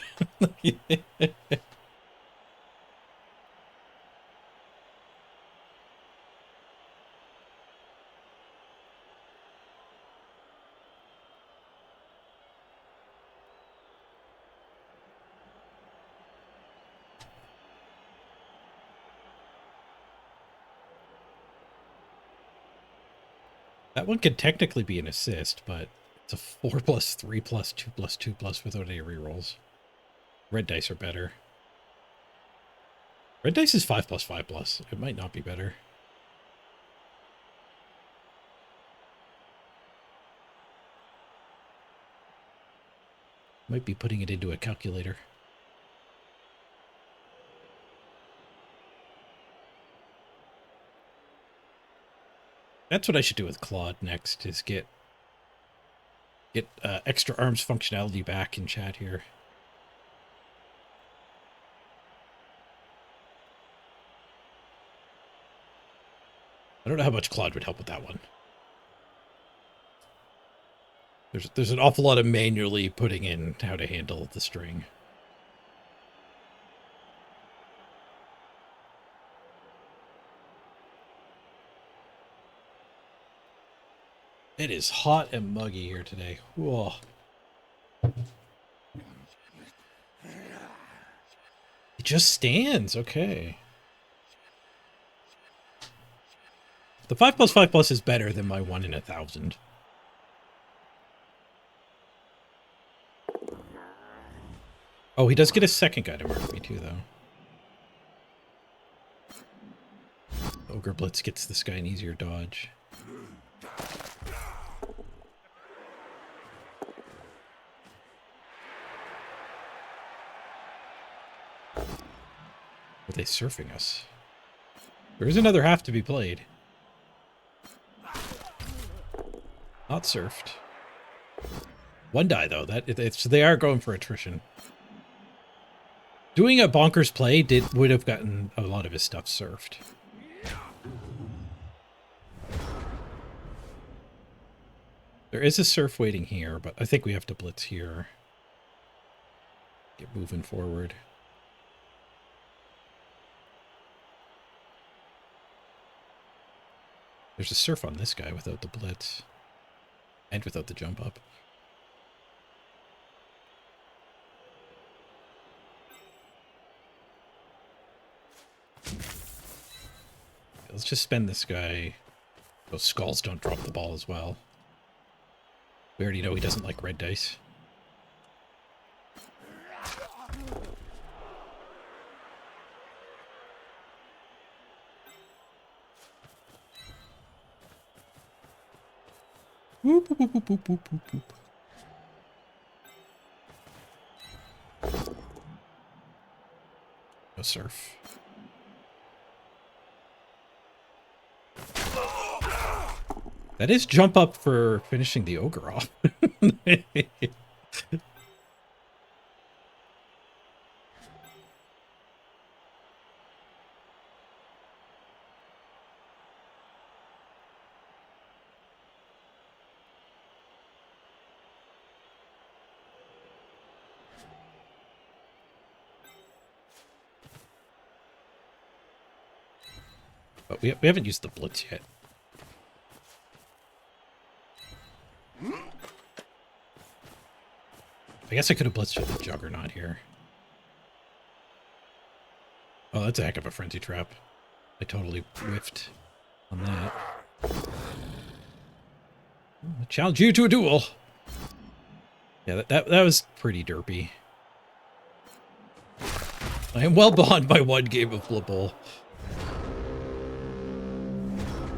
That one could technically be an assist, but it's a 4+3+2+2+ without any rerolls. Red dice are better. Red dice is 5+5+. It might not be better. Might be putting it into a calculator. That's what I should do with Claude next, is get extra arms functionality back in chat here. I don't know how much Claude would help with that one. There's an awful lot of manually putting in how to handle the string. It is hot and muggy here today. Whoa. It just stands. Okay. The 5+5+ is better than my 1 in 1,000. Oh, he does get a second guy to mark me too, though. Ogre Blitz gets this guy an easier dodge. Are they surfing us? There is another half to be played. Not surfed. 1 die, though. They are going for attrition. Doing a bonkers play would have gotten a lot of his stuff surfed. There is a surf waiting here, but I think we have to blitz here. Get moving forward. There's a surf on this guy without the blitz. And without the jump up. Let's just spend this guy. Those skulls don't drop the ball as well. We already know he doesn't like red dice. Whoop, whoop, whoop, whoop, whoop, whoop, whoop. No surf. That is jump up for finishing the ogre off. But we haven't used the blitz yet. I guess I could have blitzed with the juggernaut here. Oh, that's a heck of a frenzy trap. I totally whiffed on that. I challenge you to a duel. Yeah, that was pretty derpy. I am well behind by one game of Blood Bowl.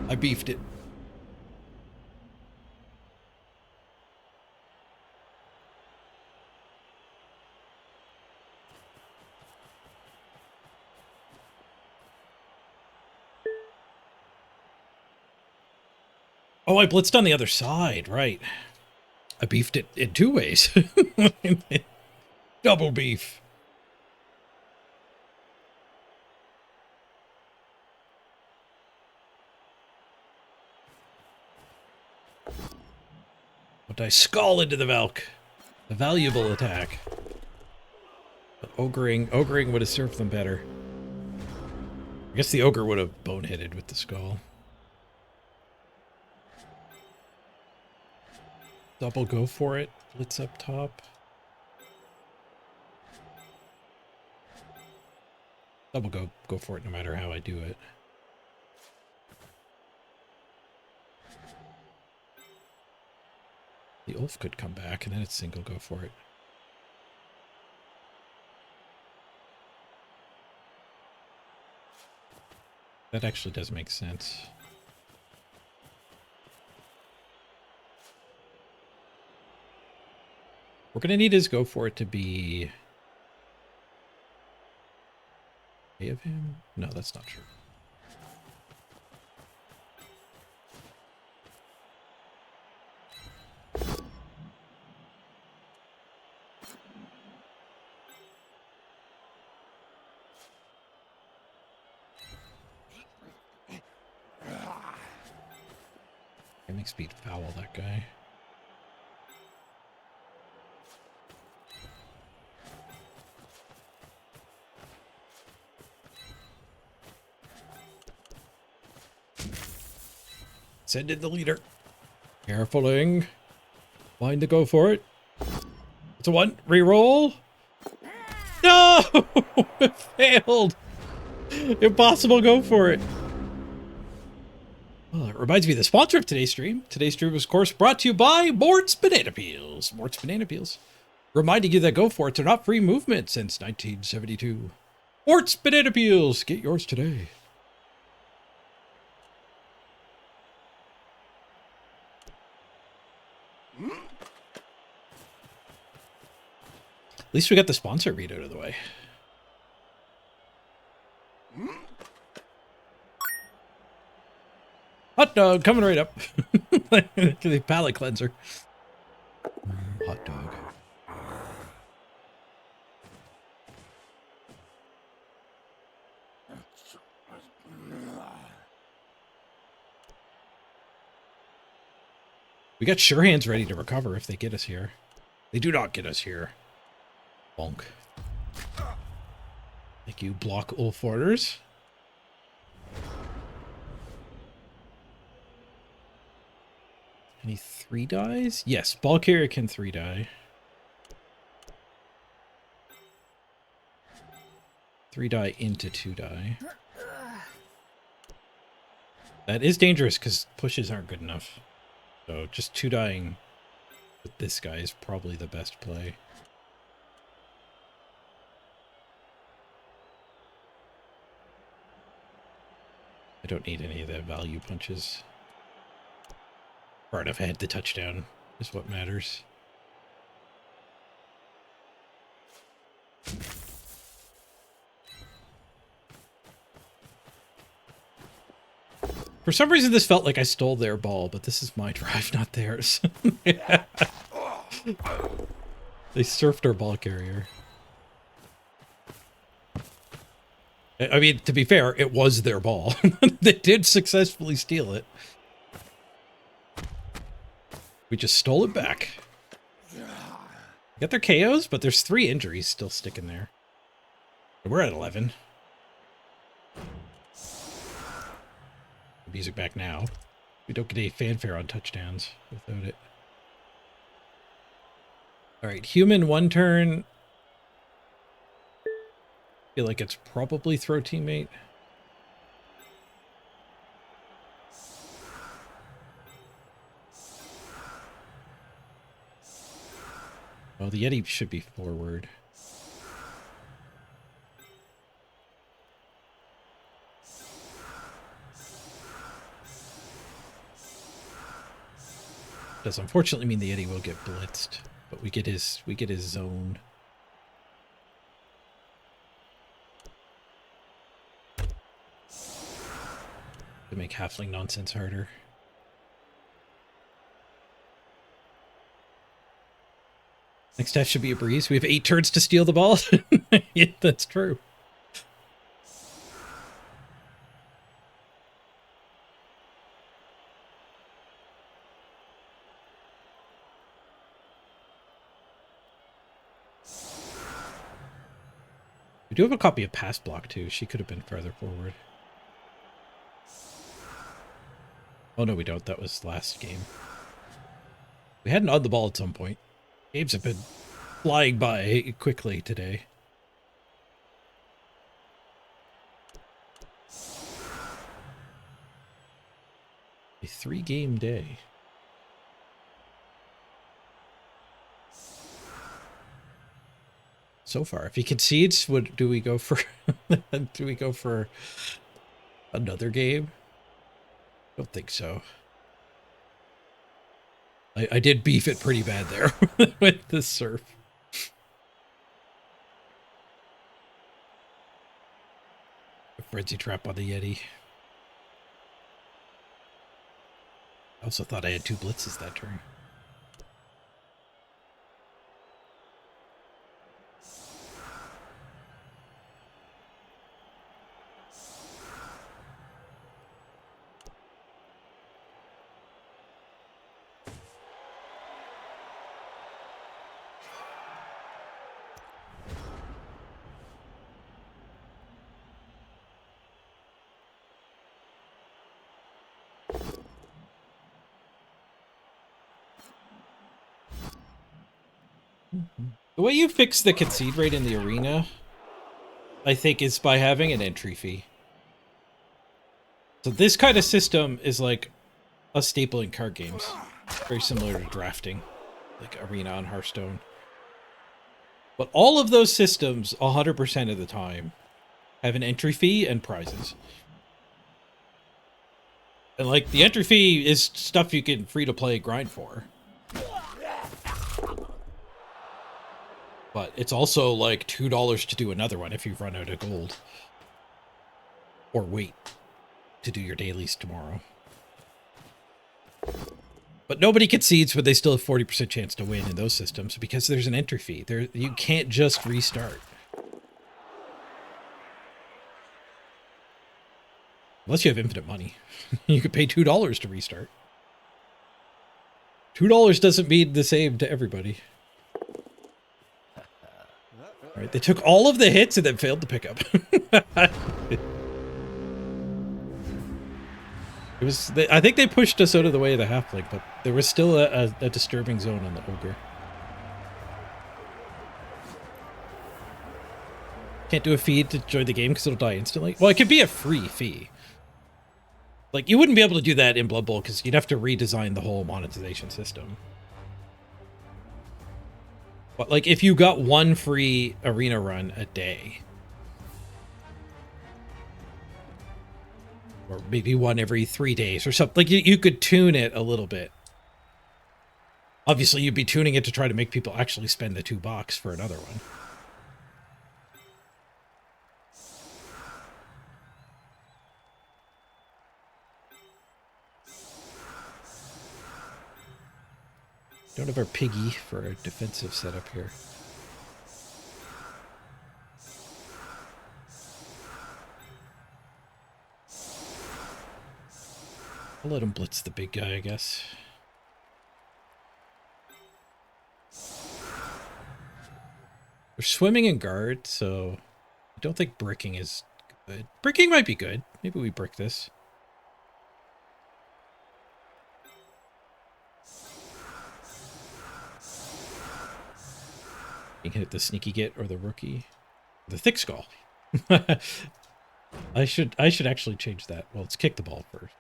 I beefed it. Oh, I blitzed on the other side, right. I beefed it in two ways. Double beef. But I skull into the Valk. A valuable attack. But ogring would have served them better. I guess the ogre would have boneheaded with the skull. Double go for it. Blitz up top. Double go for it no matter how I do it. The Ulf could come back and then it's single go for it. That actually does make sense. We're going to need his go for it to be... of him? No, that's not true. Gaming speed foul, that guy. Send in the leader. Carefuling. Find the go for it. It's a one. Reroll. No! It failed. Impossible go for it. Well, it reminds me of the sponsor of today's stream. Today's stream was, of course, brought to you by Mort's Banana Peels. Mort's Banana Peels. Reminding you that go for it's are not free movement since 1972. Mort's Banana Peels. Get yours today. At least we got the sponsor read out of the way. Hot dog coming right up. The palate cleanser. Hot dog. We got sure hands ready to recover if they get us here. They do not get us here. Bonk. Thank you, Block Ulforders. Any 3-dies? Yes, ball carrier can 3-die. 3-die into 2-die. That is dangerous because pushes aren't good enough. So just 2-dying with this guy is probably the best play. I don't need any of the value punches. Far enough ahead, the touchdown is what matters. For some reason, this felt like I stole their ball, but this is my drive, not theirs. They surfed our ball carrier. I mean, to be fair, it was their ball. They did successfully steal it. We just stole it back. Got their KOs, but there's 3 injuries still sticking there. We're at 11. Music back now. We don't get any fanfare on touchdowns without it. Alright, human 1 turn. Feel like it's probably throw teammate. Well, the Yeti should be forward. Does unfortunately mean the Yeti will get blitzed, but we get his zone. To make halfling nonsense harder. Next half should be a breeze. We have 8 turns to steal the ball. Yeah, that's true. We do have a copy of Pass Block, too. She could have been further forward. Oh, no, we don't. That was last game. We had an on the ball at some point. Games have been flying by quickly today. A 3-game day. So far, if he concedes, do we go for do we go for another game? Don't think so. I did beef it pretty bad there with the surf. A frenzy trap on the Yeti. I also thought I had 2 blitzes that turn. The way you fix the concede rate in the arena, I think, is by having an entry fee. So this kind of system is like a staple in card games. Very similar to drafting, like Arena on Hearthstone. But all of those systems, 100% of the time, have an entry fee and prizes. And like, the entry fee is stuff you can free-to-play grind for. But it's also like $2 to do another one if you run out of gold. Or wait to do your dailies tomorrow. But nobody concedes when they still have 40% chance to win in those systems because there's an entry fee. You can't just restart. Unless you have infinite money. You could pay $2 to restart. $2 doesn't mean the same to everybody. Right, they took all of the hits and then failed to pick up. It was. I think they pushed us out of the way of the halfling, but there was still a disturbing zone on the ogre. Can't do a feed to join the game because it'll die instantly. Well, it could be a free fee. Like, you wouldn't be able to do that in Blood Bowl because you'd have to redesign the whole monetization system. But, like, if you got one free arena run a day, or maybe one every 3 days or something, like, you could tune it a little bit. Obviously, you'd be tuning it to try to make people actually spend the $2 for another one. Don't have our piggy for a defensive setup here. I'll let him blitz the big guy, I guess. We're swimming in guard, so I don't think bricking is good. Bricking might be good. Maybe we brick this. You can hit the sneaky git or the rookie. The thick skull. I should actually change that. Well, let's kick the ball first.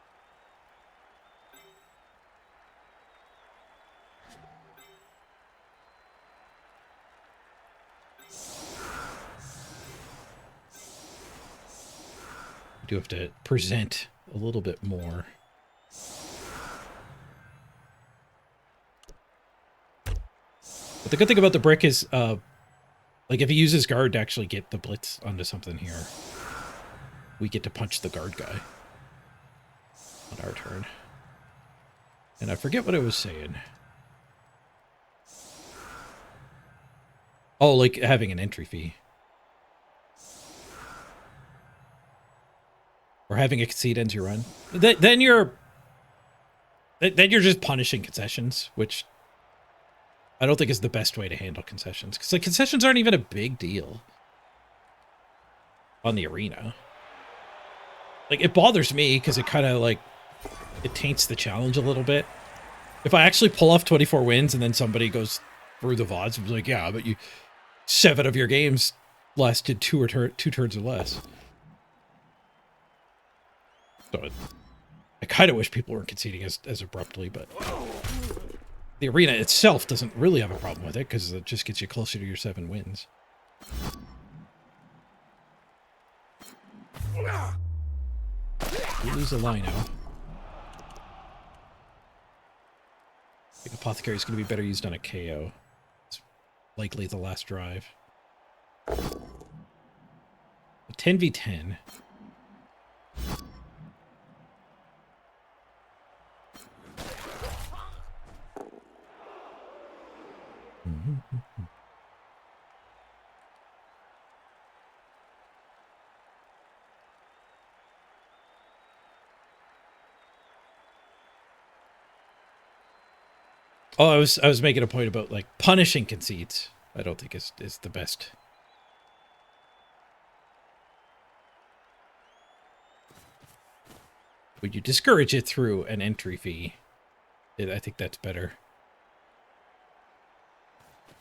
We do have to present a little bit more. But the good thing about the brick is, like, if he uses guard to actually get the blitz onto something here, we get to punch the guard guy on our turn. And I forget what I was saying. Oh, like having an entry fee. Or having a concede ends your run. Then you're just punishing concessions, which I don't think is the best way to handle concessions. Because, like, concessions aren't even a big deal on the arena. Like, it bothers me because it kind of, like, it taints the challenge a little bit. If I actually pull off 24 wins and then somebody goes through the VODs and be like, yeah, but 7 of your games lasted 2 turns or less. So I kind of wish people weren't conceding as abruptly, but the arena itself doesn't really have a problem with it because it just gets you closer to your 7 wins. We lose a Lino. I think Apothecary is going to be better used on a KO. It's likely the last drive. 10v10. Oh, I was making a point about, like, punishing conceits. I don't think is the best. Would you discourage it through an entry fee? I think that's better.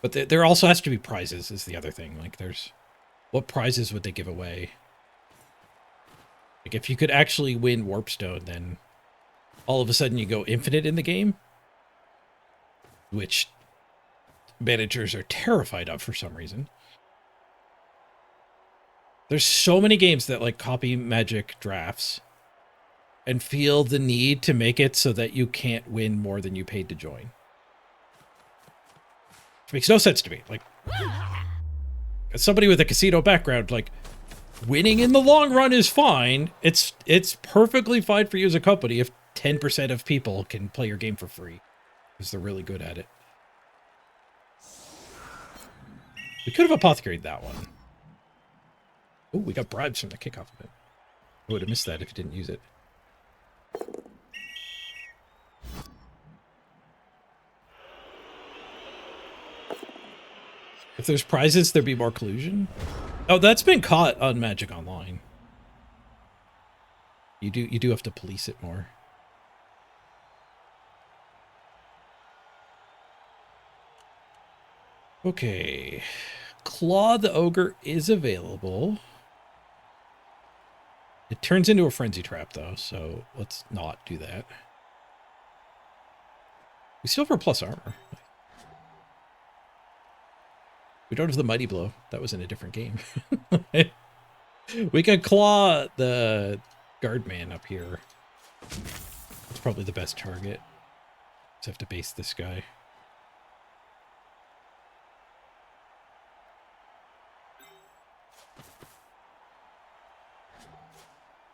But there also has to be prizes is the other thing. Like, what prizes would they give away? Like, if you could actually win Warpstone, then all of a sudden you go infinite in the game, which managers are terrified of for some reason. There's so many games that, like, copy Magic drafts and feel the need to make it so that you can't win more than you paid to join. It makes no sense to me. Like, as somebody with a casino background, like, winning in the long run is fine. It's perfectly fine for you as a company if 10% of people can play your game for free, because they're really good at it. We could have apothecaried that one. Oh, we got bribes from the kickoff of it. I would have missed that if you didn't use it. If there's prizes, there'd be more collusion. Oh, that's been caught on Magic Online. You do have to police it more. Okay. Claw the Ogre is available. It turns into a frenzy trap though, so let's not do that. We still have our plus armor. We don't have the Mighty Blow. That was in a different game. We could claw the Guardman up here. It's probably the best target. Just have to base this guy.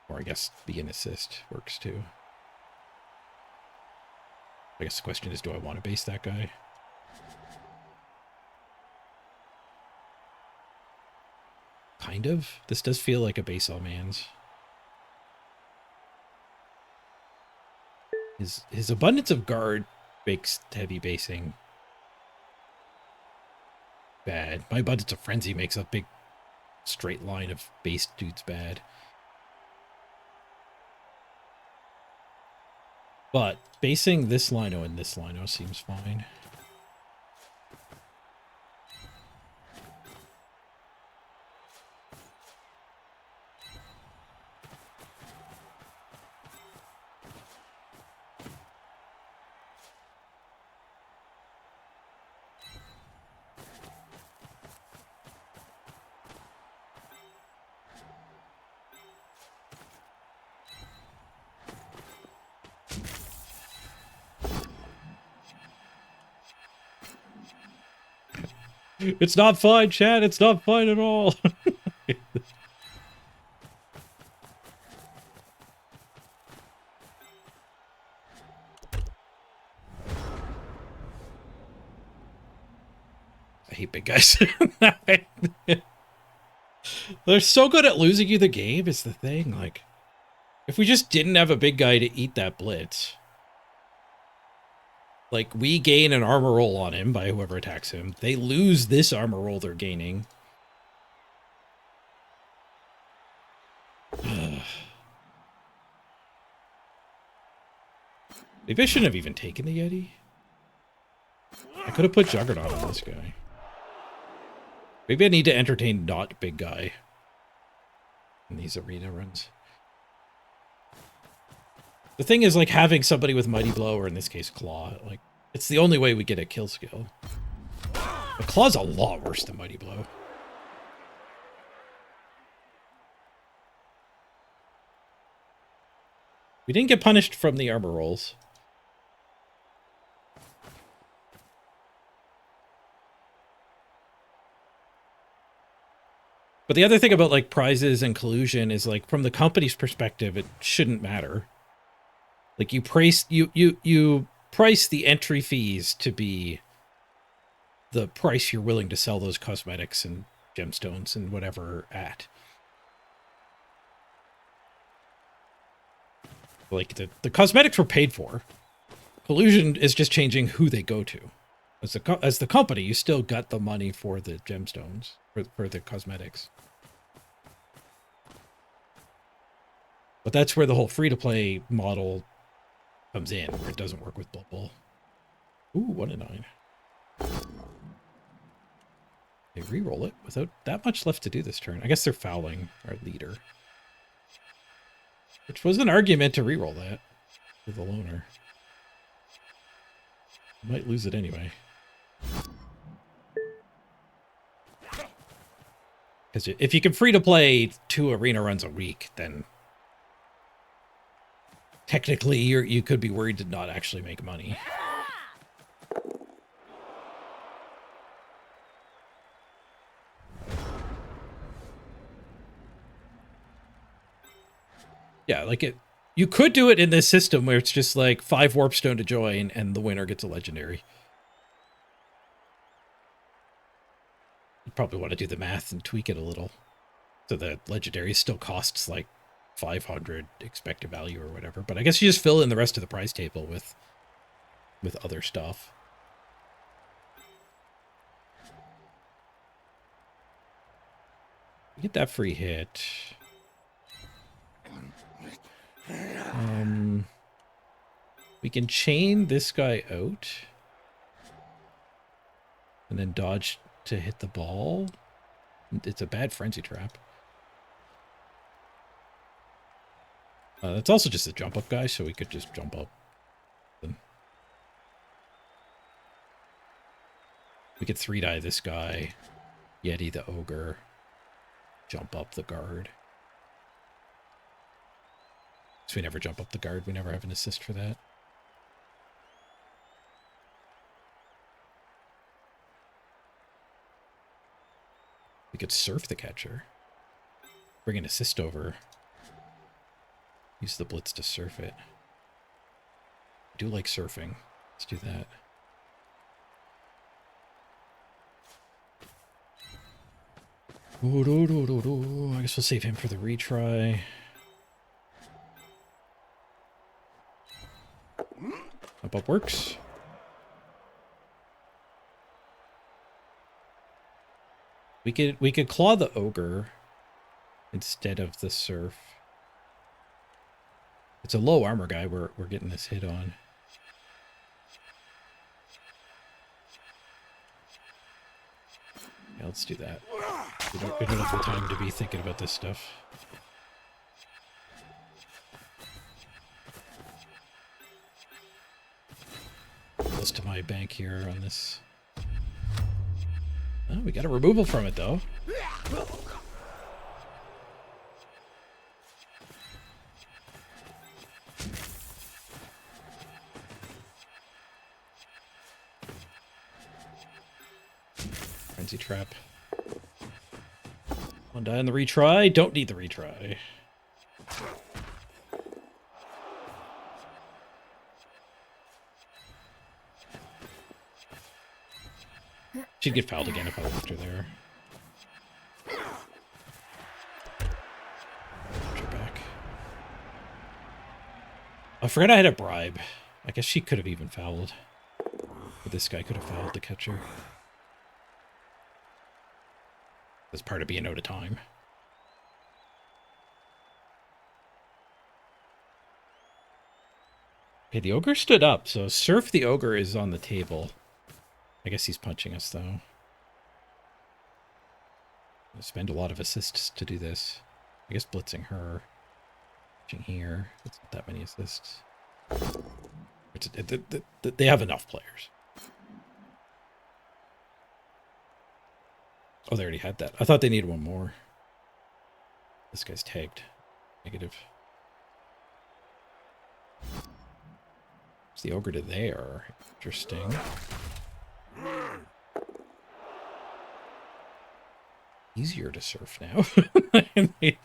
Or I guess be an assist works too. I guess the question is, do I want to base that guy? Kind of. This does feel like a base all man's. His abundance of guard makes heavy basing bad. My abundance of frenzy makes a big straight line of base dudes bad. But basing this lino and this lino seems fine. It's not fine, Chad. It's not fine at all. I hate big guys. They're so good at losing you the game is the thing. Like, if we just didn't have a big guy to eat that blitz, like, we gain an armor roll on him by whoever attacks him. They lose this armor roll they're gaining. Maybe I shouldn't have even taken the Yeti. I could have put Juggernaut on this guy. Maybe I need to entertain not big guy in these arena runs. The thing is, like, having somebody with Mighty Blow, or in this case, Claw, like, it's the only way we get a kill skill. But Claw's a lot worse than Mighty Blow. We didn't get punished from the armor rolls. But the other thing about, like, prizes and collusion is, like, from the company's perspective, it shouldn't matter. Like, you price the entry fees to be the price you're willing to sell those cosmetics and gemstones and whatever at. Like, the cosmetics were paid for. Collusion is just changing who they go to. As the company, you still got the money for the gemstones, for the cosmetics. But that's where the whole free-to-play model comes in, where it doesn't work with Blood Bowl. Ooh, 1 and 9. They re-roll it without that much left to do this turn. I guess they're fouling our leader. Which was an argument to re-roll that with the loner. Might lose it anyway. Because if you can free-to-play 2 arena runs a week, then technically you could be worried to not actually make money. Yeah, like you could do it in this system where it's just like 5 Warpstone to join and the winner gets a legendary. You probably want to do the math and tweak it a little. So the legendary still costs like 500 expected value or whatever. But I guess you just fill in the rest of the prize table with other stuff. Get that free hit. We can chain this guy out. And then dodge to hit the ball. It's a bad frenzy trap. That's also just a jump up guy, so we could just jump up. We could 3-die this guy. Yeti the ogre. Jump up the guard. So we never jump up the guard. We never have an assist for that. We could surf the catcher. Bring an assist over. Use the blitz to surf it. I do like surfing. Let's do that. I guess we'll save him for the retry. Up works. We could claw the ogre instead of the surf. It's a low armor guy we're getting this hit on. Yeah, let's do that. We don't have the time to be thinking about this stuff. Close to my bank here on this. Oh, we got a removal from it, though. Frenzy trap. One die on the retry. Don't need the retry. She'd get fouled again if I left her there. Put her back. I forgot I had a bribe. I guess she could have even fouled. But this guy could have fouled the catcher. That's part of being out of time. Okay, the ogre stood up, so Surf the Ogre is on the table. I guess he's punching us, though. I'll spend a lot of assists to do this. I guess blitzing her. Punching here. It's not that many assists. They have enough players. Oh, they already had that. I thought they needed one more. This guy's tagged. Negative. It's the ogre to there. Interesting. Easier to surf now. Get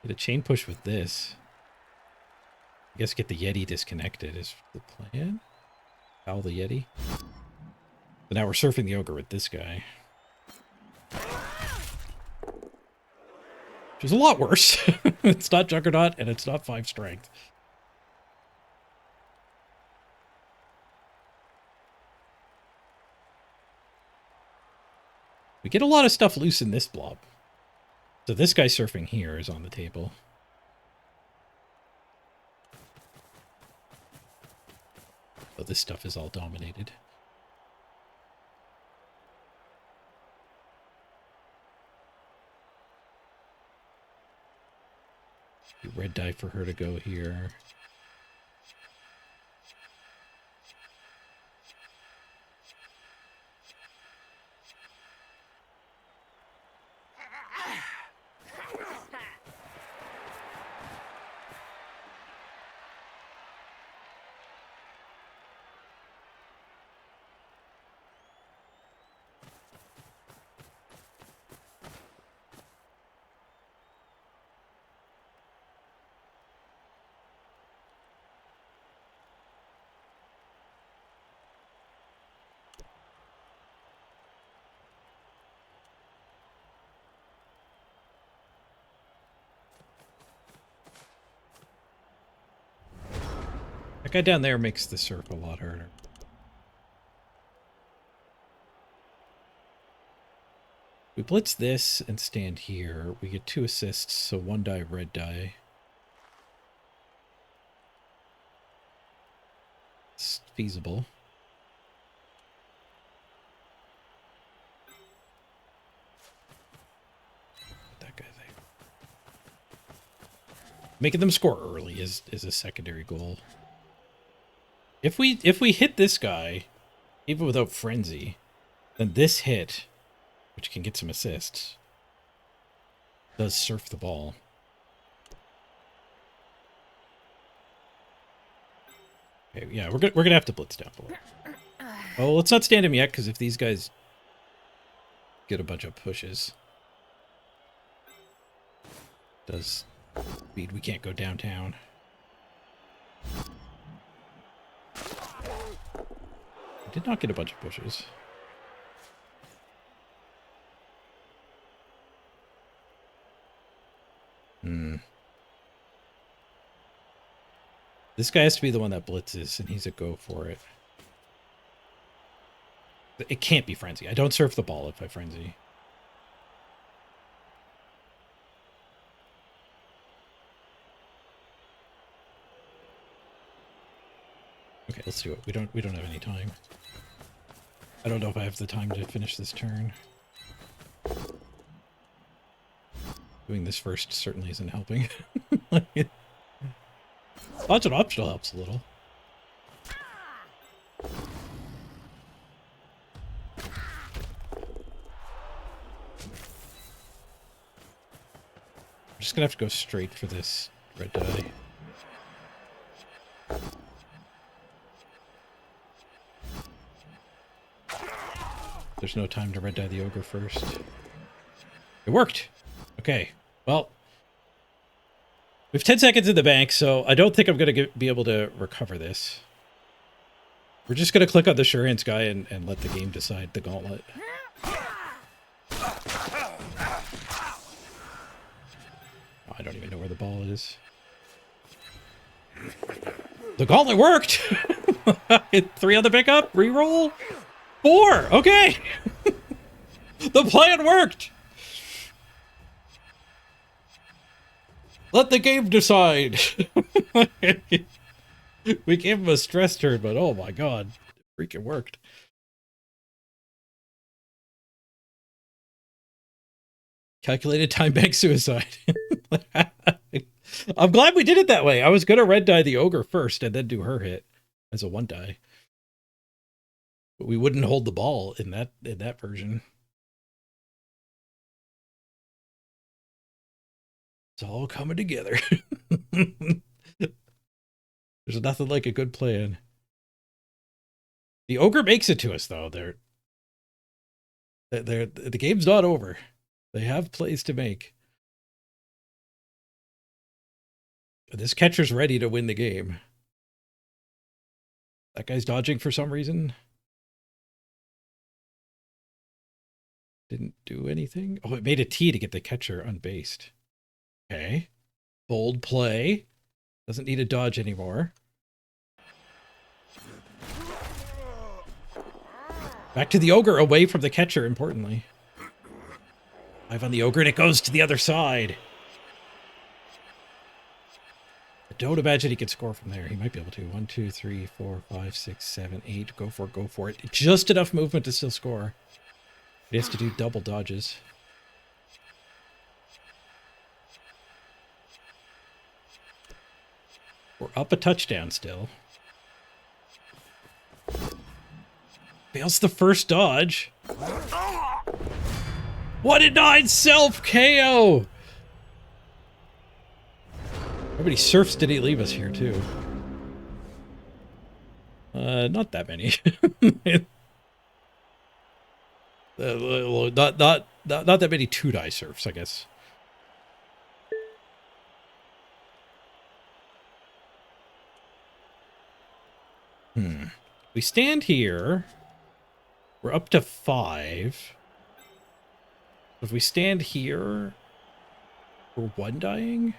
a chain push with this. I guess get the Yeti disconnected is the plan. Foul the Yeti. But now we're surfing the ogre with this guy. Which is a lot worse. It's not Juggernaut and it's not 5 strength. We get a lot of stuff loose in this blob. So this guy surfing here is on the table. So this stuff is all dominated. Red die for her to go here. That guy down there makes the surf a lot harder. blitz this and stand here. We get 2 assists, so 1 die, red die. It's feasible. Put that guy there. Making them score early is a secondary goal. If we hit this guy, even without frenzy, then this hit, which can get some assists, does surf the ball. Okay, yeah, we're gonna have to blitz down below. Oh, let's not stand him yet, because if these guys get a bunch of pushes, does speed, we can't go downtown. I did not get a bunch of pushes. This guy has to be the one that blitzes, and he's a go for it. It can't be frenzy. I don't surf the ball if I frenzy. Okay, let's do it. We don't have any time. I don't know if I have the time to finish this turn. Doing this first certainly isn't helping. Dodge and optional helps a little. I'm just gonna have to go straight for this red die. There's no time to red die the ogre first. It worked! Okay, well, we have 10 seconds in the bank, so I don't think I'm going to be able to recover this. We're just going to click on the sure hands guy and let the game decide the gauntlet. I don't even know where the ball is. The gauntlet worked! 3 on the pickup, reroll. 4! Okay! The plan worked! Let the game decide! We gave him a stress turn, but oh my god. It freaking worked. Calculated time bank suicide. I'm glad we did it that way. I was going to red die the ogre first and then do her hit as a 1 die. But we wouldn't hold the ball in that version. It's all coming together. There's nothing like a good plan. The ogre makes it to us, though. The game's not over. They have plays to make. This catcher's ready to win the game. That guy's dodging for some reason. Didn't do anything. Oh, it made a T to get the catcher unbased. Okay. Bold play. Doesn't need a dodge anymore. Back to the ogre, away from the catcher, importantly. 5 on the ogre, and it goes to the other side. I don't imagine he can score from there. He might be able to. 1, 2, 3, 4, 5, 6, 7, 8. Go for it, go for it. Just enough movement to still score. He has to do double dodges. We're up a touchdown still. Fails the first dodge. 1-9 self KO. How many surfs did he leave us here too? Not that many. Not that many 2-die surfs, I guess. We stand here. We're up to 5. If we stand here, we're 1-dying.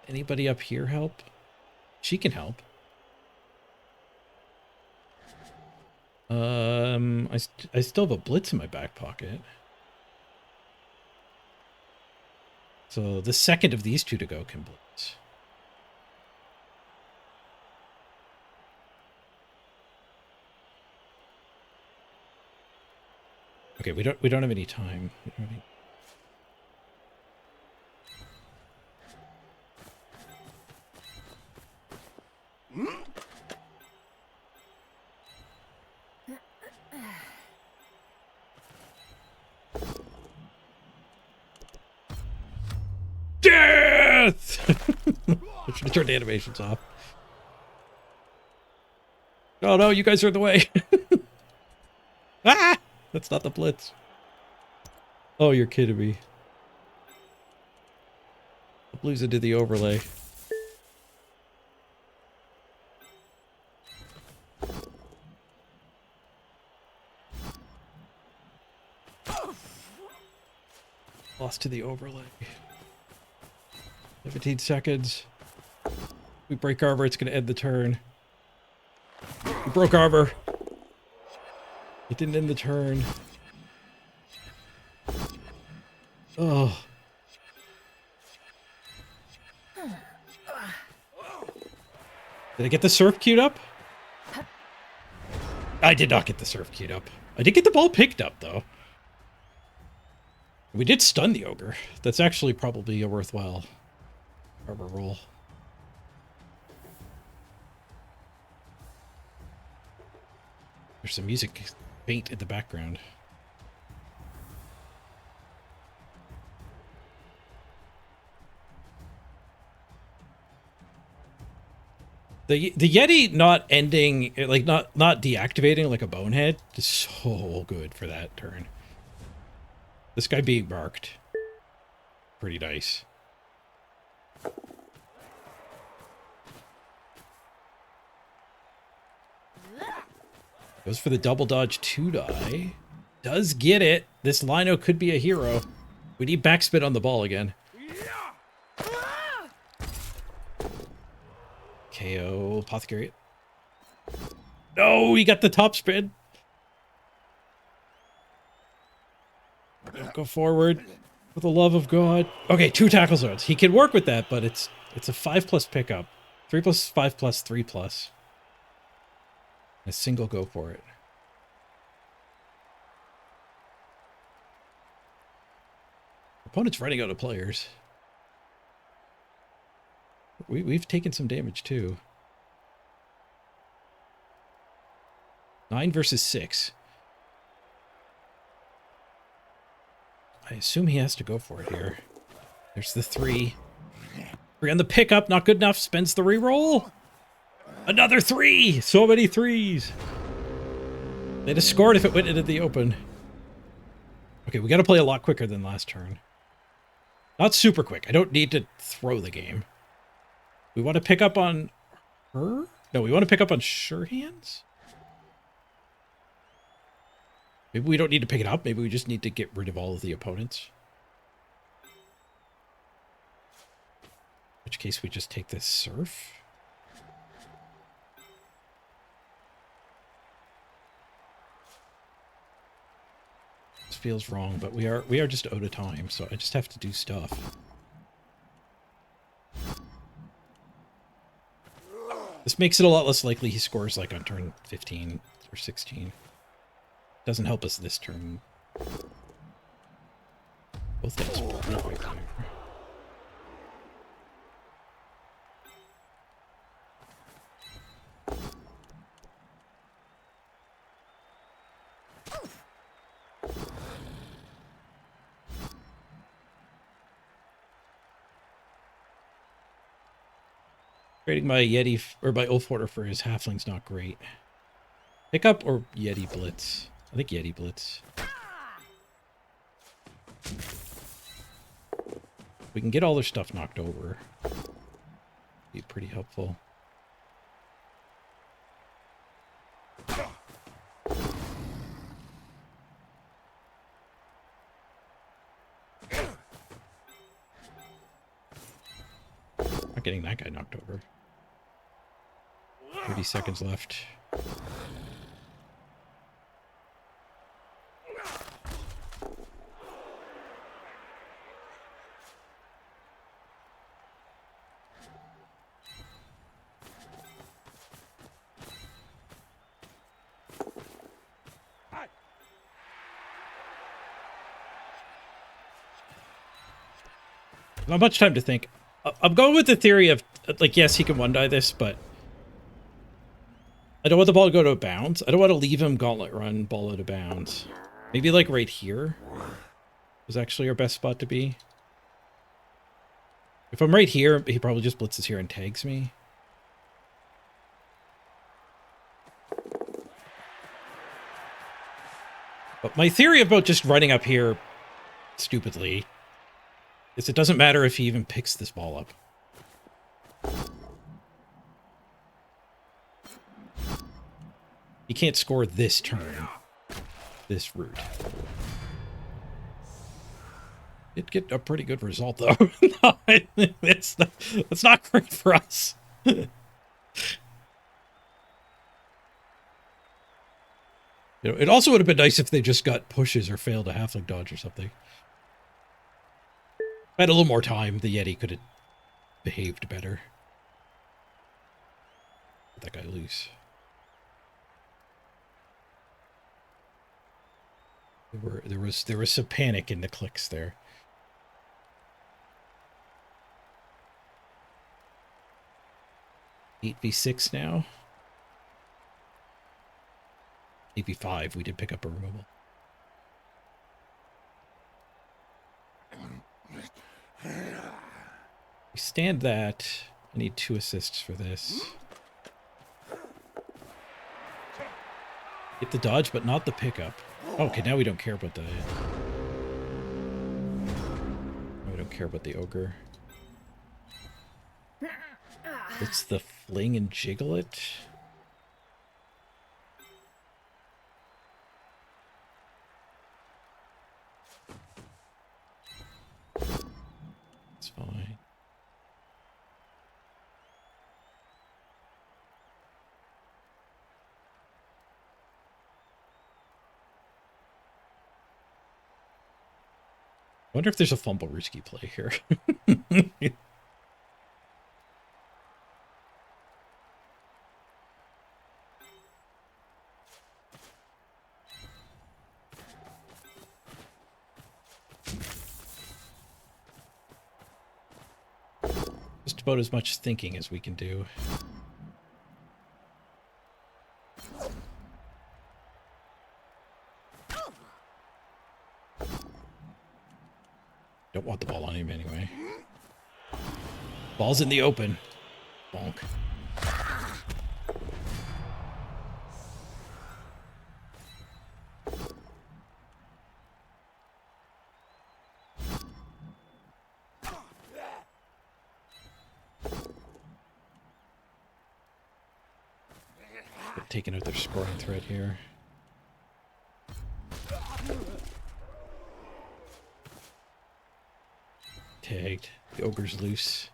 Anybody up here help? She can help. I still have a blitz in my back pocket. So the second of these two to go can blitz. Okay, we don't have any time. We don't have any... Death! I should have turned the animations off. Oh no, you guys are in the way. Ah! That's not the blitz. Oh, you're kidding me. The blues into the overlay. Lost to the overlay. 17 seconds. We break armor, it's gonna end the turn. We broke armor. It didn't end the turn. Oh. Did I get the surf queued up? I did not get the surf queued up. I did get the ball picked up, though. We did stun the ogre. That's actually probably a worthwhile armor roll. There's some music faint in the background. The Yeti not ending, like not deactivating like a bonehead is so good for that turn. This guy being marked. Pretty nice. Goes for the double dodge 2-die. Does get it. This Lino could be a hero. We need backspin on the ball again. KO Apothecary. No, he got the top spin. Go forward. For the love of God. Okay, 2 tackle zones. He can work with that, but it's a 5+ pickup. 3+, 5+, 3+. A single go for it. Opponent's running out of players. We've taken some damage too. 9 versus 6. I assume he has to go for it here. There's the 3. 3 on the pickup, not good enough. Spends the reroll. Another 3! So many 3s. They'd have scored if it went into the open. Okay, we gotta play a lot quicker than last turn. Not super quick. I don't need to throw the game. We want to pick up on her? No, we want to pick up on sure hands? Maybe we don't need to pick it up. Maybe we just need to get rid of all of the opponents. In which case we just take this surf. This feels wrong, but we are just out of time, so I just have to do stuff. This makes it a lot less likely he scores like on turn 15 or 16. Doesn't help us this turn. Both things perfect there. Trading my Yeti or my Ulfhorder for his halfling's not great. Pick up or Yeti Blitz? I think Yeti Blitz. We can get all their stuff knocked over. Be pretty helpful. Not getting that guy knocked over. 30 seconds left. Not much time to think. I'm going with the theory of, like, yes, he can one-die this, but I don't want the ball to go to bounds. I don't want to leave him gauntlet run ball out of bounds. Maybe, like, right here is actually our best spot to be. If I'm right here, he probably just blitzes here and tags me. But my theory about just running up here stupidly is it doesn't matter if he even picks this ball up. He can't score this turn, this route. Did get a pretty good result, though. No, it's not great for us. You know, it also would have been nice if they just got pushes or failed a halfling dodge or something. If I had a little more time, the Yeti could have behaved better. Let that guy loose. There was some panic in the clicks there. Eight v 6 now. 8v5, we did pick up a removal. We stand that. I need 2 assists for this. Get the dodge, but not the pickup. Oh, okay, now we don't care about the... We don't care about the ogre. It's the fling and jiggle it. It's fine. I wonder if there's a fumble risky play here. Just about as much thinking as we can do. Don't want the ball on him anyway. Ball's in the open. Bonk. Taking out their scoring threat here. Tagged. The ogre's loose.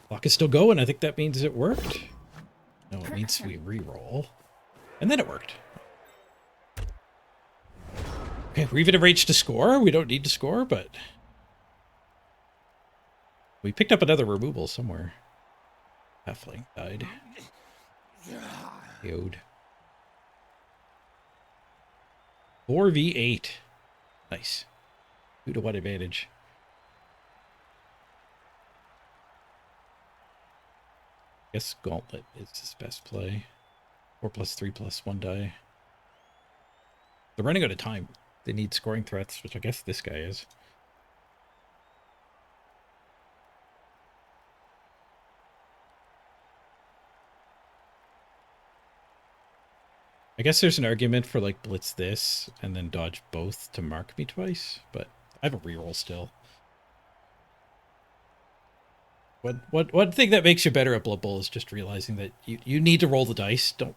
Clock is still going. I think that means it worked. No, it means we re-roll. And then it worked. Okay, we're even in range to score. We don't need to score, but... We picked up another removal somewhere. Halfling died. Yod. 4v8. Nice. 2-to-1 advantage. Guess Gauntlet is his best play. 4+3+1 die. They're running out of time. They need scoring threats, which I guess this guy is. I guess there's an argument for, like, blitz this and then dodge both to mark me twice, but I have a reroll still. One thing that makes you better at Blood Bowl is just realizing that you need to roll the dice. Don't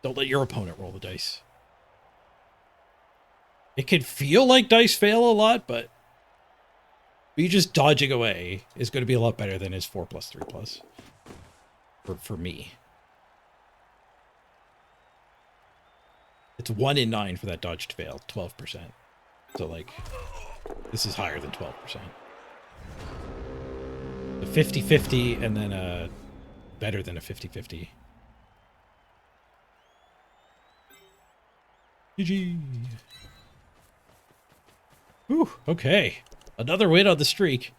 let your opponent roll the dice. It can feel like dice fail a lot, but you just dodging away is going to be a lot better than his 4+3+. For me. It's 1 in 9 for that dodge to fail, 12%. So, like, this is higher than 12%. A 50-50 and then a better than a 50-50. GG. Whew, okay. Another win on the streak.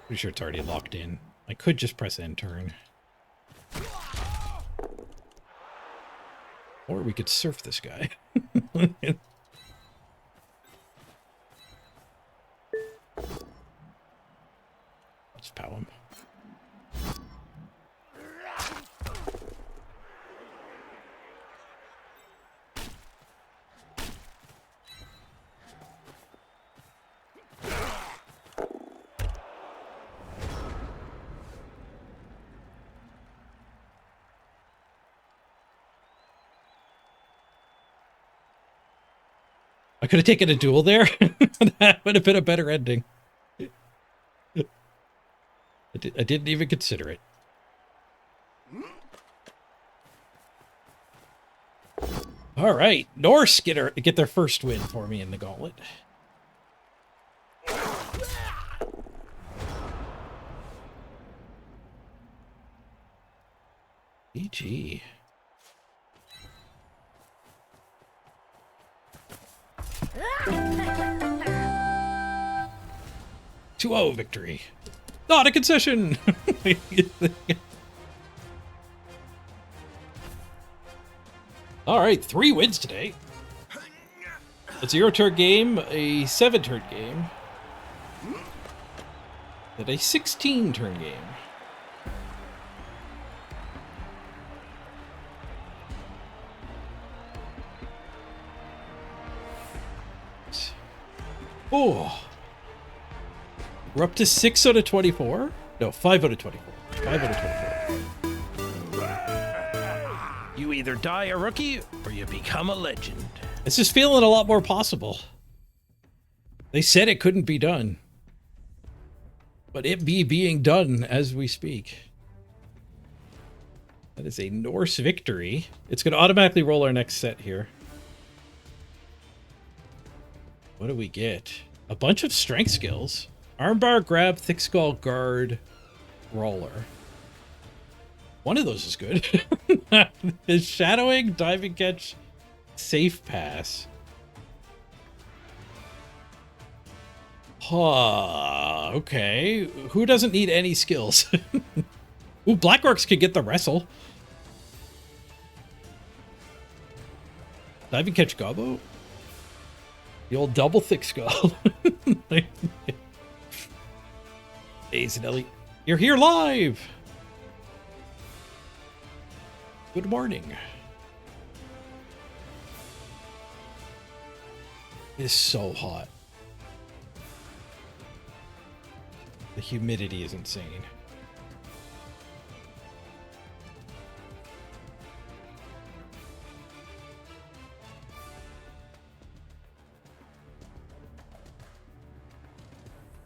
Pretty sure it's already locked in. I could just press end turn. Or we could surf this guy. Let's pow him. I could have taken a duel there. That would have been a better ending. I didn't even consider it. All right, Norse get their first win for me in the gauntlet. GG. 2-0 victory. Not a concession. All right, 3 wins today. A 0-turn game, a 7-turn game, and a 16-turn game. Oh. We're up to 6 out of 24? No, 5 out of 24. 5 out of 24. You either die a rookie or you become a legend. It's just feeling a lot more possible. They said it couldn't be done. But it be being done as we speak. That is a Norse victory. It's going to automatically roll our next set here. What do we get? A bunch of strength skills. Armbar, grab, thick skull, guard, roller. One of those is good. Is shadowing, diving catch, safe pass. Okay. Who doesn't need any skills? Ooh, Black Orcs could get the wrestle. Diving catch gobbo. The old double thick skull. Hey, Zanelli. You're here live! Good morning. It is so hot. The humidity is insane.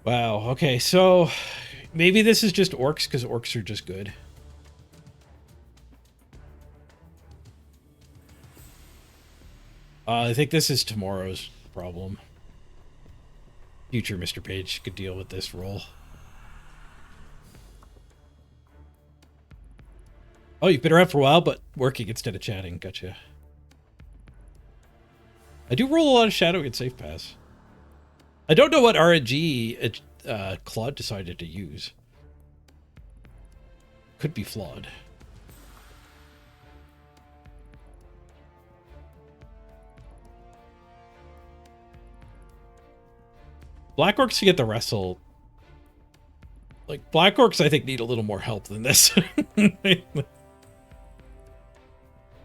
Wow, okay, so maybe this is just orcs because orcs are just good. I think this is tomorrow's problem. Future Mr. Page could deal with this roll. Oh, you've been around for a while, but working instead of chatting. Gotcha. I do roll a lot of shadow and safe pass. I don't know what RNG Claude decided to use. Could be flawed. Black Orcs to get the wrestle. Like, Black Orcs, I think, need a little more help than this.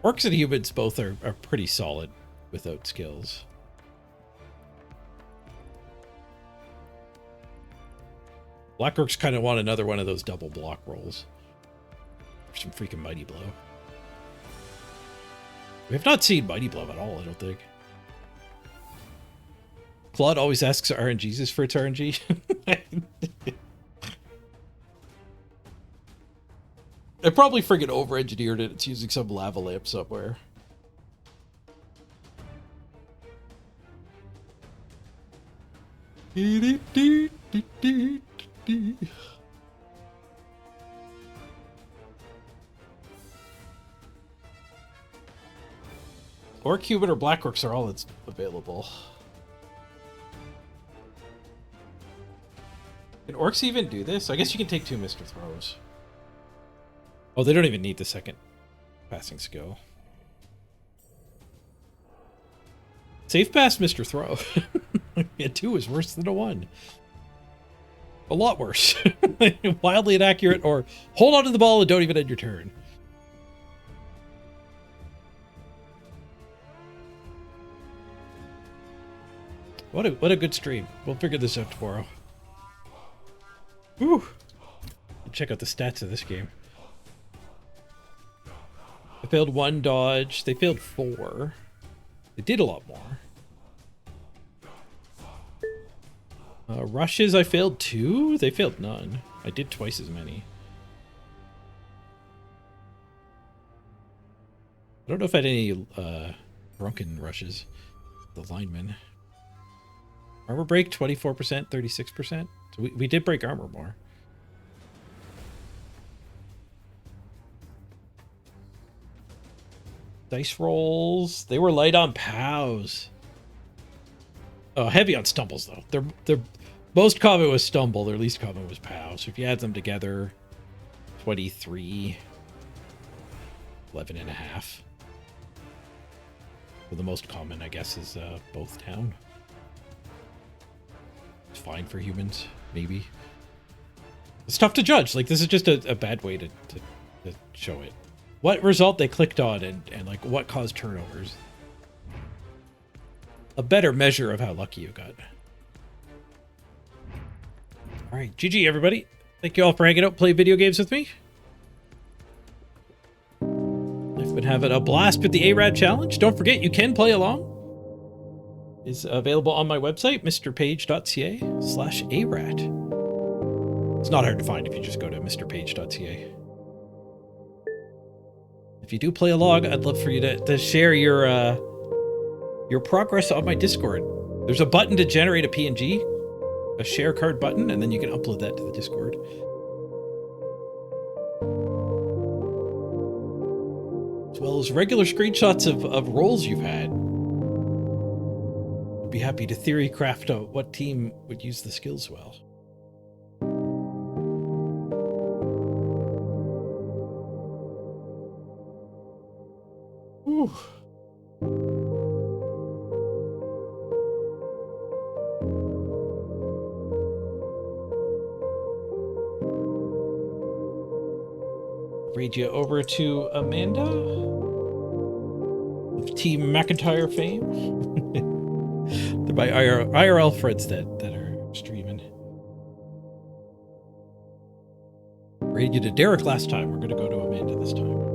Orcs and humans both are pretty solid without skills. Black Orcs kind of want another one of those double block rolls. Or some freaking Mighty Blow. We have not seen Mighty Blow at all, I don't think. Claude always asks RNGs for its RNG. I probably friggin' over-engineered it. It's using some lava lamp somewhere. 50. Or Cuban or Blackworks are all that's available. Can orcs even do this? I guess you can take 2 Mr. Throws. Oh, they don't even need the second passing skill. Safe pass Mr. Throw. A 2 is worse than a 1. A lot worse. Wildly inaccurate, or hold on to the ball and don't even end your turn. What a good stream. We'll figure this out tomorrow. Whew. Check out the stats of this game. I failed 1 dodge. They failed 4. They did a lot more. Rushes, I failed 2. They failed none. I did twice as many. I don't know if I had any drunken rushes. The linemen. Armor break, 24%, 36%. So we did break armor more. Dice rolls. They were light on POWs. Oh, heavy on stumbles, though. Their most common was stumble. Their least common was POW. So if you add them together, 23, 11.5. So the most common, I guess, is both town. It's fine for humans, maybe. It's tough to judge. Like, this is just a bad way to show it. What result they clicked on and like what caused turnovers. A better measure of how lucky you got. All right, GG everybody. Thank you all for hanging out, play video games with me. I've been having a blast with the ARAT challenge. Don't forget, you can play along. It's available on my website, mrpage.ca/ARAT. It's not hard to find if you just go to mrpage.ca. If you do play along, I'd love for you to share your progress on my Discord. There's a button to generate a PNG, a share card button, and then you can upload that to the Discord. As well as regular screenshots of roles you've had. I'd be happy to theory craft out what team would use the skills well. Whew. Read you over to Amanda of Team McIntyre fame. They're my IRL friends that are streaming. Read you to Derek last time. We're going to go to Amanda this time.